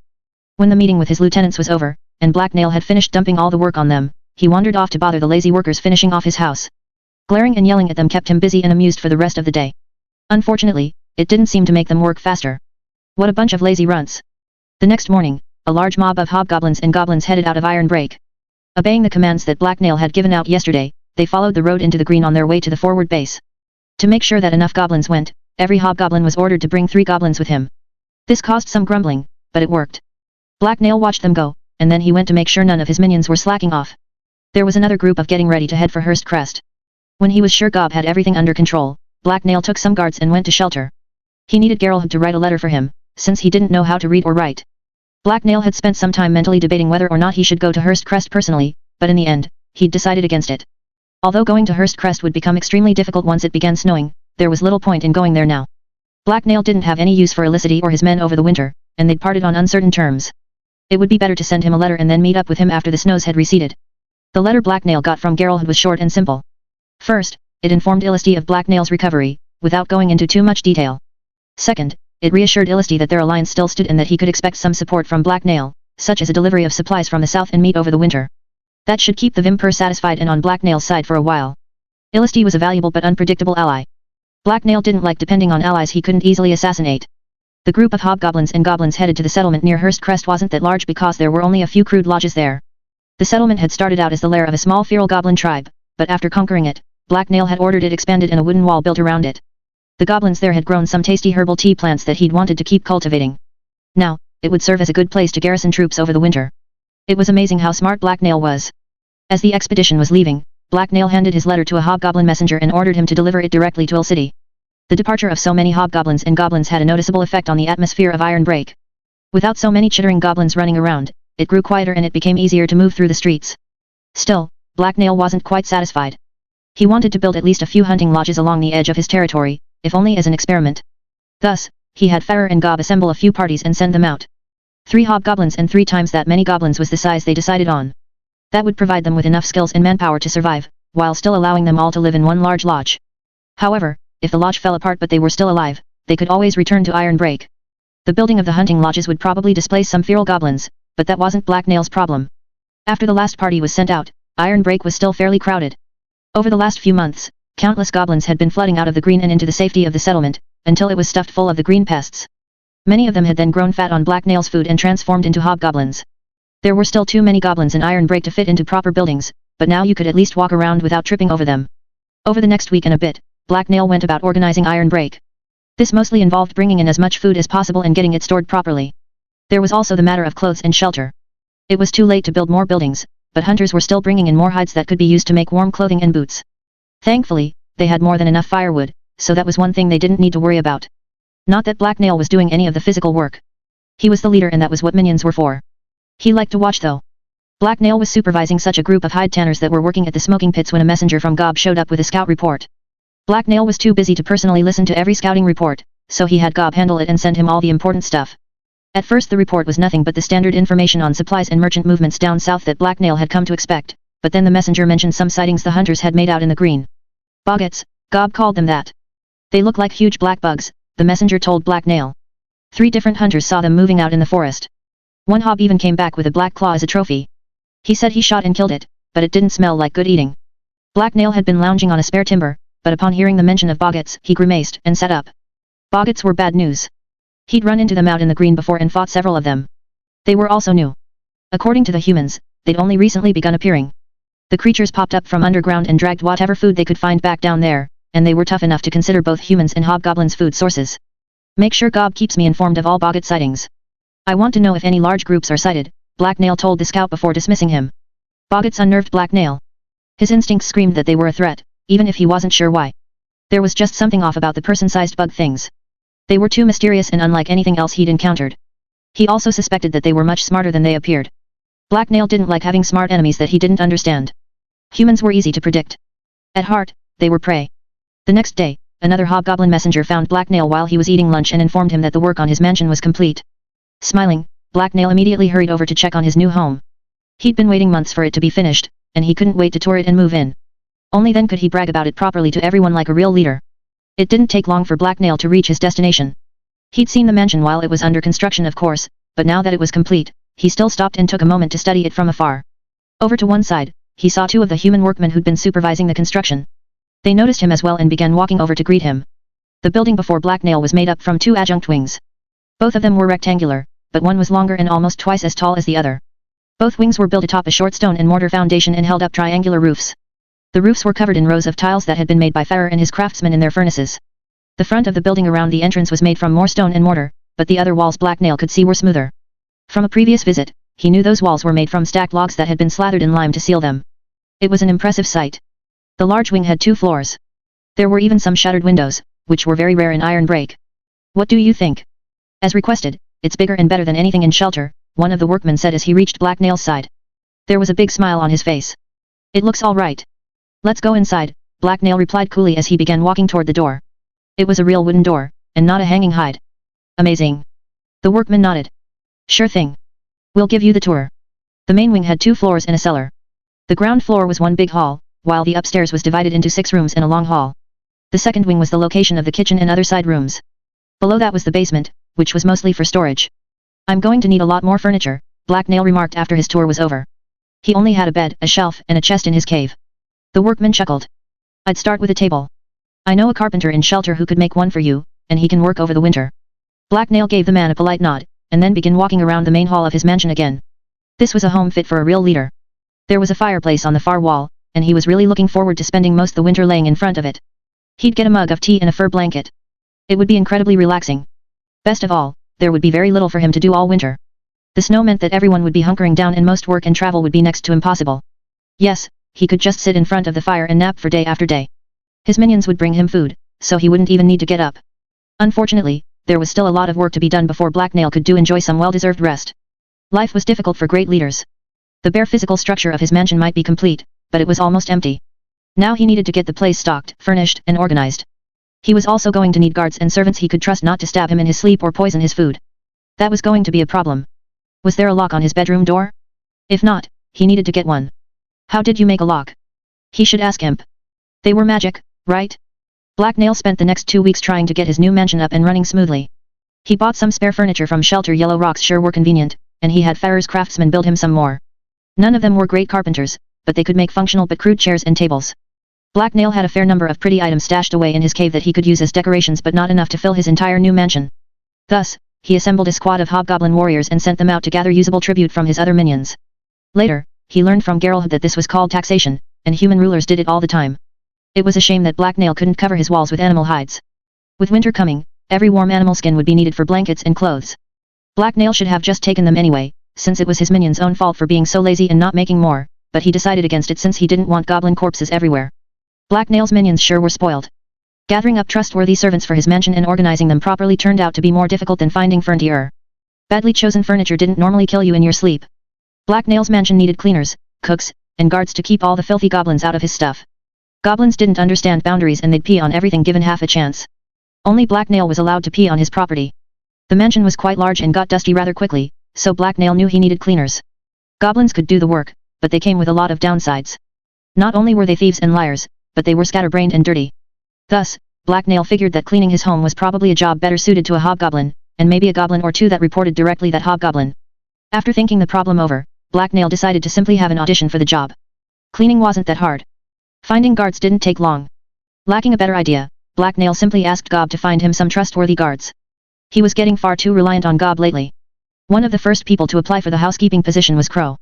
When the meeting with his lieutenants was over, and Black Nail had finished dumping all the work on them, he wandered off to bother the lazy workers finishing off his house. Glaring and yelling at them kept him busy and amused for the rest of the day. Unfortunately, it didn't seem to make them work faster. What a bunch of lazy runts. The next morning, a large mob of hobgoblins and goblins headed out of Iron Break. Obeying the commands that Black Nail had given out yesterday, they followed the road into the green on their way to the forward base. To make sure that enough goblins went, every hobgoblin was ordered to bring 3 goblins with him. This caused some grumbling, but it worked. Black Nail watched them go, and then he went to make sure none of his minions were slacking off. There was another group of getting ready to head for Hurst Crest. When he was sure Gob had everything under control, Black Nail took some guards and went to shelter. He needed Geralt to write a letter for him, since he didn't know how to read or write. Black Nail had spent some time mentally debating whether or not he should go to Hurst Crest personally, but in the end, he'd decided against it. Although going to Hurst Crest would become extremely difficult once it began snowing, there was little point in going there now. Black Nail didn't have any use for Elicity or his men over the winter, and they'd parted on uncertain terms. It would be better to send him a letter and then meet up with him after the snows had receded. The letter Black Nail got from Geralt was short and simple. First, it informed Elicity of Black Nail's recovery, without going into too much detail. Second, it reassured Elicity that their alliance still stood and that he could expect some support from Black Nail, such as a delivery of supplies from the south and meat over the winter. That should keep the Vimpur satisfied and on Black Nail's side for a while. Elicity was a valuable but unpredictable ally. Black Nail didn't like depending on allies he couldn't easily assassinate. The group of hobgoblins and goblins headed to the settlement near Hurst Crest wasn't that large because there were only a few crude lodges there. The settlement had started out as the lair of a small feral goblin tribe, but after conquering it, Black Nail had ordered it expanded and a wooden wall built around it. The goblins there had grown some tasty herbal tea plants that he'd wanted to keep cultivating. Now, it would serve as a good place to garrison troops over the winter. It was amazing how smart Black Nail was. As the expedition was leaving, Black Nail handed his letter to a hobgoblin messenger and ordered him to deliver it directly to City. The departure of so many hobgoblins and goblins had a noticeable effect on the atmosphere of Iron Break. Without so many chittering goblins running around, it grew quieter and it became easier to move through the streets. Still, Black Nail wasn't quite satisfied. He wanted to build at least a few hunting lodges along the edge of his territory, if only as an experiment. Thus, he had Farrer and Gob assemble a few parties and send them out. 3 hobgoblins and 3 times that many goblins was the size they decided on. That would provide them with enough skills and manpower to survive, while still allowing them all to live in one large lodge. However, if the lodge fell apart but they were still alive, they could always return to Iron Break. The building of the hunting lodges would probably displace some feral goblins, but that wasn't Black Nail's problem. After the last party was sent out, Iron Break was still fairly crowded. Over the last few months, countless goblins had been flooding out of the green and into the safety of the settlement, until it was stuffed full of the green pests. Many of them had then grown fat on Black Nail's food and transformed into hobgoblins. There were still too many goblins in Iron Break to fit into proper buildings, but now you could at least walk around without tripping over them. Over the next week and a bit, Black Nail went about organizing Iron Break. This mostly involved bringing in as much food as possible and getting it stored properly. There was also the matter of clothes and shelter. It was too late to build more buildings, but hunters were still bringing in more hides that could be used to make warm clothing and boots. Thankfully, they had more than enough firewood, so that was one thing they didn't need to worry about. Not that Black Nail was doing any of the physical work. He was the leader and that was what minions were for. He liked to watch though. Black Nail was supervising such a group of hide tanners that were working at the smoking pits when a messenger from Gob showed up with a scout report. Black Nail was too busy to personally listen to every scouting report, so he had Gob handle it and send him all the important stuff. At first the report was nothing but the standard information on supplies and merchant movements down south that Black Nail had come to expect, but then the messenger mentioned some sightings the hunters had made out in the green. Boggets, Gob called them that. They look like huge black bugs, the messenger told Black Nail. 3 different hunters saw them moving out in the forest. One hob even came back with a black claw as a trophy. He said he shot and killed it, but it didn't smell like good eating. Black Nail had been lounging on a spare timber, but upon hearing the mention of boggets, he grimaced and sat up. Boggets were bad news. He'd run into them out in the green before and fought several of them. They were also new. According to the humans, they'd only recently begun appearing. The creatures popped up from underground and dragged whatever food they could find back down there, and they were tough enough to consider both humans and hobgoblins food sources. Make sure Gob keeps me informed of all bogget sightings. I want to know if any large groups are sighted, Black Nail told the scout before dismissing him. Boggets unnerved Black Nail. His instincts screamed that they were a threat, even if he wasn't sure why. There was just something off about the person-sized bug things. They were too mysterious and unlike anything else he'd encountered. He also suspected that they were much smarter than they appeared. Black Nail didn't like having smart enemies that he didn't understand. Humans were easy to predict. At heart, they were prey. The next day, another hobgoblin messenger found Black Nail while he was eating lunch and informed him that the work on his mansion was complete. Smiling, Black Nail immediately hurried over to check on his new home. He'd been waiting months for it to be finished, and he couldn't wait to tour it and move in. Only then could he brag about it properly to everyone like a real leader. It didn't take long for Black Nail to reach his destination. He'd seen the mansion while it was under construction, of course, but now that it was complete, he still stopped and took a moment to study it from afar. Over to one side, he saw two of the human workmen who'd been supervising the construction. They noticed him as well and began walking over to greet him. The building before Black Nail was made up from two adjunct wings. Both of them were rectangular, but one was longer and almost twice as tall as the other. Both wings were built atop a short stone and mortar foundation and held up triangular roofs. The roofs were covered in rows of tiles that had been made by Farrer and his craftsmen in their furnaces. The front of the building around the entrance was made from more stone and mortar, but the other walls Black Nail could see were smoother. From a previous visit, he knew those walls were made from stacked logs that had been slathered in lime to seal them. It was an impressive sight. The large wing had 2 floors. There were even some shuttered windows, which were very rare in Iron Break. What do you think? As requested, it's bigger and better than anything in Shelter, one of the workmen said as he reached Black Nail's side. There was a big smile on his face. It looks all right. Let's go inside, Black Nail replied coolly as he began walking toward the door. It was a real wooden door, and not a hanging hide. Amazing. The workman nodded. Sure thing. We'll give you the tour. The main wing had 2 floors and a cellar. The ground floor was one big hall, while the upstairs was divided into 6 rooms and a long hall. The second wing was the location of the kitchen and other side rooms. Below that was the basement, which was mostly for storage. I'm going to need a lot more furniture, Black Nail remarked after his tour was over. He only had a bed, a shelf, and a chest in his cave. The workman chuckled. I'd start with a table. I know a carpenter in Shelter who could make one for you, and he can work over the winter. Black Nail gave the man a polite nod, and then began walking around the main hall of his mansion again. This was a home fit for a real leader. There was a fireplace on the far wall, and he was really looking forward to spending most the winter laying in front of it. He'd get a mug of tea and a fur blanket. It would be incredibly relaxing. Best of all, there would be very little for him to do all winter. The snow meant that everyone would be hunkering down and most work and travel would be next to impossible. Yes, he could just sit in front of the fire and nap for day after day. His minions would bring him food, so he wouldn't even need to get up. Unfortunately, there was still a lot of work to be done before Black Nail could enjoy some well-deserved rest. Life was difficult for great leaders. The bare physical structure of his mansion might be complete, but it was almost empty. Now he needed to get the place stocked, furnished, and organized. He was also going to need guards and servants he could trust not to stab him in his sleep or poison his food. That was going to be a problem. Was there a lock on his bedroom door? If not, he needed to get one. How did you make a lock? He should ask Imp. They were magic, right? Black Nail spent the next 2 weeks trying to get his new mansion up and running smoothly. He bought some spare furniture from Shelter. Yellow rocks sure were convenient, and he had Farrer's craftsmen build him some more. None of them were great carpenters, but they could make functional but crude chairs and tables. Black Nail had a fair number of pretty items stashed away in his cave that he could use as decorations, but not enough to fill his entire new mansion. Thus, he assembled a squad of hobgoblin warriors and sent them out to gather usable tribute from his other minions. Later, he learned from Geralt that this was called taxation, and human rulers did it all the time. It was a shame that Black Nail couldn't cover his walls with animal hides. With winter coming, every warm animal skin would be needed for blankets and clothes. Black Nail should have just taken them anyway, since it was his minions' own fault for being so lazy and not making more, but he decided against it since he didn't want goblin corpses everywhere. Black Nail's minions sure were spoiled. Gathering up trustworthy servants for his mansion and organizing them properly turned out to be more difficult than finding furniture. Badly chosen furniture didn't normally kill you in your sleep. Black Nail's mansion needed cleaners, cooks, and guards to keep all the filthy goblins out of his stuff. Goblins didn't understand boundaries and they'd pee on everything given half a chance. Only Black Nail was allowed to pee on his property. The mansion was quite large and got dusty rather quickly, so Black Nail knew he needed cleaners. Goblins could do the work, but they came with a lot of downsides. Not only were they thieves and liars, but they were scatterbrained and dirty. Thus, Black Nail figured that cleaning his home was probably a job better suited to a hobgoblin, and maybe a goblin or two that reported directly that hobgoblin. After thinking the problem over, Black Nail decided to simply have an audition for the job. Cleaning wasn't that hard. Finding guards didn't take long. Lacking a better idea, Black Nail simply asked Gob to find him some trustworthy guards. He was getting far too reliant on Gob lately. One of the first people to apply for the housekeeping position was Crow.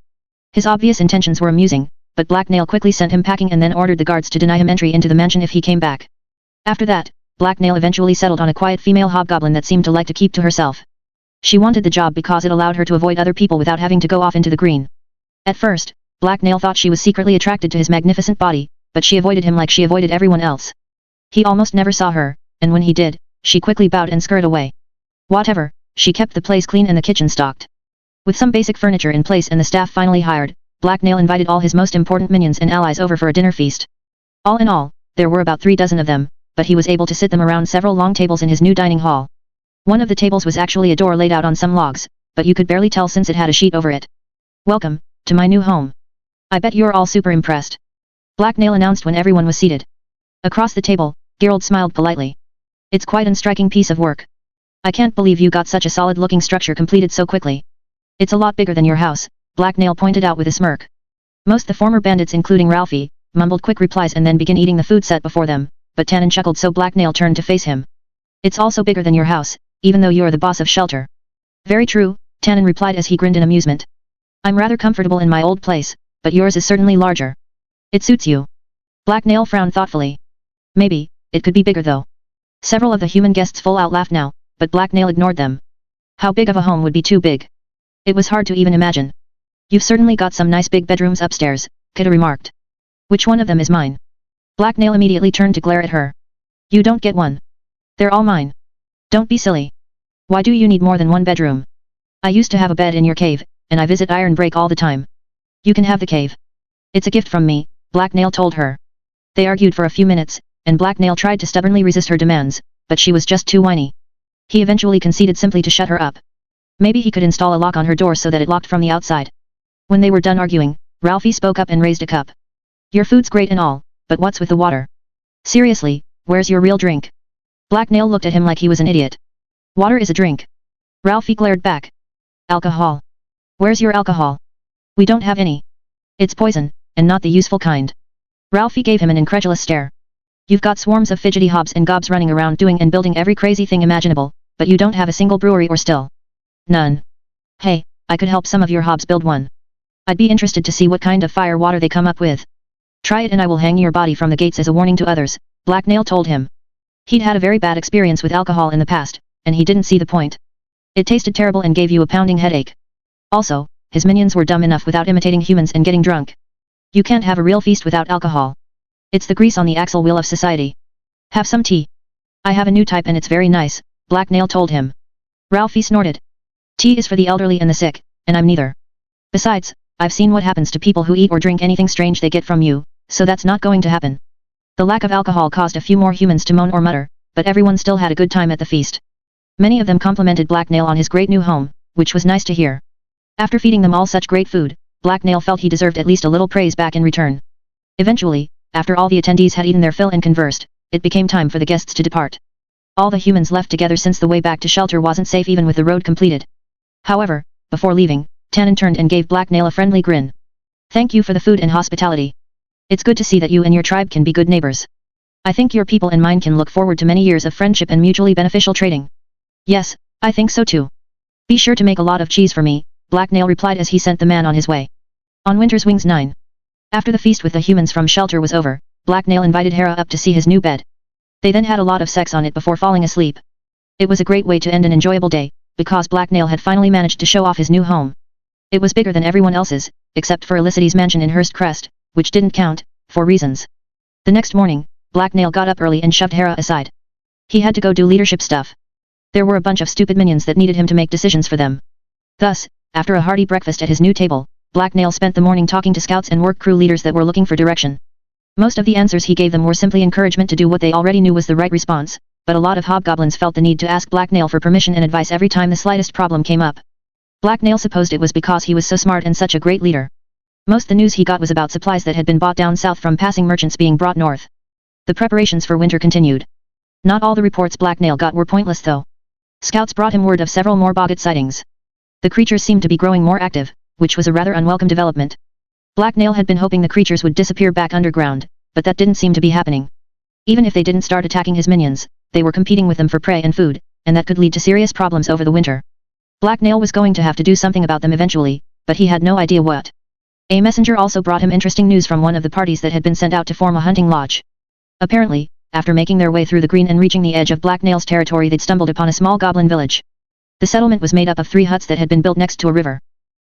His obvious intentions were amusing, but Black Nail quickly sent him packing and then ordered the guards to deny him entry into the mansion if he came back. After that, Black Nail eventually settled on a quiet female hobgoblin that seemed to like to keep to herself. She wanted the job because it allowed her to avoid other people without having to go off into the green. At first, Black Nail thought she was secretly attracted to his magnificent body, but she avoided him like she avoided everyone else. He almost never saw her, and when he did, she quickly bowed and scurried away. Whatever, she kept the place clean and the kitchen stocked. With some basic furniture in place and the staff finally hired, Black Nail invited all his most important minions and allies over for a dinner feast. All in all, there were about 3 dozen of them, but he was able to sit them around several long tables in his new dining hall. One of the tables was actually a door laid out on some logs, but you could barely tell since it had a sheet over it. "Welcome, to my new home. I bet you're all super impressed," Black Nail announced when everyone was seated. Across the table, Gerald smiled politely. "It's quite an striking piece of work. I can't believe you got such a solid-looking structure completed so quickly. It's a lot bigger than your house," Black Nail pointed out with a smirk. Most the former bandits including Ralphie, mumbled quick replies and then began eating the food set before them, but Tannen chuckled so Black Nail turned to face him. "It's also bigger than your house, even though you're the boss of shelter." "Very true," Tannen replied as he grinned in amusement. "I'm rather comfortable in my old place, but yours is certainly larger. It suits you." Black Nail frowned thoughtfully. "Maybe, it could be bigger though." Several of the human guests full out laughed now, but Black Nail ignored them. How big of a home would be too big? It was hard to even imagine. "You've certainly got some nice big bedrooms upstairs," Kida remarked. "Which one of them is mine?" Black Nail immediately turned to glare at her. "You don't get one. They're all mine. Don't be silly. Why do you need more than one bedroom? I used to have a bed in your cave, and I visit Iron Break all the time. You can have the cave. It's a gift from me," Black Nail told her. They argued for a few minutes, and Black Nail tried to stubbornly resist her demands, but she was just too whiny. He eventually conceded simply to shut her up. Maybe he could install a lock on her door so that it locked from the outside. When they were done arguing, Ralphie spoke up and raised a cup. "Your food's great and all, but what's with the water? Seriously, where's your real drink?" Black Nail looked at him like he was an idiot. "Water is a drink." Ralphie glared back. "Alcohol. Where's your alcohol? We don't have any. It's poison, and not the useful kind." Ralphie gave him an incredulous stare. "You've got swarms of fidgety hobs and gobs running around doing and building every crazy thing imaginable, but you don't have a single brewery or still. None. Hey, I could help some of your hobs build one. I'd be interested to see what kind of fire water they come up with. Try it and I will hang your body from the gates as a warning to others," Black Nail told him. He'd had a very bad experience with alcohol in the past, and he didn't see the point. It tasted terrible and gave you a pounding headache. Also, his minions were dumb enough without imitating humans and getting drunk. You can't have a real feast without alcohol. It's the grease on the axle wheel of society. "Have some tea. I have a new type and it's very nice," Black Nail told him. Ralphie snorted. "Tea is for the elderly and the sick, and I'm neither. Besides, I've seen what happens to people who eat or drink anything strange they get from you, so that's not going to happen." The lack of alcohol caused a few more humans to moan or mutter, but everyone still had a good time at the feast. Many of them complimented Black Nail on his great new home, which was nice to hear. After feeding them all such great food, Black Nail felt he deserved at least a little praise back in return. Eventually, after all the attendees had eaten their fill and conversed, it became time for the guests to depart. All the humans left together since the way back to shelter wasn't safe even with the road completed. However, before leaving, Tannen turned and gave Black Nail a friendly grin. "Thank you for the food and hospitality. It's good to see that you and your tribe can be good neighbors. I think your people and mine can look forward to many years of friendship and mutually beneficial trading." "Yes, I think so too. Be sure to make a lot of cheese for me," Black Nail replied as he sent the man on his way. On Winter's Wings 9. After the feast with the humans from shelter was over, Black Nail invited Hera up to see his new bed. They then had a lot of sex on it before falling asleep. It was a great way to end an enjoyable day, because Black Nail had finally managed to show off his new home. It was bigger than everyone else's, except for Elicity's mansion in Hurst Crest, which didn't count, for reasons. The next morning, Black Nail got up early and shoved Hera aside. He had to go do leadership stuff. There were a bunch of stupid minions that needed him to make decisions for them. Thus, after a hearty breakfast at his new table, Black Nail spent the morning talking to scouts and work crew leaders that were looking for direction. Most of the answers he gave them were simply encouragement to do what they already knew was the right response, but a lot of hobgoblins felt the need to ask Black Nail for permission and advice every time the slightest problem came up. Black Nail supposed it was because he was so smart and such a great leader. Most the news he got was about supplies that had been bought down south from passing merchants being brought north. The preparations for winter continued. Not all the reports Black Nail got were pointless though. Scouts brought him word of several more boggart sightings. The creatures seemed to be growing more active, which was a rather unwelcome development. Black Nail had been hoping the creatures would disappear back underground, but that didn't seem to be happening. Even if they didn't start attacking his minions, they were competing with them for prey and food, and that could lead to serious problems over the winter. Black Nail was going to have to do something about them eventually, but he had no idea what. A messenger also brought him interesting news from one of the parties that had been sent out to form a hunting lodge. Apparently, after making their way through the green and reaching the edge of Black Nail's territory, they'd stumbled upon a small goblin village. The settlement was made up of 3 huts that had been built next to a river.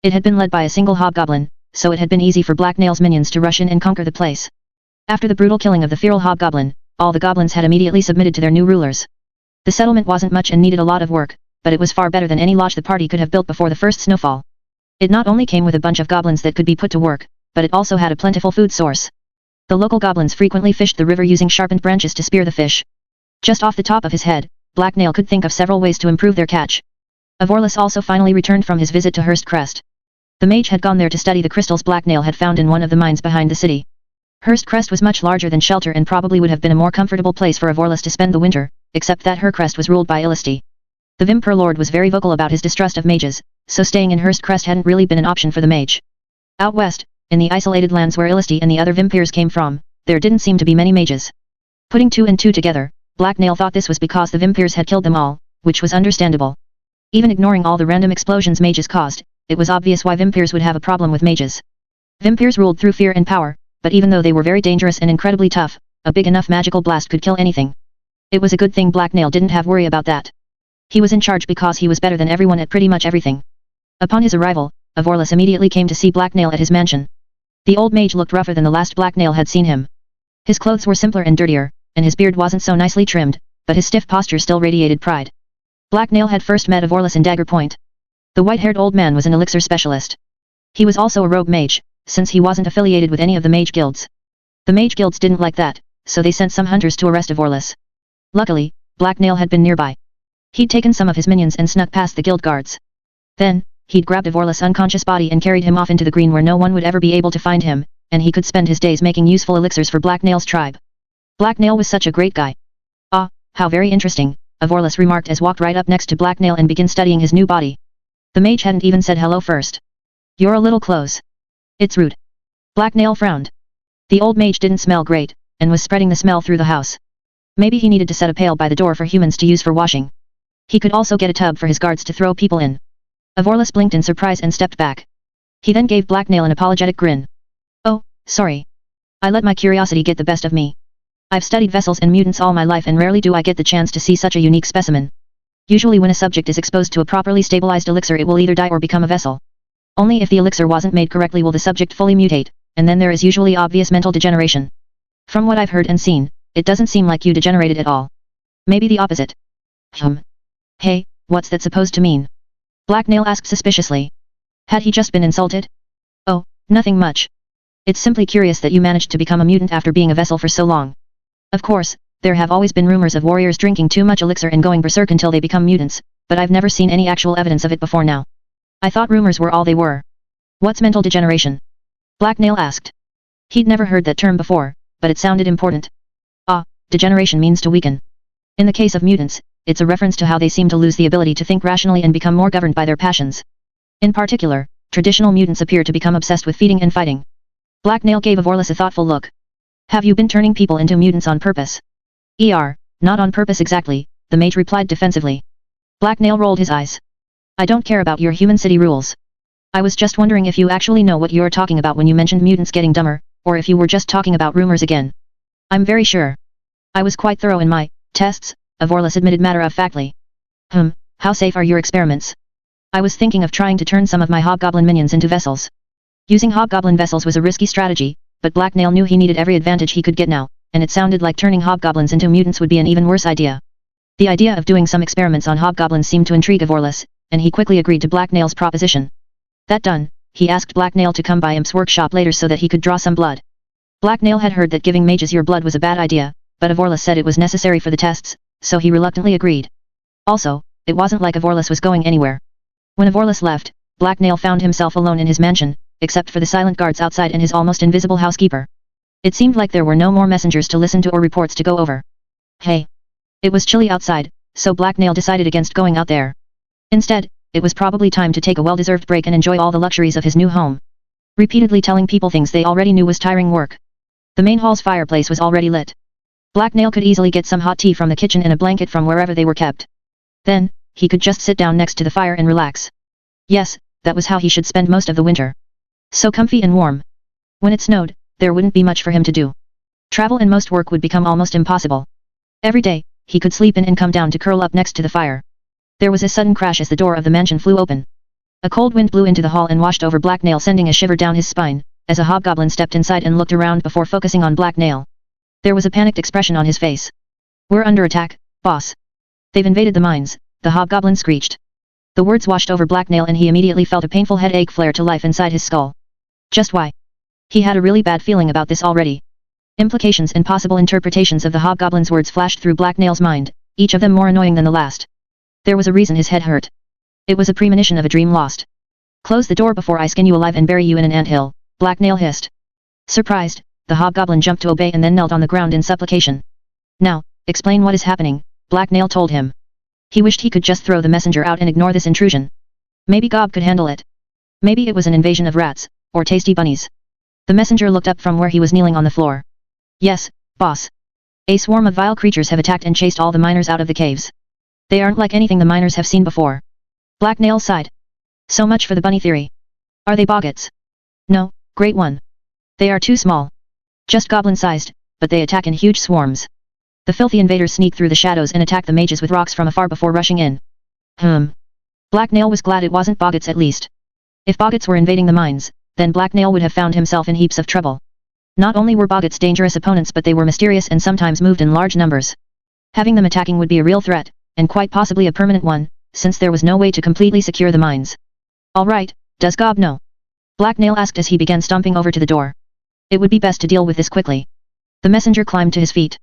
It had been led by a single hobgoblin, so it had been easy for Black Nail's minions to rush in and conquer the place. After the brutal killing of the feral hobgoblin, all the goblins had immediately submitted to their new rulers. The settlement wasn't much and needed a lot of work, but it was far better than any lodge the party could have built before the first snowfall. It not only came with a bunch of goblins that could be put to work, but it also had a plentiful food source. The local goblins frequently fished the river using sharpened branches to spear the fish. Just off the top of his head, Black Nail could think of several ways to improve their catch. Avorlus also finally returned from his visit to Hurst Crest. The mage had gone there to study the crystals Black Nail had found in one of the mines behind the city. Hurst Crest was much larger than Shelter and probably would have been a more comfortable place for Avorlus to spend the winter, except that her crest was ruled by Illisti. The Vimper Lord was very vocal about his distrust of mages, so staying in Hurst Crest hadn't really been an option for the mage. Out west, in the isolated lands where Illisti and the other Vimpirs came from, there didn't seem to be many mages. Putting two and two together, Black Nail thought this was because the Vimpirs had killed them all, which was understandable. Even ignoring all the random explosions mages caused, it was obvious why Vimpirs would have a problem with mages. Vimpirs ruled through fear and power, but even though they were very dangerous and incredibly tough, a big enough magical blast could kill anything. It was a good thing Black Nail didn't have worry about that. He was in charge because he was better than everyone at pretty much everything. Upon his arrival, Avorlus immediately came to see Black Nail at his mansion. The old mage looked rougher than the last Black Nail had seen him. His clothes were simpler and dirtier, and his beard wasn't so nicely trimmed, but his stiff posture still radiated pride. Black Nail had first met Avorlus in Dagger Point. The white-haired old man was an elixir specialist. He was also a rogue mage, since he wasn't affiliated with any of the mage guilds. The mage guilds didn't like that, so they sent some hunters to arrest Avorlus. Luckily, Black Nail had been nearby. He'd taken some of his minions and snuck past the guild guards. Then, he'd grabbed Avorlus' unconscious body and carried him off into the green where no one would ever be able to find him, and he could spend his days making useful elixirs for Black Nail's tribe. Black Nail was such a great guy. Ah, how very interesting, Avorlus remarked as walked right up next to Black Nail and began studying his new body. The mage hadn't even said hello first. You're a little close. It's rude. Black Nail frowned. The old mage didn't smell great, and was spreading the smell through the house. Maybe he needed to set a pail by the door for humans to use for washing. He could also get a tub for his guards to throw people in. Avorlus blinked in surprise and stepped back. He then gave Black Nail an apologetic grin. Oh, sorry. I let my curiosity get the best of me. I've studied vessels and mutants all my life and rarely do I get the chance to see such a unique specimen. Usually when a subject is exposed to a properly stabilized elixir it will either die or become a vessel. Only if the elixir wasn't made correctly will the subject fully mutate, and then there is usually obvious mental degeneration. From what I've heard and seen, it doesn't seem like you degenerated at all. Maybe the opposite. Hey, what's that supposed to mean? Black Nail asked suspiciously. Had he just been insulted? Oh, nothing much. It's simply curious that you managed to become a mutant after being a vessel for so long. Of course, there have always been rumors of warriors drinking too much elixir and going berserk until they become mutants, but I've never seen any actual evidence of it before now. I thought rumors were all they were. What's mental degeneration? Black Nail asked. He'd never heard that term before, but it sounded important. Ah, degeneration means to weaken. In the case of mutants, it's a reference to how they seem to lose the ability to think rationally and become more governed by their passions. In particular, traditional mutants appear to become obsessed with feeding and fighting. Black Nail gave Avorlus a thoughtful look. Have you been turning people into mutants on purpose? Not on purpose exactly, the mage replied defensively. Black Nail rolled his eyes. I don't care about your human city rules. I was just wondering if you actually know what you're talking about when you mentioned mutants getting dumber, or if you were just talking about rumors again. I'm very sure. I was quite thorough in my tests, Avorlus admitted matter-of-factly. How safe are your experiments? I was thinking of trying to turn some of my hobgoblin minions into vessels. Using hobgoblin vessels was a risky strategy, but Black Nail knew he needed every advantage he could get now, and it sounded like turning hobgoblins into mutants would be an even worse idea. The idea of doing some experiments on hobgoblins seemed to intrigue Avorlus, and he quickly agreed to Black Nail's proposition. That done, he asked Black Nail to come by Imp's workshop later so that he could draw some blood. Black Nail had heard that giving mages your blood was a bad idea, but Avorlus said it was necessary for the tests, so he reluctantly agreed. Also, it wasn't like Avorlus was going anywhere. When Avorlus left, Black Nail found himself alone in his mansion, except for the silent guards outside and his almost invisible housekeeper. It seemed like there were no more messengers to listen to or reports to go over. Hey. It was chilly outside, so Black Nail decided against going out there. Instead, it was probably time to take a well-deserved break and enjoy all the luxuries of his new home. Repeatedly telling people things they already knew was tiring work. The main hall's fireplace was already lit. Black Nail could easily get some hot tea from the kitchen and a blanket from wherever they were kept. Then, he could just sit down next to the fire and relax. Yes, that was how he should spend most of the winter. So comfy and warm. When it snowed, there wouldn't be much for him to do. Travel and most work would become almost impossible. Every day, he could sleep in and come down to curl up next to the fire. There was a sudden crash as the door of the mansion flew open. A cold wind blew into the hall and washed over Black Nail, sending a shiver down his spine, as a hobgoblin stepped inside and looked around before focusing on Black Nail. There was a panicked expression on his face. We're under attack, boss. They've invaded the mines, the hobgoblin screeched. The words washed over Black Nail and he immediately felt a painful headache flare to life inside his skull. Just why? He had a really bad feeling about this already. Implications and possible interpretations of the hobgoblin's words flashed through Black Nail's mind, each of them more annoying than the last. There was a reason his head hurt. It was a premonition of a dream lost. Close the door before I skin you alive and bury you in an anthill, Black Nail hissed. Surprised, the hobgoblin jumped to obey and then knelt on the ground in supplication. Now, explain what is happening, Black Nail told him. He wished he could just throw the messenger out and ignore this intrusion. Maybe Gob could handle it. Maybe it was an invasion of rats, or tasty bunnies. The messenger looked up from where he was kneeling on the floor. Yes, boss. A swarm of vile creatures have attacked and chased all the miners out of the caves. They aren't like anything the miners have seen before. Black Nail sighed. So much for the bunny theory. Are they boggats? No, Great One. They are too small. Just goblin-sized, but they attack in huge swarms. The filthy invaders sneak through the shadows and attack the mages with rocks from afar before rushing in. Black Nail was glad it wasn't boggats at least. If boggats were invading the mines, then Black Nail would have found himself in heaps of trouble. Not only were boggats dangerous opponents but they were mysterious and sometimes moved in large numbers. Having them attacking would be a real threat, and quite possibly a permanent one, since there was no way to completely secure the mines. Alright, does Gob know? Black Nail asked as he began stomping over to the door. It would be best to deal with this quickly. The messenger climbed to his feet.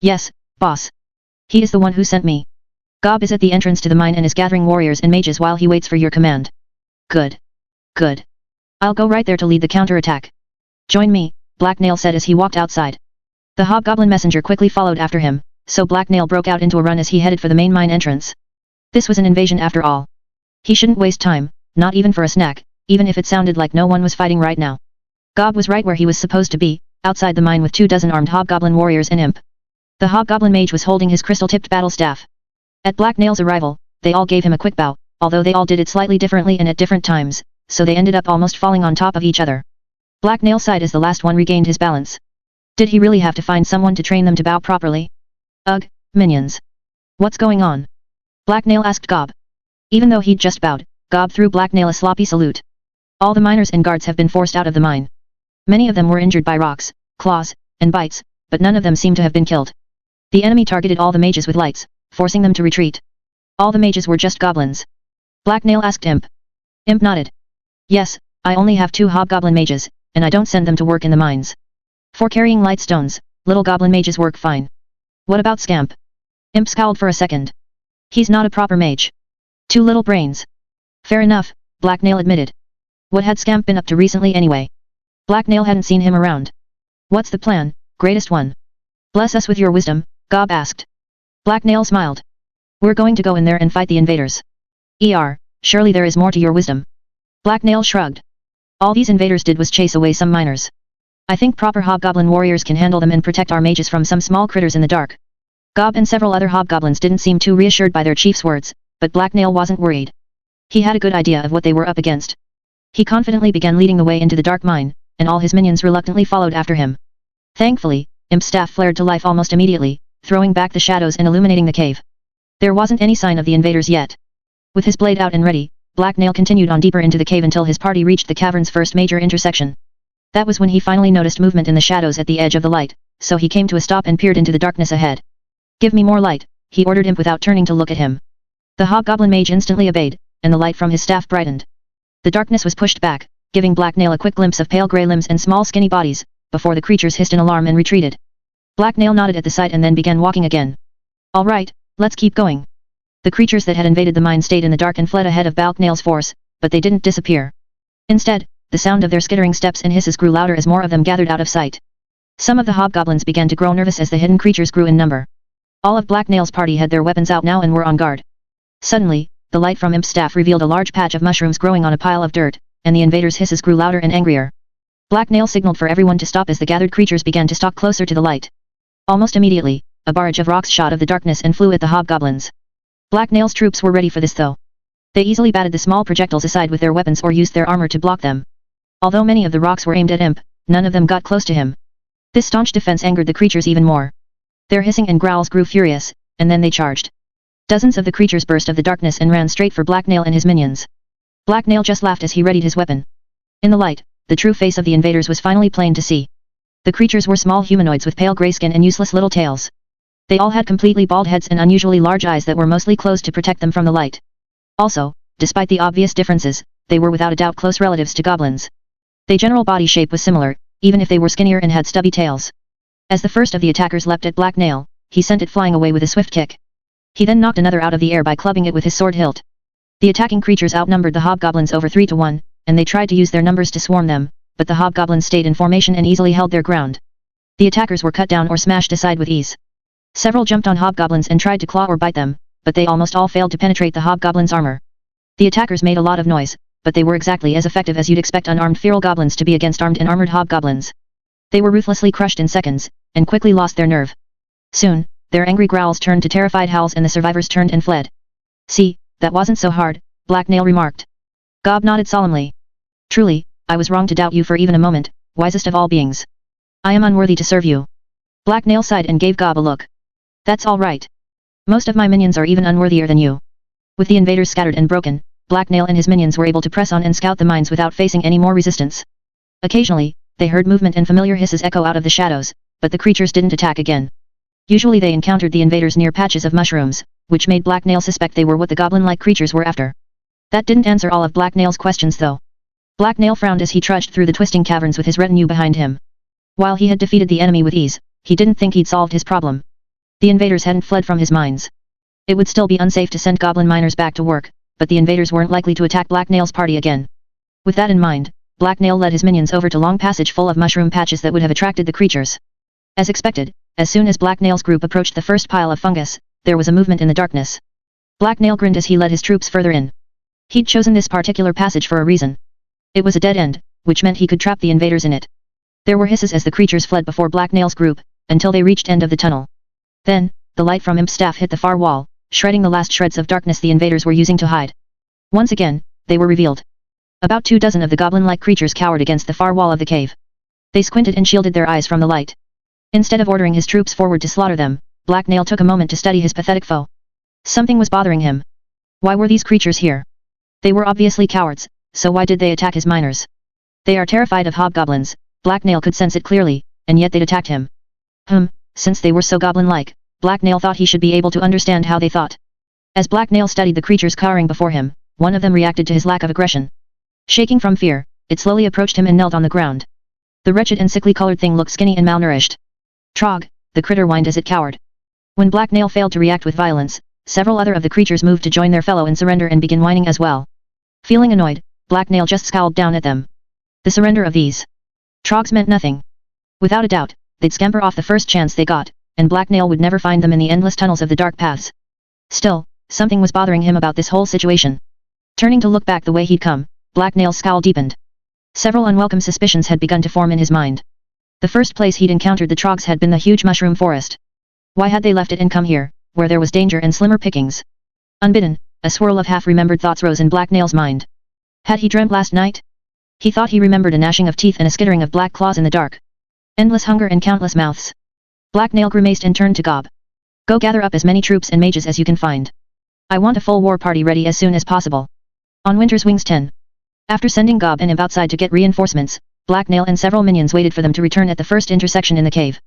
Yes, boss. He is the one who sent me. Gob is at the entrance to the mine and is gathering warriors and mages while he waits for your command. Good. Good. I'll go right there to lead the counterattack. Join me, Black Nail said as he walked outside. The hobgoblin messenger quickly followed after him, so Black Nail broke out into a run as he headed for the main mine entrance. This was an invasion after all. He shouldn't waste time, not even for a snack, even if it sounded like no one was fighting right now. Gob was right where he was supposed to be, outside the mine with 24 armed hobgoblin warriors and imp. The hobgoblin mage was holding his crystal-tipped battle staff. At Black Nail's arrival, they all gave him a quick bow, although they all did it slightly differently and at different times, so they ended up almost falling on top of each other. Black Nail sighed as the last one regained his balance. Did he really have to find someone to train them to bow properly? Ugh, minions. What's going on? Black Nail asked Gob. Even though he'd just bowed, Gob threw Black Nail a sloppy salute. All the miners and guards have been forced out of the mine. Many of them were injured by rocks, claws, and bites, but none of them seemed to have been killed. The enemy targeted all the mages with lights, forcing them to retreat. All the mages were just goblins. Black Nail asked Imp. Imp nodded. Yes, I only have 2 hobgoblin mages, and I don't send them to work in the mines. For carrying light stones, little goblin mages work fine. What about Scamp? Imp scowled for a second. He's not a proper mage. 2 little brains. Fair enough, Black Nail admitted. What had Scamp been up to recently anyway? Black Nail hadn't seen him around. What's the plan, greatest one? Bless us with your wisdom, Gob asked. Black Nail smiled. We're going to go in there and fight the invaders. Surely there is more to your wisdom. Black Nail shrugged. All these invaders did was chase away some miners. I think proper hobgoblin warriors can handle them and protect our mages from some small critters in the dark. Gob and several other hobgoblins didn't seem too reassured by their chief's words, but Black Nail wasn't worried. He had a good idea of what they were up against. He confidently began leading the way into the dark mine, and all his minions reluctantly followed after him. Thankfully, Imp's staff flared to life almost immediately, throwing back the shadows and illuminating the cave. There wasn't any sign of the invaders yet. With his blade out and ready, Black Nail continued on deeper into the cave until his party reached the cavern's first major intersection. That was when he finally noticed movement in the shadows at the edge of the light, so he came to a stop and peered into the darkness ahead. Give me more light, he ordered Imp without turning to look at him. The hobgoblin mage instantly obeyed, and the light from his staff brightened. The darkness was pushed back, giving Black Nail a quick glimpse of pale grey limbs and small skinny bodies, before the creatures hissed in alarm and retreated. Black Nail nodded at the sight and then began walking again. Alright, let's keep going. The creatures that had invaded the mine stayed in the dark and fled ahead of Black Nail's force, but they didn't disappear. Instead, the sound of their skittering steps and hisses grew louder as more of them gathered out of sight. Some of the hobgoblins began to grow nervous as the hidden creatures grew in number. All of Black Nail's party had their weapons out now and were on guard. Suddenly, the light from Imp's staff revealed a large patch of mushrooms growing on a pile of dirt, and the invaders' hisses grew louder and angrier. Black Nail signaled for everyone to stop as the gathered creatures began to stalk closer to the light. Almost immediately, a barrage of rocks shot of the darkness and flew at the hobgoblins. Black Nail's troops were ready for this though. They easily batted the small projectiles aside with their weapons or used their armor to block them. Although many of the rocks were aimed at Imp, none of them got close to him. This staunch defense angered the creatures even more. Their hissing and growls grew furious, and then they charged. Dozens of the creatures burst of the darkness and ran straight for Black Nail and his minions. Black Nail just laughed as he readied his weapon. In the light, the true face of the invaders was finally plain to see. The creatures were small humanoids with pale gray skin and useless little tails. They all had completely bald heads and unusually large eyes that were mostly closed to protect them from the light. Also, despite the obvious differences, they were without a doubt close relatives to goblins. Their general body shape was similar, even if they were skinnier and had stubby tails. As the first of the attackers leapt at Black Nail, he sent it flying away with a swift kick. He then knocked another out of the air by clubbing it with his sword hilt. The attacking creatures outnumbered the hobgoblins over 3 to 1, and they tried to use their numbers to swarm them, but the hobgoblins stayed in formation and easily held their ground. The attackers were cut down or smashed aside with ease. Several jumped on hobgoblins and tried to claw or bite them, but they almost all failed to penetrate the hobgoblins' armor. The attackers made a lot of noise, but they were exactly as effective as you'd expect unarmed feral goblins to be against armed and armored hobgoblins. They were ruthlessly crushed in seconds, and quickly lost their nerve. Soon, their angry growls turned to terrified howls and the survivors turned and fled. "See, that wasn't so hard," Black Nail remarked. Gob nodded solemnly. "Truly, I was wrong to doubt you for even a moment, wisest of all beings. I am unworthy to serve you." Black Nail sighed and gave Gob a look. "That's all right. Most of my minions are even unworthier than you." With the invaders scattered and broken, Black Nail and his minions were able to press on and scout the mines without facing any more resistance. Occasionally, they heard movement and familiar hisses echo out of the shadows, but the creatures didn't attack again. Usually they encountered the invaders near patches of mushrooms, which made Black Nail suspect they were what the goblin-like creatures were after. That didn't answer all of Black Nail's questions though. Black Nail frowned as he trudged through the twisting caverns with his retinue behind him. While he had defeated the enemy with ease, he didn't think he'd solved his problem. The invaders hadn't fled from his mines. It would still be unsafe to send goblin miners back to work, but the invaders weren't likely to attack Black Nail's party again. With that in mind, Black Nail led his minions over to long passage full of mushroom patches that would have attracted the creatures. As expected, as soon as Black Nail's group approached the first pile of fungus, there was a movement in the darkness. Black Nail grinned as he led his troops further in. He'd chosen this particular passage for a reason. It was a dead end, which meant he could trap the invaders in it. There were hisses as the creatures fled before Black Nail's group, until they reached end of the tunnel. Then, the light from Imp's staff hit the far wall, shredding the last shreds of darkness the invaders were using to hide. Once again, they were revealed. About 24 of the goblin-like creatures cowered against the far wall of the cave. They squinted and shielded their eyes from the light. Instead of ordering his troops forward to slaughter them, Black Nail took a moment to study his pathetic foe. Something was bothering him. Why were these creatures here? They were obviously cowards, so why did they attack his miners? They are terrified of hobgoblins, Black Nail could sense it clearly, and yet they'd attacked him. Since they were so goblin-like, Black Nail thought he should be able to understand how they thought. As Black Nail studied the creatures cowering before him, one of them reacted to his lack of aggression. Shaking from fear, it slowly approached him and knelt on the ground. The wretched and sickly-colored thing looked skinny and malnourished. Trog, the critter whined as it cowered. When Black Nail failed to react with violence, several other of the creatures moved to join their fellow and surrender and begin whining as well. Feeling annoyed, Black Nail just scowled down at them. The surrender of these Trogs meant nothing. Without a doubt, they'd scamper off the first chance they got, and Black Nail would never find them in the endless tunnels of the dark paths. Still, something was bothering him about this whole situation. Turning to look back the way he'd come, Black Nail's scowl deepened. Several unwelcome suspicions had begun to form in his mind. The first place he'd encountered the Trogs had been the huge mushroom forest. Why had they left it and come here, where there was danger and slimmer pickings? Unbidden, a swirl of half-remembered thoughts rose in Black Nail's mind. Had he dreamt last night? He thought he remembered a gnashing of teeth and a skittering of black claws in the dark. Endless hunger and countless mouths. Black Nail grimaced and turned to Gob. "Go gather up as many troops and mages as you can find. I want a full war party ready as soon as possible. On Winter's Wings 10. After sending Gob and Imp outside to get reinforcements, Black Nail and several minions waited for them to return at the first intersection in the cave.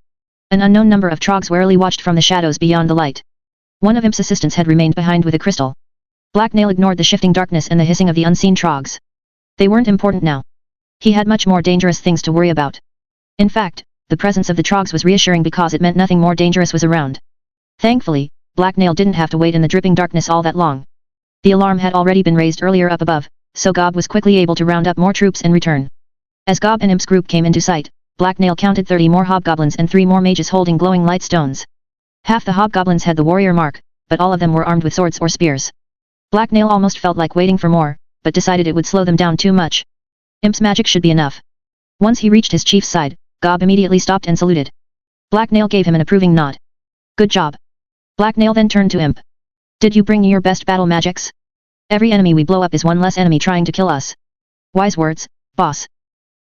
An unknown number of Trogs warily watched from the shadows beyond the light. One of Imp's assistants had remained behind with a crystal. Black Nail ignored the shifting darkness and the hissing of the unseen Trogs. They weren't important now. He had much more dangerous things to worry about. In fact, the presence of the Trogs was reassuring because it meant nothing more dangerous was around. Thankfully, Black Nail didn't have to wait in the dripping darkness all that long. The alarm had already been raised earlier up above, so Gob was quickly able to round up more troops and return. As Gob and Imp's group came into sight, Black Nail counted 30 more hobgoblins and 3 more mages holding glowing light stones. Half the hobgoblins had the warrior mark, but all of them were armed with swords or spears. Black Nail almost felt like waiting for more, but decided it would slow them down too much. Imp's magic should be enough. Once he reached his chief's side, Gob immediately stopped and saluted. Black Nail gave him an approving nod. "Good job." Black Nail then turned to Imp. "Did you bring your best battle magics? Every enemy we blow up is one less enemy trying to kill us." "Wise words, boss.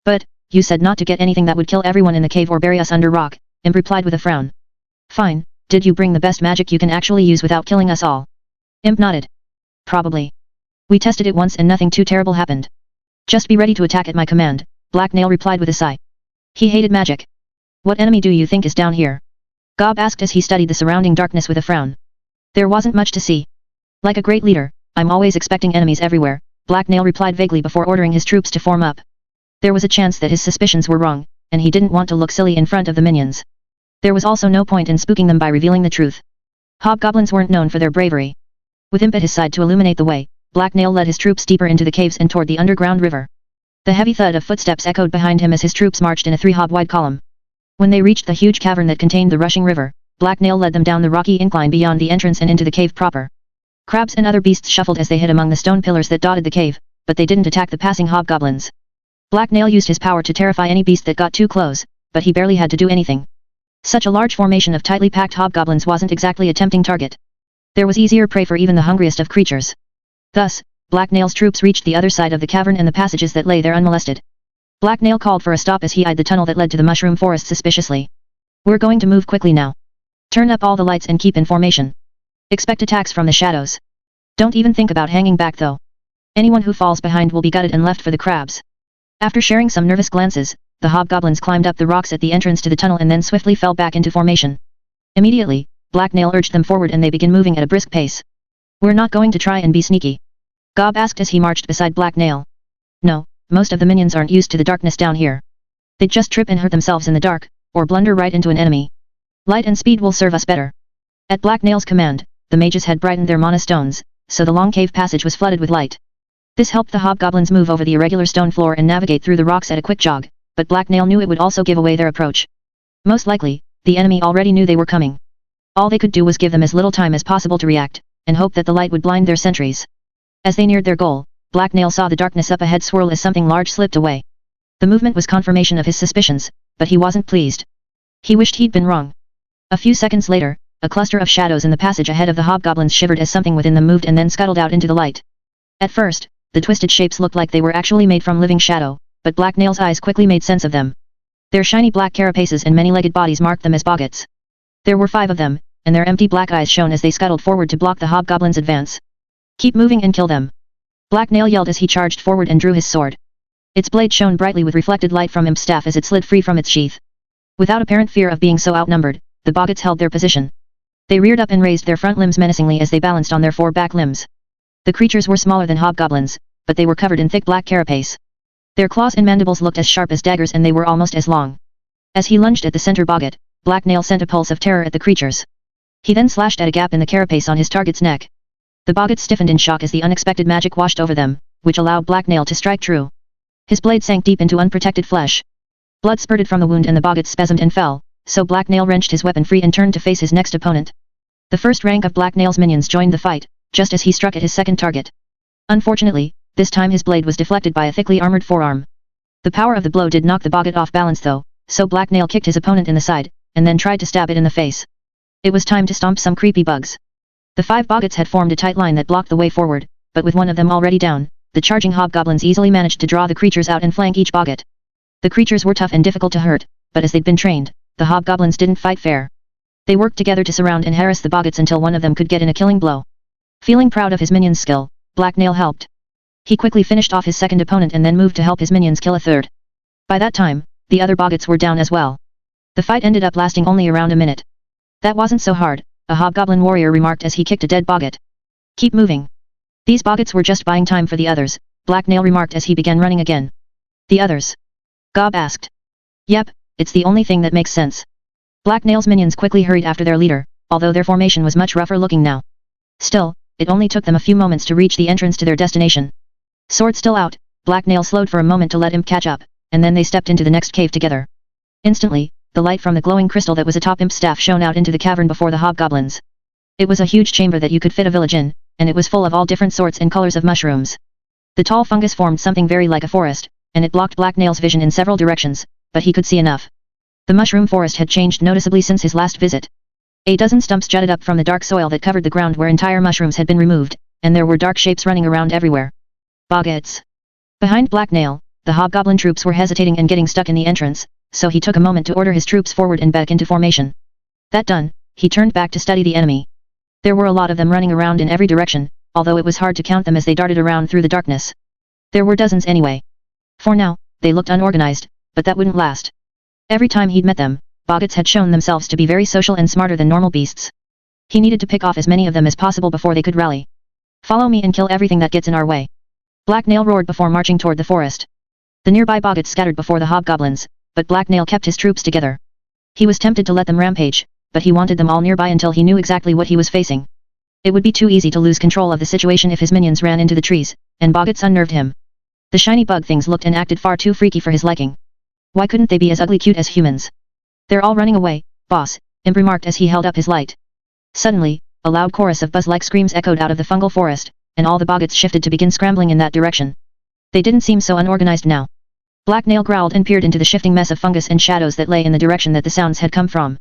But, you said not to get anything that would kill everyone in the cave or bury us under rock," Imp replied with a frown. "Fine, did you bring the best magic you can actually use without killing us all?" Imp nodded. "Probably. We tested it once and nothing too terrible happened. Just be ready to attack at my command," Black Nail replied with a sigh. He hated magic. "What enemy do you think is down here?" Gob asked as he studied the surrounding darkness with a frown. There wasn't much to see. Like a great leader, I'm always expecting enemies everywhere, Black Nail replied vaguely before ordering his troops to form up. There was a chance that his suspicions were wrong, and he didn't want to look silly in front of the minions. There was also no point in spooking them by revealing the truth. Hobgoblins weren't known for their bravery. With Imp at his side to illuminate the way, Black Nail led his troops deeper into the caves and toward the underground river. The heavy thud of footsteps echoed behind him as his troops marched in a 3-hob-wide column. When they reached the huge cavern that contained the rushing river, Black Nail led them down the rocky incline beyond the entrance and into the cave proper. Crabs and other beasts shuffled as they hid among the stone pillars that dotted the cave, but they didn't attack the passing hobgoblins. Black Nail used his power to terrify any beast that got too close, but he barely had to do anything. Such a large formation of tightly packed hobgoblins wasn't exactly a tempting target. There was easier prey for even the hungriest of creatures. Thus, Black Nail's troops reached the other side of the cavern and the passages that lay there unmolested. Black Nail called for a stop as he eyed the tunnel that led to the mushroom forest suspiciously. We're going to move quickly now. Turn up all the lights and keep in formation. Expect attacks from the shadows. Don't even think about hanging back though. Anyone who falls behind will be gutted and left for the crabs. After sharing some nervous glances, the hobgoblins climbed up the rocks at the entrance to the tunnel and then swiftly fell back into formation. Immediately, Black Nail urged them forward and they began moving at a brisk pace. We're not going to try and be sneaky? Gob asked as he marched beside Black Nail. No, most of the minions aren't used to the darkness down here. They'd just trip and hurt themselves in the dark, or blunder right into an enemy. Light and speed will serve us better. At Black Nail's command, the mages had brightened their mana stones, so the long cave passage was flooded with light. This helped the hobgoblins move over the irregular stone floor and navigate through the rocks at a quick jog, but Black Nail knew it would also give away their approach. Most likely, the enemy already knew they were coming. All they could do was give them as little time as possible to react, and hope that the light would blind their sentries. As they neared their goal, Black Nail saw the darkness up ahead swirl as something large slipped away. The movement was confirmation of his suspicions, but he wasn't pleased. He wished he'd been wrong. A few seconds later, a cluster of shadows in the passage ahead of the hobgoblins shivered as something within them moved and then scuttled out into the light. At first, the twisted shapes looked like they were actually made from living shadow, but Black Nail's eyes quickly made sense of them. Their shiny black carapaces and many-legged bodies marked them as boggots. There were 5 of them, and their empty black eyes shone as they scuttled forward to block the hobgoblins' advance. Keep moving and kill them. Black Nail yelled as he charged forward and drew his sword. Its blade shone brightly with reflected light from Imp's staff as it slid free from its sheath. Without apparent fear of being so outnumbered, the boggots held their position. They reared up and raised their front limbs menacingly as they balanced on their 4 back limbs. The creatures were smaller than hobgoblins, but they were covered in thick black carapace. Their claws and mandibles looked as sharp as daggers and they were almost as long. As he lunged at the center boggot, Black Nail sent a pulse of terror at the creatures. He then slashed at a gap in the carapace on his target's neck. The boggots stiffened in shock as the unexpected magic washed over them, which allowed Black Nail to strike true. His blade sank deep into unprotected flesh. Blood spurted from the wound and the boggots spasmed and fell, so Black Nail wrenched his weapon free and turned to face his next opponent. The first rank of Black Nail's minions joined the fight, just as he struck at his second target. Unfortunately, this time his blade was deflected by a thickly armored forearm. The power of the blow did knock the boggot off balance though, so Black Nail kicked his opponent in the side, and then tried to stab it in the face. It was time to stomp some creepy bugs. The 5 boggots had formed a tight line that blocked the way forward, but with one of them already down, the charging hobgoblins easily managed to draw the creatures out and flank each boggot. The creatures were tough and difficult to hurt, but as they'd been trained, the hobgoblins didn't fight fair. They worked together to surround and harass the boggots until one of them could get in a killing blow. Feeling proud of his minions' skill, Black Nail helped. He quickly finished off his second opponent and then moved to help his minions kill a third. By that time, the other boggots were down as well. The fight ended up lasting only around a minute. That wasn't so hard, a hobgoblin warrior remarked as he kicked a dead boggot. Keep moving. These boggots were just buying time for the others, Black Nail remarked as he began running again. The others? Gob asked. Yep, it's the only thing that makes sense. Black Nail's minions quickly hurried after their leader, although their formation was much rougher looking now. Still, it only took them a few moments to reach the entrance to their destination. Sword still out, Black Nail slowed for a moment to let him catch up, and then they stepped into the next cave together. Instantly, the light from the glowing crystal that was atop Imp's staff shone out into the cavern before the hobgoblins. It was a huge chamber that you could fit a village in, and it was full of all different sorts and colors of mushrooms. The tall fungus formed something very like a forest, and it blocked Black Nail's vision in several directions, but he could see enough. The mushroom forest had changed noticeably since his last visit. A dozen stumps jutted up from the dark soil that covered the ground where entire mushrooms had been removed, and there were dark shapes running around everywhere. Boggots. Behind Black Nail, the hobgoblin troops were hesitating and getting stuck in the entrance, so he took a moment to order his troops forward and back into formation. That done, he turned back to study the enemy. There were a lot of them running around in every direction, although it was hard to count them as they darted around through the darkness. There were dozens anyway. For now, they looked unorganized, but that wouldn't last. Every time he'd met them, Boggots had shown themselves to be very social and smarter than normal beasts. He needed to pick off as many of them as possible before they could rally. Follow me and kill everything that gets in our way. Black Nail roared before marching toward the forest. The nearby boggots scattered before the hobgoblins, but Black Nail kept his troops together. He was tempted to let them rampage, but he wanted them all nearby until he knew exactly what he was facing. It would be too easy to lose control of the situation if his minions ran into the trees, and boggots unnerved him. The shiny bug things looked and acted far too freaky for his liking. Why couldn't they be as ugly cute as humans? They're all running away, boss, Imp remarked as he held up his light. Suddenly, a loud chorus of buzz-like screams echoed out of the fungal forest, and all the boggots shifted to begin scrambling in that direction. They didn't seem so unorganized now. Black Nail growled and peered into the shifting mess of fungus and shadows that lay in the direction that the sounds had come from.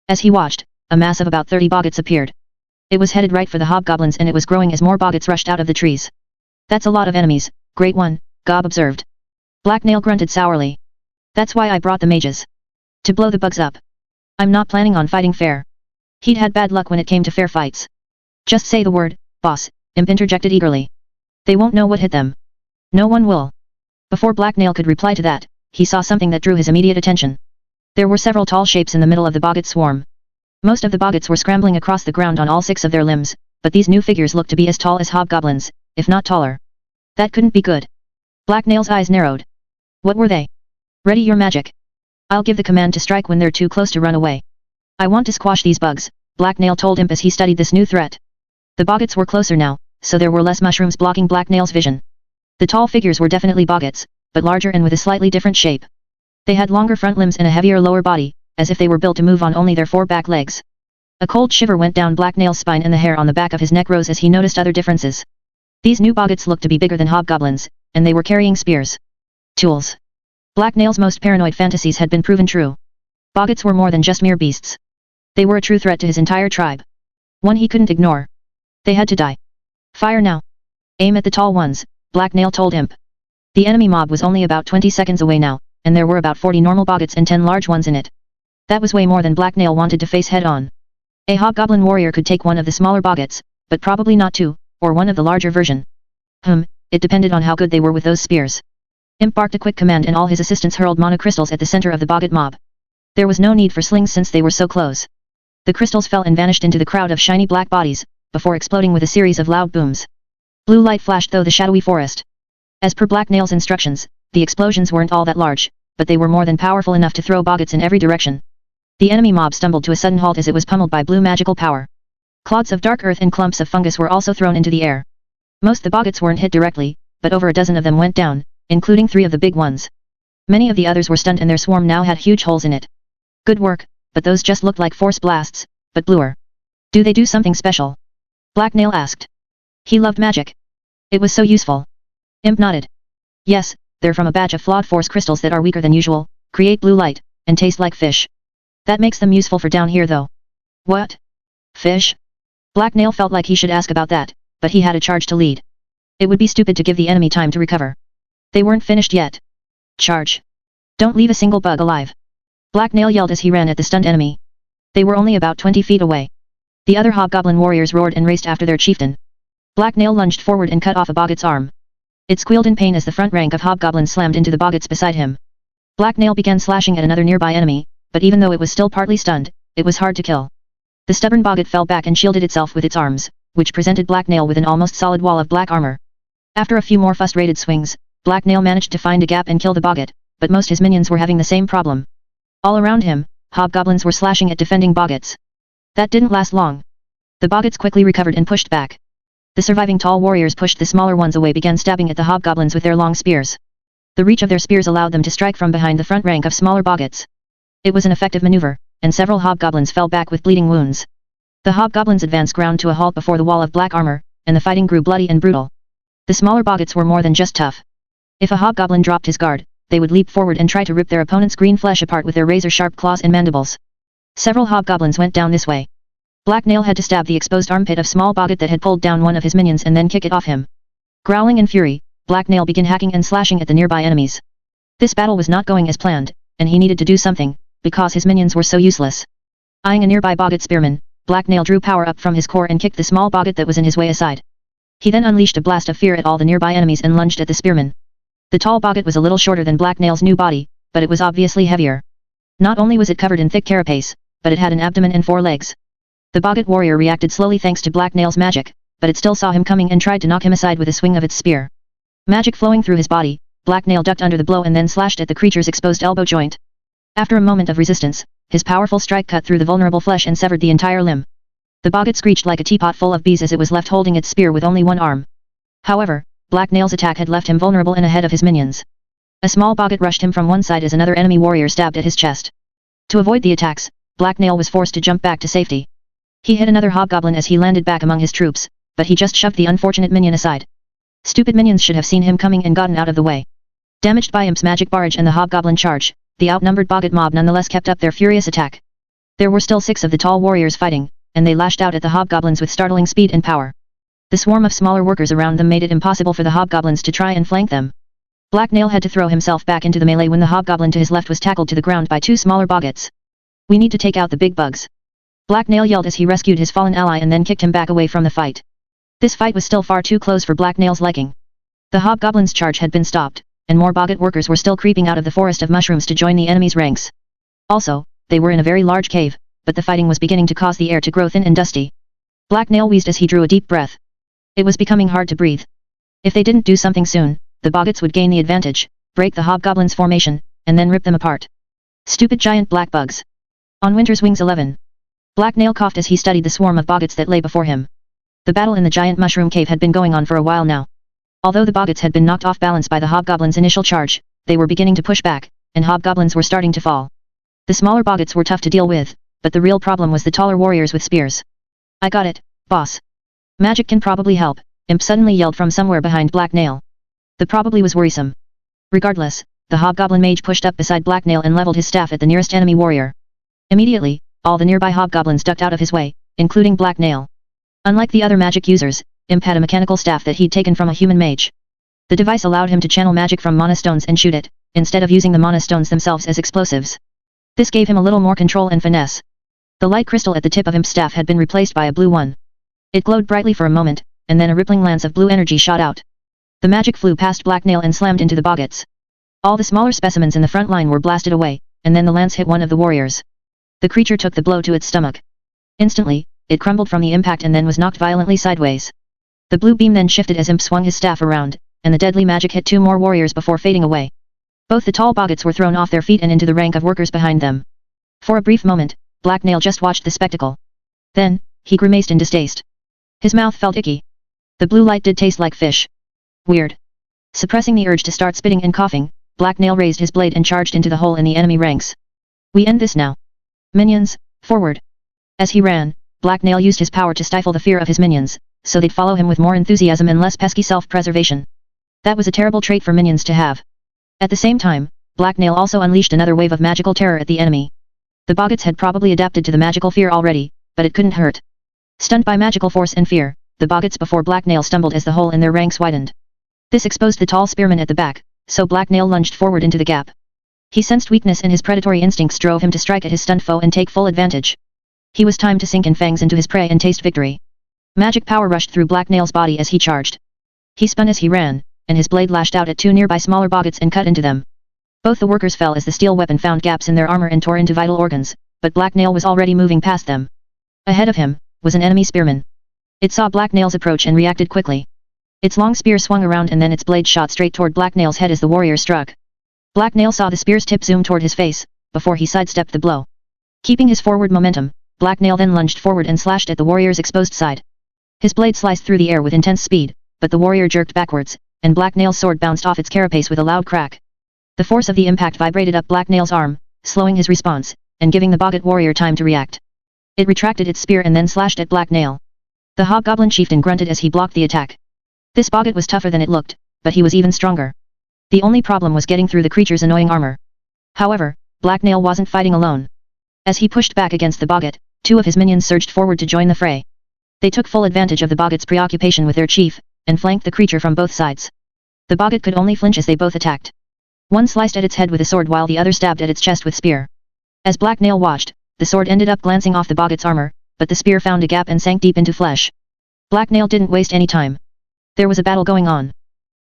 As he watched, a mass of about 30 boggots appeared. It was headed right for the hobgoblins and it was growing as more boggots rushed out of the trees. That's a lot of enemies, Great One, Gob observed. Black Nail grunted sourly. That's why I brought the mages. To blow the bugs up. I'm not planning on fighting fair. He'd had bad luck when it came to fair fights. Just say the word, boss, Imp interjected eagerly. They won't know what hit them. No one will. Before Black Nail could reply to that, he saw something that drew his immediate attention. There were several tall shapes in the middle of the boggot swarm. Most of the boggots were scrambling across the ground on all 6 of their limbs, but these new figures looked to be as tall as hobgoblins, if not taller. That couldn't be good. Black Nail's eyes narrowed. What were they? Ready your magic. I'll give the command to strike when they're too close to run away. I want to squash these bugs, Black Nail told Imp as he studied this new threat. The boggots were closer now, so there were less mushrooms blocking Black Nail's vision. The tall figures were definitely boggots, but larger and with a slightly different shape. They had longer front limbs and a heavier lower body, as if they were built to move on only their 4 back legs. A cold shiver went down Black Nail's spine and the hair on the back of his neck rose as he noticed other differences. These new boggots looked to be bigger than hobgoblins, and they were carrying spears. Tools. Black Nail's most paranoid fantasies had been proven true. Boggots were more than just mere beasts. They were a true threat to his entire tribe. One he couldn't ignore. They had to die. Fire now. Aim at the tall ones, Black Nail told Imp. The enemy mob was only about 20 seconds away now, and there were about 40 normal boggots and 10 large ones in it. That was way more than Black Nail wanted to face head-on. A hobgoblin warrior could take one of the smaller boggots, but probably not 2, or one of the larger version. It depended on how good they were with those spears. Imp barked a quick command and all his assistants hurled monocrystals at the center of the boggot mob. There was no need for slings since they were so close. The crystals fell and vanished into the crowd of shiny black bodies, before exploding with a series of loud booms. Blue light flashed through the shadowy forest. As per Black Nail's instructions, the explosions weren't all that large, but they were more than powerful enough to throw boggots in every direction. The enemy mob stumbled to a sudden halt as it was pummeled by blue magical power. Clods of dark earth and clumps of fungus were also thrown into the air. Most the boggots weren't hit directly, but over a dozen of them went down, including 3 of the big ones. Many of the others were stunned and their swarm now had huge holes in it. Good work, but those just looked like force blasts, but bluer. Do they do something special? Black Nail asked. He loved magic. It was so useful. Imp nodded. Yes, they're from a batch of flawed force crystals that are weaker than usual, create blue light, and taste like fish. That makes them useful for down here though. What? Fish? Black Nail felt like he should ask about that, but he had a charge to lead. It would be stupid to give the enemy time to recover. They weren't finished yet. Charge. Don't leave a single bug alive. Black Nail yelled as he ran at the stunned enemy. They were only about 20 feet away. The other hobgoblin warriors roared and raced after their chieftain. Black Nail lunged forward and cut off a boggot's arm. It squealed in pain as the front rank of hobgoblins slammed into the boggots beside him. Black Nail began slashing at another nearby enemy, but even though it was still partly stunned, it was hard to kill. The stubborn boggot fell back and shielded itself with its arms, which presented Black Nail with an almost solid wall of black armor. After a few more frustrated swings, Black Nail managed to find a gap and kill the boggot, but most his minions were having the same problem. All around him, hobgoblins were slashing at defending boggots. That didn't last long. The boggots quickly recovered and pushed back. The surviving tall warriors pushed the smaller ones away, began stabbing at the hobgoblins with their long spears. The reach of their spears allowed them to strike from behind the front rank of smaller boggots. It was an effective maneuver, and several hobgoblins fell back with bleeding wounds. The hobgoblins' advance ground to a halt before the wall of black armor, and the fighting grew bloody and brutal. The smaller boggots were more than just tough. If a hobgoblin dropped his guard, they would leap forward and try to rip their opponent's green flesh apart with their razor-sharp claws and mandibles. Several hobgoblins went down this way. Black Nail had to stab the exposed armpit of small boggot that had pulled down one of his minions and then kick it off him. Growling in fury, Black Nail began hacking and slashing at the nearby enemies. This battle was not going as planned, and he needed to do something, because his minions were so useless. Eyeing a nearby boggot spearman, Black Nail drew power up from his core and kicked the small boggot that was in his way aside. He then unleashed a blast of fear at all the nearby enemies and lunged at the spearman. The tall boggot was a little shorter than Black Nail's new body, but it was obviously heavier. Not only was it covered in thick carapace, but it had an abdomen and 4 legs. The boggart warrior reacted slowly thanks to Black Nail's magic, but it still saw him coming and tried to knock him aside with a swing of its spear. Magic flowing through his body, Black Nail ducked under the blow and then slashed at the creature's exposed elbow joint. After a moment of resistance, his powerful strike cut through the vulnerable flesh and severed the entire limb. The boggart screeched like a teapot full of bees as it was left holding its spear with only one arm. However, Black Nail's attack had left him vulnerable and ahead of his minions. A small boggart rushed him from one side as another enemy warrior stabbed at his chest. To avoid the attacks, Black Nail was forced to jump back to safety. He hit another hobgoblin as he landed back among his troops, but he just shoved the unfortunate minion aside. Stupid minions should have seen him coming and gotten out of the way. Damaged by Imp's magic barrage and the hobgoblin charge, the outnumbered boggart mob nonetheless kept up their furious attack. There were still 6 of the tall warriors fighting, and they lashed out at the hobgoblins with startling speed and power. The swarm of smaller workers around them made it impossible for the hobgoblins to try and flank them. Black Nail had to throw himself back into the melee when the hobgoblin to his left was tackled to the ground by 2 smaller boggarts. "We need to take out the big bugs," Black Nail yelled as he rescued his fallen ally and then kicked him back away from the fight. This fight was still far too close for Black Nail's liking. The hobgoblin's charge had been stopped, and more boggart workers were still creeping out of the forest of mushrooms to join the enemy's ranks. Also, they were in a very large cave, but the fighting was beginning to cause the air to grow thin and dusty. Black Nail wheezed as he drew a deep breath. It was becoming hard to breathe. If they didn't do something soon, the boggarts would gain the advantage, break the hobgoblin's formation, and then rip them apart. Stupid giant black bugs. On Winter's Wings 11. Black Nail coughed as he studied the swarm of boggarts that lay before him. The battle in the giant mushroom cave had been going on for a while now. Although the boggarts had been knocked off balance by the hobgoblin's initial charge, they were beginning to push back, and hobgoblins were starting to fall. The smaller boggarts were tough to deal with, but the real problem was the taller warriors with spears. "I got it, boss. Magic can probably help," Imp suddenly yelled from somewhere behind Black Nail. The probably was worrisome. Regardless, the hobgoblin mage pushed up beside Black Nail and leveled his staff at the nearest enemy warrior. Immediately, all the nearby hobgoblins ducked out of his way, including Black Nail. Unlike the other magic users, Imp had a mechanical staff that he'd taken from a human mage. The device allowed him to channel magic from mana stones and shoot it, instead of using the mana stones themselves as explosives. This gave him a little more control and finesse. The light crystal at the tip of Imp's staff had been replaced by a blue one. It glowed brightly for a moment, and then a rippling lance of blue energy shot out. The magic flew past Black Nail and slammed into the boggarts. All the smaller specimens in the front line were blasted away, and then the lance hit one of the warriors. The creature took the blow to its stomach. Instantly, it crumbled from the impact and then was knocked violently sideways. The blue beam then shifted as Imp swung his staff around, and the deadly magic hit 2 more warriors before fading away. Both the tall boggarts were thrown off their feet and into the rank of workers behind them. For a brief moment, Black Nail just watched the spectacle. Then, he grimaced in distaste. His mouth felt icky. The blue light did taste like fish. Weird. Suppressing the urge to start spitting and coughing, Black Nail raised his blade and charged into the hole in the enemy ranks. "We end this now. Minions, forward." As he ran, Black Nail used his power to stifle the fear of his minions, so they'd follow him with more enthusiasm and less pesky self-preservation. That was a terrible trait for minions to have. At the same time, Black Nail also unleashed another wave of magical terror at the enemy. The boggarts had probably adapted to the magical fear already, but it couldn't hurt. Stunned by magical force and fear, the boggarts before Black Nail stumbled as the hole in their ranks widened. This exposed the tall spearman at the back, so Black Nail lunged forward into the gap. He sensed weakness and his predatory instincts drove him to strike at his stunned foe and take full advantage. He was timed to sink in fangs into his prey and taste victory. Magic power rushed through Black Nail's body as he charged. He spun as he ran, and his blade lashed out at 2 nearby smaller boggarts and cut into them. Both the workers fell as the steel weapon found gaps in their armor and tore into vital organs, but Black Nail was already moving past them. Ahead of him was an enemy spearman. It saw Black Nail's approach and reacted quickly. Its long spear swung around and then its blade shot straight toward Black Nail's head as the warrior struck. Black Nail saw the spear's tip zoom toward his face, before he sidestepped the blow. Keeping his forward momentum, Black Nail then lunged forward and slashed at the warrior's exposed side. His blade sliced through the air with intense speed, but the warrior jerked backwards, and Black Nail's sword bounced off its carapace with a loud crack. The force of the impact vibrated up Black Nail's arm, slowing his response, and giving the boggart warrior time to react. It retracted its spear and then slashed at Black Nail. The hobgoblin chieftain grunted as he blocked the attack. This boggart was tougher than it looked, but he was even stronger. The only problem was getting through the creature's annoying armor. However, Black Nail wasn't fighting alone. As he pushed back against the boggart, 2 of his minions surged forward to join the fray. They took full advantage of the boggart's preoccupation with their chief, and flanked the creature from both sides. The boggart could only flinch as they both attacked. One sliced at its head with a sword while the other stabbed at its chest with spear. As Black Nail watched, the sword ended up glancing off the boggart's armor, but the spear found a gap and sank deep into flesh. Black Nail didn't waste any time. There was a battle going on.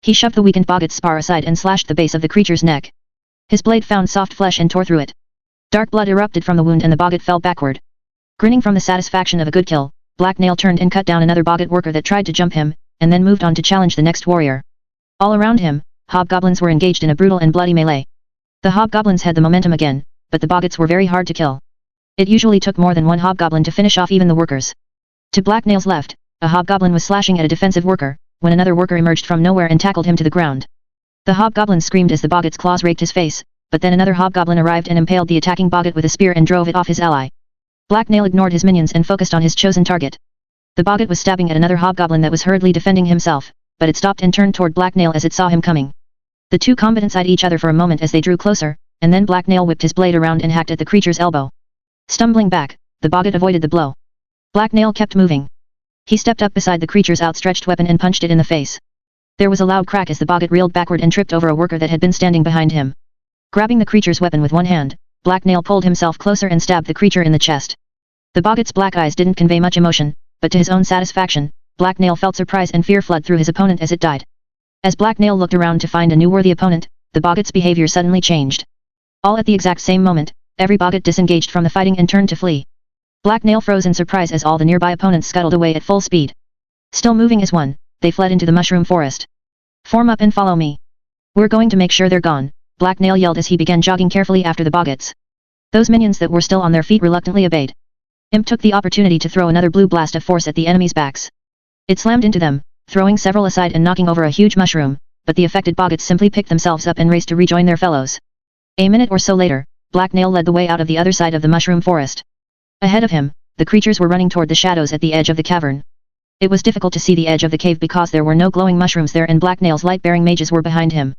He shoved the weakened boggart's spar aside and slashed the base of the creature's neck. His blade found soft flesh and tore through it. Dark blood erupted from the wound and the boggart fell backward. Grinning from the satisfaction of a good kill, Black Nail turned and cut down another boggart worker that tried to jump him, and then moved on to challenge the next warrior. All around him, hobgoblins were engaged in a brutal and bloody melee. The hobgoblins had the momentum again, but the boggarts were very hard to kill. It usually took more than one hobgoblin to finish off even the workers. To Black Nail's left, a hobgoblin was slashing at a defensive worker, when another worker emerged from nowhere and tackled him to the ground. The hobgoblin screamed as the boggart's claws raked his face, but then another hobgoblin arrived and impaled the attacking boggart with a spear and drove it off his ally. Black Nail ignored his minions and focused on his chosen target. The boggart was stabbing at another hobgoblin that was hurriedly defending himself, but it stopped and turned toward Black Nail as it saw him coming. The two combatants eyed each other for a moment as they drew closer, and then Black Nail whipped his blade around and hacked at the creature's elbow. Stumbling back, the boggart avoided the blow. Black Nail kept moving. He stepped up beside the creature's outstretched weapon and punched it in the face. There was a loud crack as the boggart reeled backward and tripped over a worker that had been standing behind him. Grabbing the creature's weapon with one hand, Black Nail pulled himself closer and stabbed the creature in the chest. The boggart's black eyes didn't convey much emotion, but to his own satisfaction, Black Nail felt surprise and fear flood through his opponent as it died. As Black Nail looked around to find a new worthy opponent, the boggart's behavior suddenly changed. All at the exact same moment, every boggart disengaged from the fighting and turned to flee. Black Nail froze in surprise as all the nearby opponents scuttled away at full speed. Still moving as one, they fled into the mushroom forest. "Form up and follow me. We're going to make sure they're gone," Black Nail yelled as he began jogging carefully after the boggarts. Those minions that were still on their feet reluctantly obeyed. Imp took the opportunity to throw another blue blast of force at the enemies' backs. It slammed into them, throwing several aside and knocking over a huge mushroom, but the affected boggarts simply picked themselves up and raced to rejoin their fellows. A minute or so later, Black Nail led the way out of the other side of the mushroom forest. Ahead of him, the creatures were running toward the shadows at the edge of the cavern. It was difficult to see the edge of the cave because there were no glowing mushrooms there and Black Nail's light-bearing mages were behind him.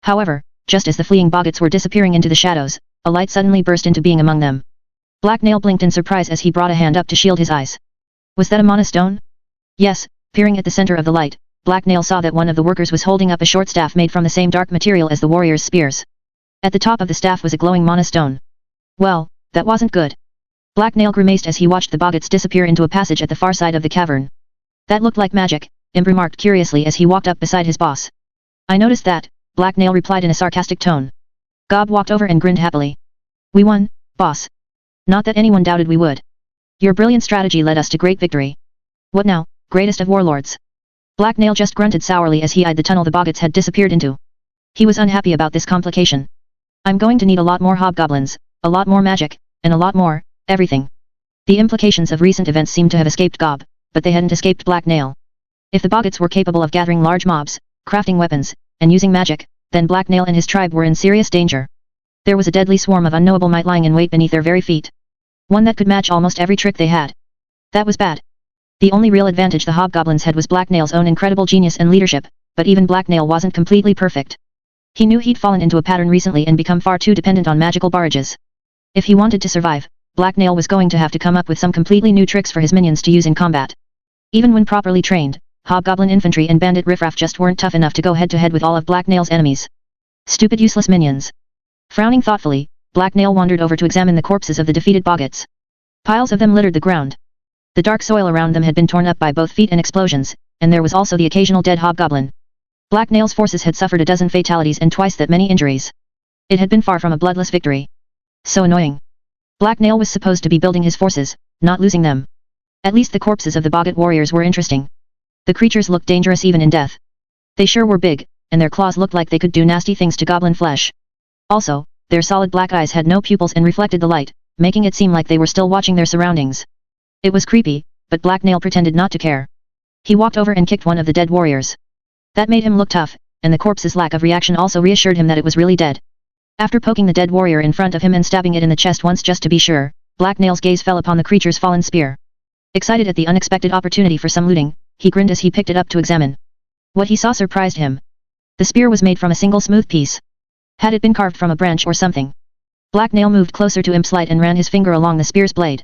However, just as the fleeing boggarts were disappearing into the shadows, a light suddenly burst into being among them. Black Nail blinked in surprise as he brought a hand up to shield his eyes. Was that a mana stone? Yes, peering at the center of the light, Black Nail saw that one of the workers was holding up a short staff made from the same dark material as the warriors' spears. At the top of the staff was a glowing mana stone. Well, that wasn't good. Black Nail grimaced as he watched the boggarts disappear into a passage at the far side of the cavern. That looked like magic, Imp remarked curiously as he walked up beside his boss. I noticed that, Black Nail replied in a sarcastic tone. Gob walked over and grinned happily. We won, boss. Not that anyone doubted we would. Your brilliant strategy led us to great victory. What now, greatest of warlords? Black Nail just grunted sourly as he eyed the tunnel the boggarts had disappeared into. He was unhappy about this complication. I'm going to need a lot more hobgoblins, a lot more magic, and a lot more, everything. The implications of recent events seemed to have escaped Gob, but they hadn't escaped Black Nail. If the boggarts were capable of gathering large mobs, crafting weapons, and using magic, then Black Nail and his tribe were in serious danger. There was a deadly swarm of unknowable might lying in wait beneath their very feet. One that could match almost every trick they had. That was bad. The only real advantage the hobgoblins had was Black Nail's own incredible genius and leadership, but even Black Nail wasn't completely perfect. He knew he'd fallen into a pattern recently and become far too dependent on magical barrages. If he wanted to survive, Black Nail was going to have to come up with some completely new tricks for his minions to use in combat. Even when properly trained, hobgoblin infantry and bandit riffraff just weren't tough enough to go head-to-head with all of Black Nail's enemies. Stupid useless minions. Frowning thoughtfully, Black Nail wandered over to examine the corpses of the defeated boggarts. Piles of them littered the ground. The dark soil around them had been torn up by both feet and explosions, and there was also the occasional dead hobgoblin. Black Nail's forces had suffered a dozen fatalities and twice that many injuries. It had been far from a bloodless victory. So annoying. Black Nail was supposed to be building his forces, not losing them. At least the corpses of the boggart warriors were interesting. The creatures looked dangerous even in death. They sure were big, and their claws looked like they could do nasty things to goblin flesh. Also, their solid black eyes had no pupils and reflected the light, making it seem like they were still watching their surroundings. It was creepy, but Black Nail pretended not to care. He walked over and kicked one of the dead warriors. That made him look tough, and the corpse's lack of reaction also reassured him that it was really dead. After poking the dead warrior in front of him and stabbing it in the chest once just to be sure, Black Nail's gaze fell upon the creature's fallen spear. Excited at the unexpected opportunity for some looting, he grinned as he picked it up to examine. What he saw surprised him. The spear was made from a single smooth piece. Had it been carved from a branch or something? Black Nail moved closer to Imp's light and ran his finger along the spear's blade.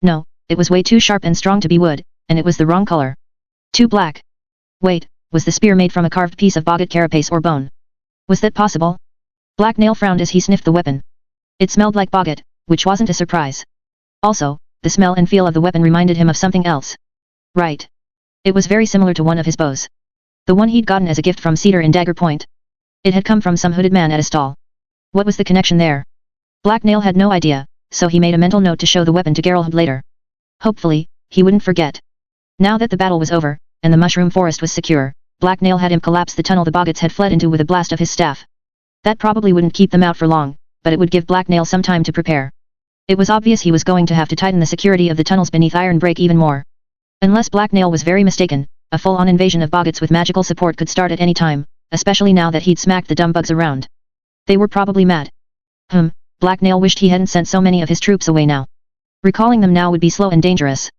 No, it was way too sharp and strong to be wood, and it was the wrong color. Too black. Wait, was the spear made from a carved piece of boggart carapace or bone? Was that possible? Black Nail frowned as he sniffed the weapon. It smelled like boggart, which wasn't a surprise. Also, the smell and feel of the weapon reminded him of something else. Right. It was very similar to one of his bows. The one he'd gotten as a gift from Cedar in Dagger Point. It had come from some hooded man at a stall. What was the connection there? Black Nail had no idea, so he made a mental note to show the weapon to Geralt later. Hopefully, he wouldn't forget. Now that the battle was over, and the mushroom forest was secure, Black Nail had him collapse the tunnel the Boggats had fled into with a blast of his staff. That probably wouldn't keep them out for long, but it would give Black Nail some time to prepare. It was obvious he was going to have to tighten the security of the tunnels beneath Iron Break even more. Unless Black Nail was very mistaken, a full-on invasion of Boggats with magical support could start at any time, especially now that he'd smacked the dumb bugs around. They were probably mad. Black Nail wished he hadn't sent so many of his troops away now. Recalling them now would be slow and dangerous.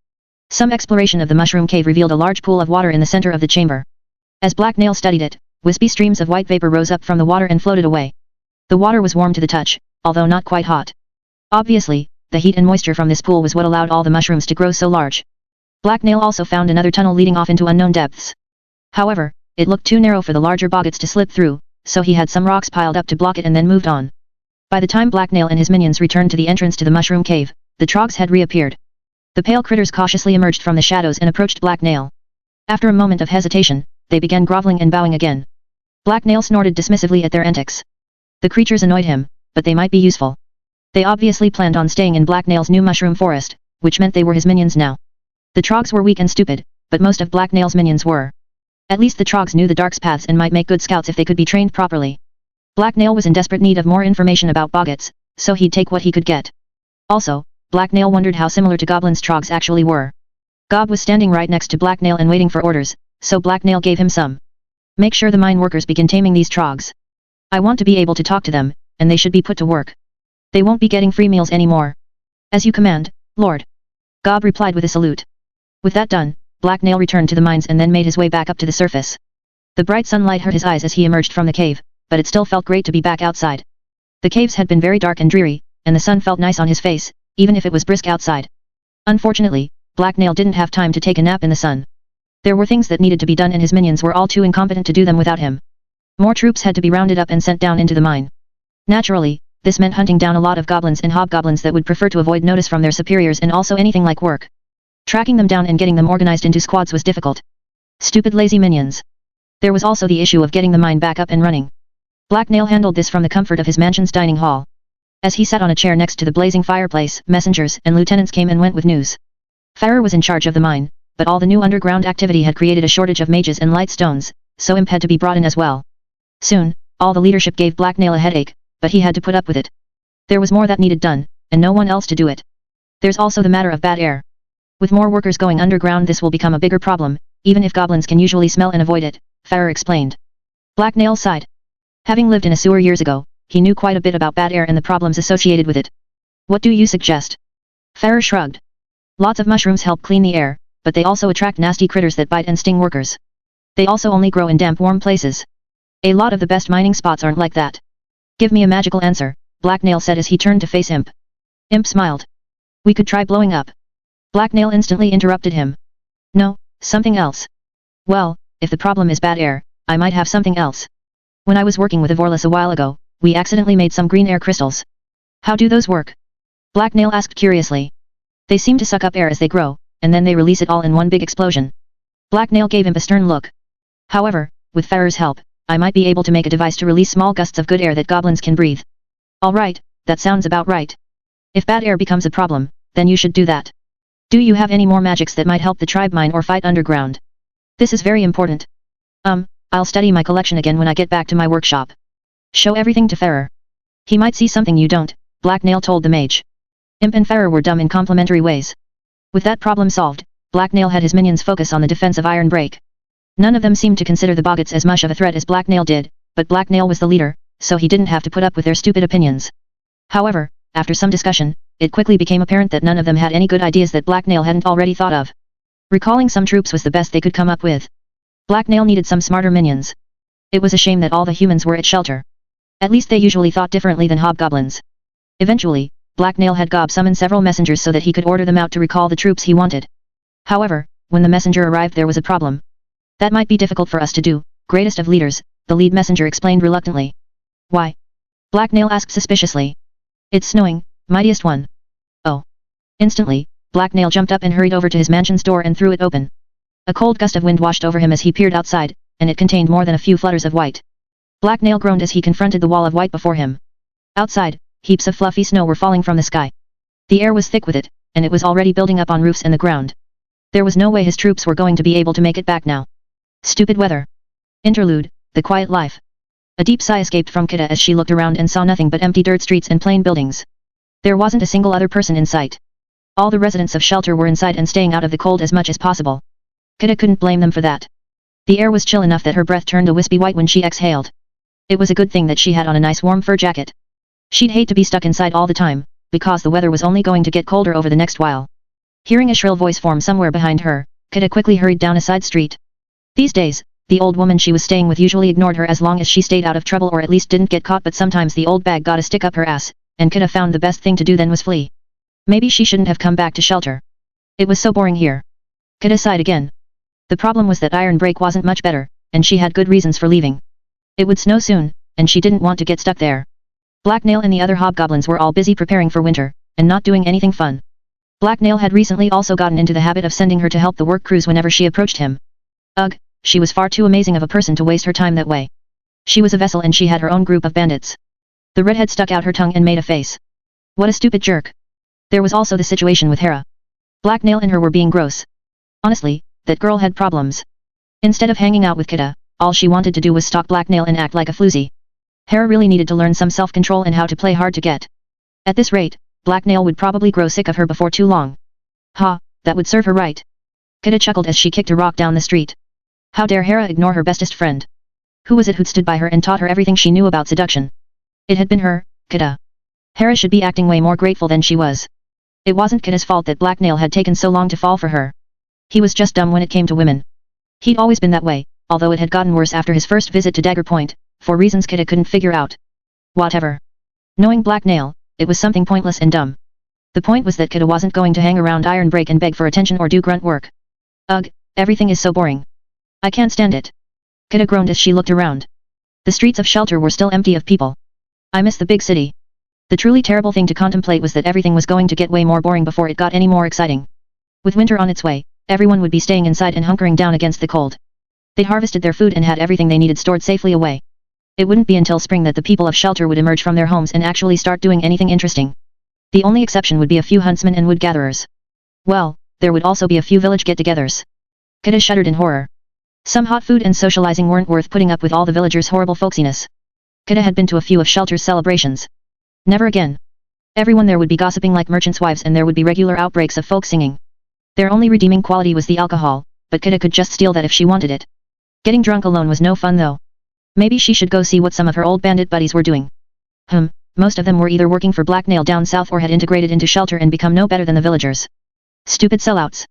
Some exploration of the mushroom cave revealed a large pool of water in the center of the chamber. As Black Nail studied it, wispy streams of white vapor rose up from the water and floated away. The water was warm to the touch, although not quite hot. Obviously, the heat and moisture from this pool was what allowed all the mushrooms to grow so large. Black Nail also found another tunnel leading off into unknown depths. However, it looked too narrow for the larger Boggats to slip through, so he had some rocks piled up to block it and then moved on. By the time Black Nail and his minions returned to the entrance to the mushroom cave, the trogs had reappeared. The pale critters cautiously emerged from the shadows and approached Black Nail. After a moment of hesitation, they began groveling and bowing again. Black Nail snorted dismissively at their antics. The creatures annoyed him, but they might be useful. They obviously planned on staying in Black Nail's new mushroom forest, which meant they were his minions now. The trogs were weak and stupid, but most of Black Nail's minions were. At least the trogs knew the dark's paths and might make good scouts if they could be trained properly. Black Nail was in desperate need of more information about Boggats, so he'd take what he could get. Also, Black Nail wondered how similar to Goblin's trogs actually were. Gob was standing right next to Black Nail and waiting for orders, so Black Nail gave him some. Make sure the mine workers begin taming these trogs. I want to be able to talk to them, and they should be put to work. They won't be getting free meals anymore. As you command, Lord. Gob replied with a salute. With that done, Black Nail returned to the mines and then made his way back up to the surface. The bright sunlight hurt his eyes as he emerged from the cave, but it still felt great to be back outside. The caves had been very dark and dreary, and the sun felt nice on his face, even if it was brisk outside. Unfortunately, Black Nail didn't have time to take a nap in the sun. There were things that needed to be done and his minions were all too incompetent to do them without him. More troops had to be rounded up and sent down into the mine. Naturally, this meant hunting down a lot of goblins and hobgoblins that would prefer to avoid notice from their superiors and also anything like work. Tracking them down and getting them organized into squads was difficult. Stupid lazy minions. There was also the issue of getting the mine back up and running. Black Nail handled this from the comfort of his mansion's dining hall. As he sat on a chair next to the blazing fireplace, messengers and lieutenants came and went with news. Farrer was in charge of the mine, but all the new underground activity had created a shortage of mages and light stones, so Imp had to be brought in as well. Soon, all the leadership gave Black Nail a headache, but he had to put up with it. There was more that needed done, and no one else to do it. There's also the matter of bad air. With more workers going underground, this will become a bigger problem, even if goblins can usually smell and avoid it, Farrer explained. Black Nail sighed. Having lived in a sewer years ago, he knew quite a bit about bad air and the problems associated with it. What do you suggest? Farrer shrugged. Lots of mushrooms help clean the air, but they also attract nasty critters that bite and sting workers. They also only grow in damp, warm places. A lot of the best mining spots aren't like that. Give me a magical answer, Black Nail said as he turned to face Imp. Imp smiled. We could try blowing up. Black Nail instantly interrupted him. No, something else. Well, if the problem is bad air, I might have something else. When I was working with Evorless a while ago, we accidentally made some green air crystals. How do those work? Black Nail asked curiously. They seem to suck up air as they grow, and then they release it all in one big explosion. Black Nail gave him a stern look. However, with Farrer's help, I might be able to make a device to release small gusts of good air that goblins can breathe. Alright, that sounds about right. If bad air becomes a problem, then you should do that. Do you have any more magics that might help the tribe mine or fight underground? This is very important. I'll study my collection again when I get back to my workshop. Show everything to Farrer. He might see something you don't, Black Nail told the mage. Imp and Farrer were dumb in complementary ways. With that problem solved, Black Nail had his minions focus on the defense of Iron Break. None of them seemed to consider the Boggats as much of a threat as Black Nail did, but Black Nail was the leader, so he didn't have to put up with their stupid opinions. However, after some discussion, it quickly became apparent that none of them had any good ideas that Black Nail hadn't already thought of. Recalling some troops was the best they could come up with. Black Nail needed some smarter minions. It was a shame that all the humans were at shelter. At least they usually thought differently than hobgoblins. Eventually, Black Nail had Gob summon several messengers so that he could order them out to recall the troops he wanted. However, when the messenger arrived there was a problem. That might be difficult for us to do, greatest of leaders, the lead messenger explained reluctantly. Why? Black Nail asked suspiciously. It's snowing, mightiest one. Oh. Instantly, Black Nail jumped up and hurried over to his mansion's door and threw it open. A cold gust of wind washed over him as he peered outside, and it contained more than a few flutters of white. Black Nail groaned as he confronted the wall of white before him. Outside, heaps of fluffy snow were falling from the sky. The air was thick with it, and it was already building up on roofs and the ground. There was no way his troops were going to be able to make it back now. Stupid weather. Interlude, the quiet life. A deep sigh escaped from Kita as she looked around and saw nothing but empty dirt streets and plain buildings. There wasn't a single other person in sight. All the residents of shelter were inside and staying out of the cold as much as possible. Kita couldn't blame them for that. The air was chill enough that her breath turned a wispy white when she exhaled. It was a good thing that she had on a nice warm fur jacket. She'd hate to be stuck inside all the time, because the weather was only going to get colder over the next while. Hearing a shrill voice form somewhere behind her, Kita quickly hurried down a side street. These days, the old woman she was staying with usually ignored her as long as she stayed out of trouble or at least didn't get caught, but sometimes the old bag got a stick up her ass, and Kita found the best thing to do then was flee. Maybe she shouldn't have come back to shelter. It was so boring here. Kita sighed again. The problem was that Iron Break wasn't much better, and she had good reasons for leaving. It would snow soon, and she didn't want to get stuck there. Black Nail and the other hobgoblins were all busy preparing for winter, and not doing anything fun. Black Nail had recently also gotten into the habit of sending her to help the work crews whenever she approached him. Ugh, she was far too amazing of a person to waste her time that way. She was a vessel and she had her own group of bandits. The redhead stuck out her tongue and made a face. What a stupid jerk. There was also the situation with Hera. Black Nail and her were being gross. Honestly, that girl had problems. Instead of hanging out with Kita, all she wanted to do was stalk Black Nail and act like a floozy. Hera really needed to learn some self-control and how to play hard to get. At this rate, Black Nail would probably grow sick of her before too long. Ha, that would serve her right. Kita chuckled as she kicked a rock down the street. How dare Hera ignore her bestest friend? Who was it who'd stood by her and taught her everything she knew about seduction? It had been her, Kita. Hera should be acting way more grateful than she was. It wasn't Kita's fault that Black Nail had taken so long to fall for her. He was just dumb when it came to women. He'd always been that way, although it had gotten worse after his first visit to Dagger Point, for reasons Kita couldn't figure out. Whatever. Knowing Black Nail, it was something pointless and dumb. The point was that Kita wasn't going to hang around Iron Break and beg for attention or do grunt work. Ugh, everything is so boring. I can't stand it. Kita groaned as she looked around. The streets of shelter were still empty of people. I miss the big city. The truly terrible thing to contemplate was that everything was going to get way more boring before it got any more exciting. With winter on its way, everyone would be staying inside and hunkering down against the cold. They'd harvested their food and had everything they needed stored safely away. It wouldn't be until spring that the people of shelter would emerge from their homes and actually start doing anything interesting. The only exception would be a few huntsmen and wood gatherers. Well, there would also be a few village get-togethers. Kita shuddered in horror. Some hot food and socializing weren't worth putting up with all the villagers' horrible folksiness. Kita had been to a few of shelter's celebrations. Never again. Everyone there would be gossiping like merchants' wives and there would be regular outbreaks of folk singing. Their only redeeming quality was the alcohol, but Kita could just steal that if she wanted it. Getting drunk alone was no fun though. Maybe she should go see what some of her old bandit buddies were doing. Most of them were either working for Black Nail down south or had integrated into shelter and become no better than the villagers. Stupid sellouts.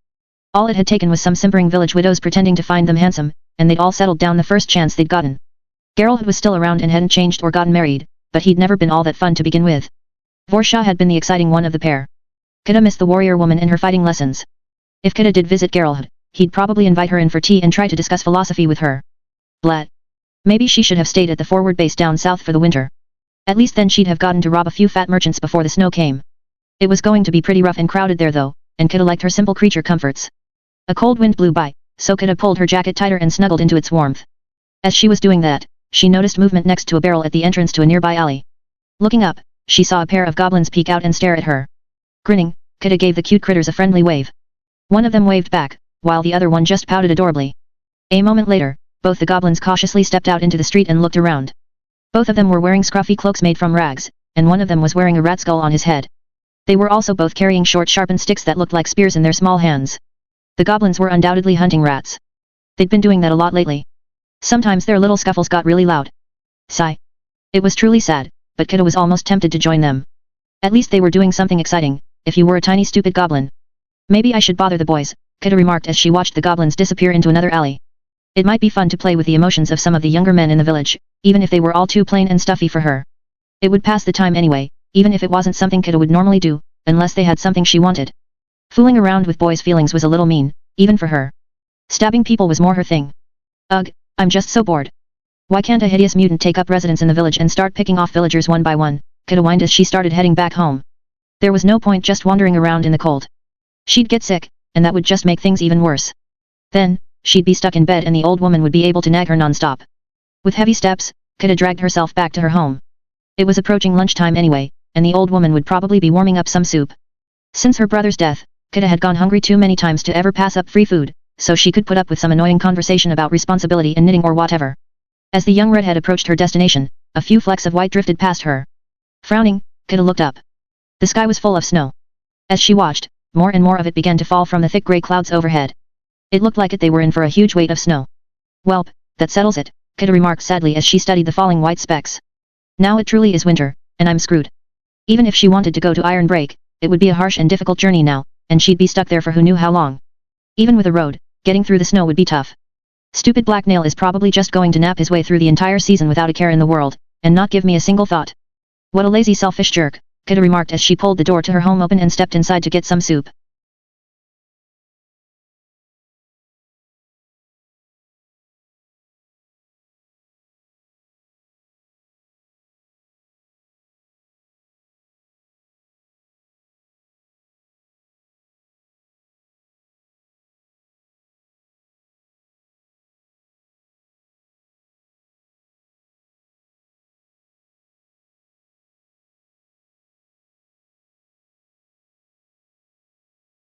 All it had taken was some simpering village widows pretending to find them handsome, and they'd all settled down the first chance they'd gotten. Geralt was still around and hadn't changed or gotten married, but he'd never been all that fun to begin with. Vorsha had been the exciting one of the pair. Kita missed the warrior woman and her fighting lessons. If Kita did visit Geralt, he'd probably invite her in for tea and try to discuss philosophy with her. Blat. Maybe she should have stayed at the forward base down south for the winter. At least then she'd have gotten to rob a few fat merchants before the snow came. It was going to be pretty rough and crowded there though, and Kita liked her simple creature comforts. A cold wind blew by, so Kita pulled her jacket tighter and snuggled into its warmth. As she was doing that, she noticed movement next to a barrel at the entrance to a nearby alley. Looking up, she saw a pair of goblins peek out and stare at her. Grinning, Kita gave the cute critters a friendly wave. One of them waved back, while the other one just pouted adorably. A moment later, both the goblins cautiously stepped out into the street and looked around. Both of them were wearing scruffy cloaks made from rags, and one of them was wearing a rat skull on his head. They were also both carrying short sharpened sticks that looked like spears in their small hands. The goblins were undoubtedly hunting rats. They'd been doing that a lot lately. Sometimes their little scuffles got really loud. Sigh. It was truly sad, but Kita was almost tempted to join them. At least they were doing something exciting, if you were a tiny stupid goblin. Maybe I should bother the boys, Kita remarked as she watched the goblins disappear into another alley. It might be fun to play with the emotions of some of the younger men in the village, even if they were all too plain and stuffy for her. It would pass the time anyway, even if it wasn't something Kita would normally do, unless they had something she wanted. Fooling around with boys' feelings was a little mean, even for her. Stabbing people was more her thing. Ugh, I'm just so bored. Why can't a hideous mutant take up residence in the village and start picking off villagers one by one? Kita whined as she started heading back home. There was no point just wandering around in the cold. She'd get sick, and that would just make things even worse. Then, she'd be stuck in bed and the old woman would be able to nag her non-stop. With heavy steps, Kita dragged herself back to her home. It was approaching lunchtime anyway, and the old woman would probably be warming up some soup. Since her brother's death, Kida had gone hungry too many times to ever pass up free food, so she could put up with some annoying conversation about responsibility and knitting or whatever. As the young redhead approached her destination, a few flecks of white drifted past her. Frowning, Kida looked up. The sky was full of snow. As she watched, more and more of it began to fall from the thick grey clouds overhead. It looked like they were in for a huge weight of snow. Welp, that settles it, Kida remarked sadly as she studied the falling white specks. Now it truly is winter, and I'm screwed. Even if she wanted to go to Iron Break, it would be a harsh and difficult journey now, and she'd be stuck there for who knew how long. Even with a road, getting through the snow would be tough. Stupid Black Nail is probably just going to nap his way through the entire season without a care in the world, and not give me a single thought. What a lazy selfish jerk, Kida remarked as she pulled the door to her home open and stepped inside to get some soup.